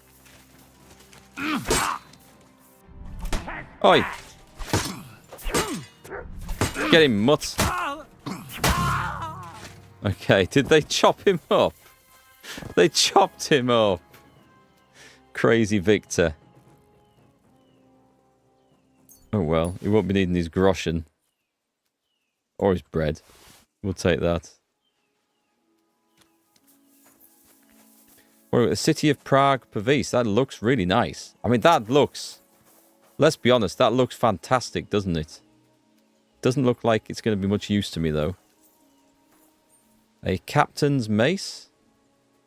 Oi! Get him, mutt. Okay, did they chop him up? They chopped him up. Crazy Victor. Oh well, he won't be needing his groschen. Or his bread. We'll take that. Well, the city of Prague, Pavis. That looks really nice. I mean, that looks... Let's be honest, that looks fantastic, doesn't it? Doesn't look like it's going to be much use to me, though. A captain's mace?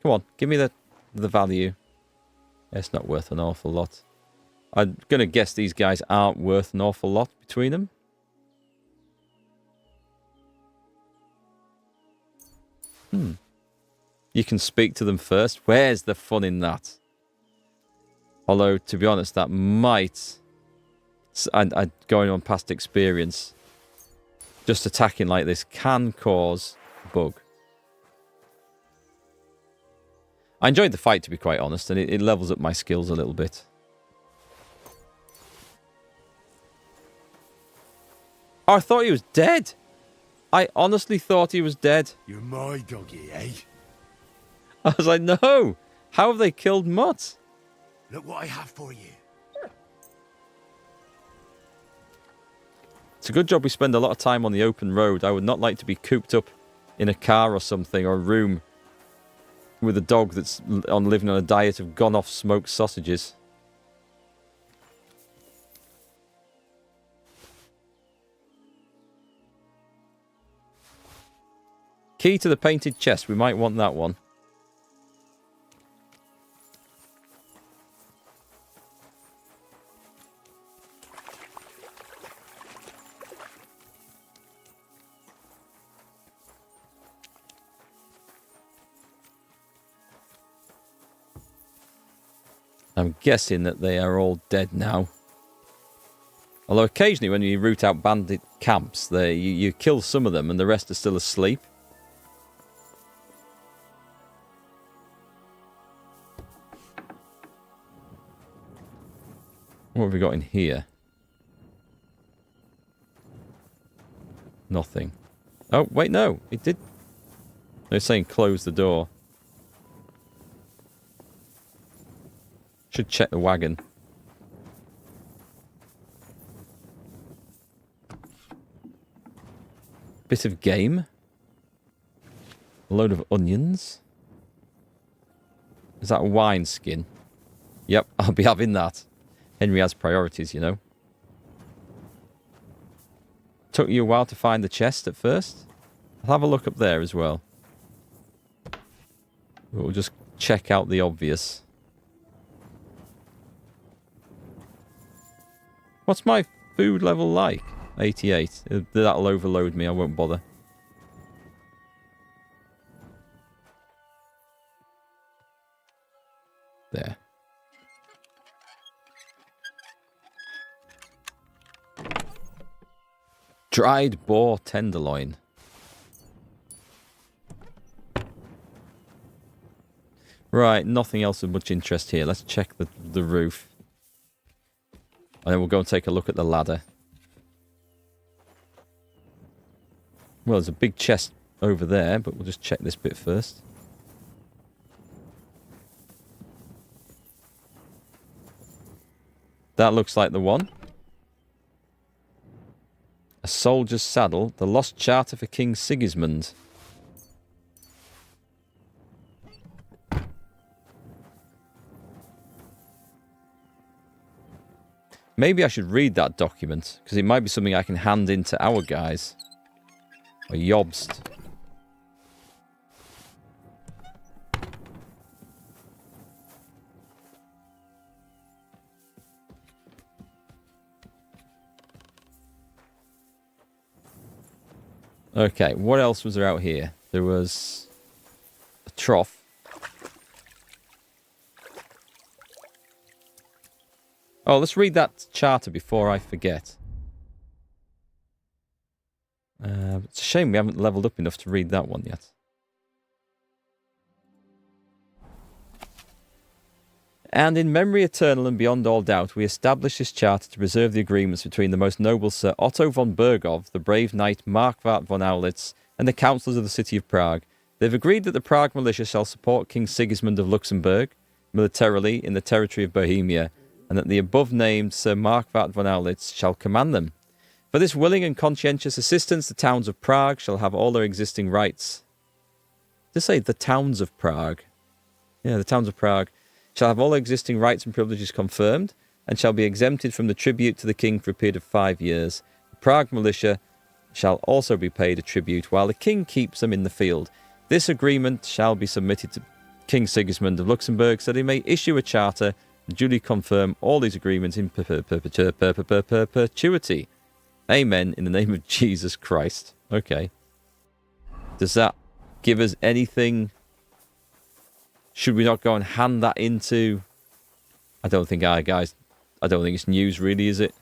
Come on, give me the value. It's not worth an awful lot. I'm going to guess these guys aren't worth an awful lot between them. You can speak to them first. Where's the fun in that? Although, to be honest, that might... And going on past experience, just attacking like this can cause a bug. I enjoyed the fight, to be quite honest, and it levels up my skills a little bit. Oh, I thought he was dead. I honestly thought he was dead. You're my doggy, eh? I was like, no. How have they killed Mutt? Look what I have for you. It's a good job we spend a lot of time on the open road. I would not like to be cooped up in a car or something, or a room with a dog that's living on a diet of gone-off smoked sausages. Key to the painted chest. We might want that one. I'm guessing that they are all dead now. Although occasionally when you root out bandit camps, you kill some of them and the rest are still asleep. What have we got in here? Nothing. Oh, wait, no. It did. They're saying close the door. Should check the wagon. Bit of game. A load of onions. Is that a wine skin? Yep, I'll be having that. Henry has priorities, you know. Took you a while to find the chest at first. I'll have a look up there as well. We'll just check out the obvious. What's my food level like? 88. That'll overload me, I won't bother. There. Dried boar tenderloin. Right, nothing else of much interest here. Let's check the roof. And then we'll go and take a look at the ladder. Well, there's a big chest over there, but we'll just check this bit first. That looks like the one. A soldier's saddle. The lost charter for King Sigismund. Maybe I should read that document, because it might be something I can hand in to our guys. Or Jobst. Okay, what else was there out here? There was a trough. Oh, let's read that charter before I forget. It's a shame we haven't leveled up enough to read that one yet. And in memory eternal and beyond all doubt, we establish this charter to preserve the agreements between the most noble Sir Otto von Bergov, the brave knight Markvart von Aulitz, and the councillors of the city of Prague. They've agreed that the Prague militia shall support King Sigismund of Luxembourg militarily in the territory of Bohemia, and that the above-named Sir Markvart von Aulitz shall command them. For this willing and conscientious assistance, the towns of Prague shall have all their existing rights. Just say the towns of Prague. Yeah, the towns of Prague shall have all their existing rights and privileges confirmed, and shall be exempted from the tribute to the king for a period of 5 years. The Prague militia shall also be paid a tribute, while the king keeps them in the field. This agreement shall be submitted to King Sigismund of Luxembourg, so that he may issue a charter and duly confirm all these agreements in perpetuity. Amen, in the name of Jesus Christ. Okay. Does that give us anything? Should we not go and hand that into... I don't think guys, I don't think it's news really, is it?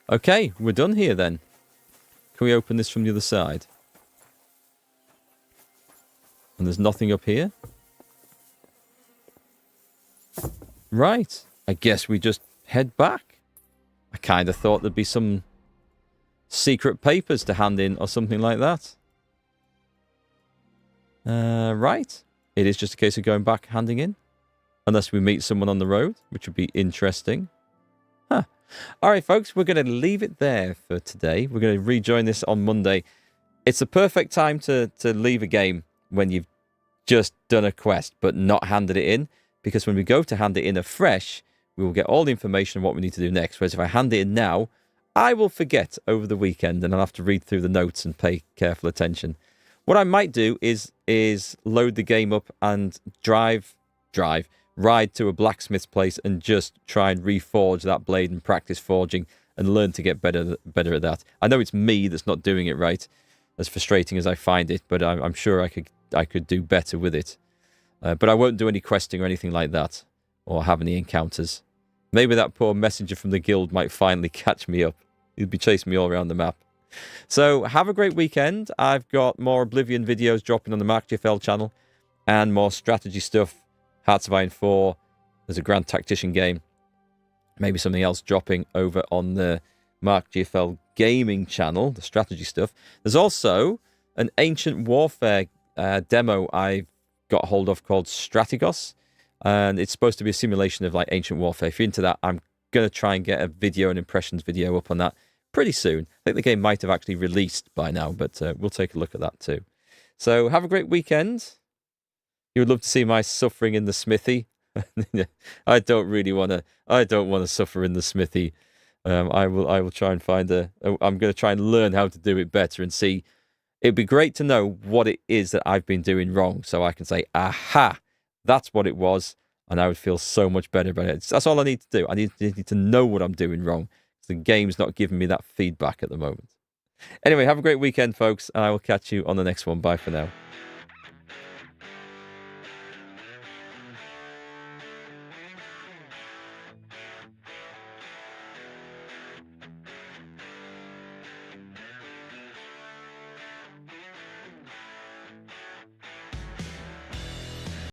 Okay, we're done here then. Can we open this from the other side? And there's nothing up here? Right. I guess we just head back. I kind of thought there'd be some secret papers to hand in or something like that. Right. It is just a case of going back, handing in. Unless we meet someone on the road, which would be interesting. Huh. All right, folks, we're going to leave it there for today. We're going to rejoin this on Monday. It's the perfect time to leave a game when you've just done a quest but not handed it in. Because when we go to hand it in afresh, we will get all the information on what we need to do next. Whereas if I hand it in now, I will forget over the weekend and I'll have to read through the notes and pay careful attention. What I might do is load the game up and ride to a blacksmith's place and just try and reforge that blade and practice forging and learn to get better at that. I know it's me that's not doing it right, as frustrating as I find it, but I'm sure I could do better with it. But I won't do any questing or anything like that, or have any encounters. Maybe that poor messenger from the guild might finally catch me up. He'd be chasing me all around the map. So have a great weekend. I've got more Oblivion videos dropping on the MarkGFL channel and more strategy stuff. Hearts of Iron 4. There's a Grand Tactician game. Maybe something else dropping over on the MarkGFL gaming channel, the strategy stuff. There's also an Ancient Warfare demo I've got hold of called Strategos. And it's supposed to be a simulation of like Ancient Warfare. If you're into that, I'm going to try and get a video, an impressions video up on that pretty soon. I think the game might have actually released by now, but we'll take a look at that too. So have a great weekend. You would love to see my suffering in the smithy. I don't want to suffer in the smithy. I will try and find I'm going to try and learn how to do it better and see. It'd be great to know what it is that I've been doing wrong, so I can say, aha, that's what it was, and I would feel so much better about it. That's all I need to do. I need to know what I'm doing wrong. The game's not giving me that feedback at the moment. Anyway, have a great weekend, folks, and I will catch you on the next one. Bye for now.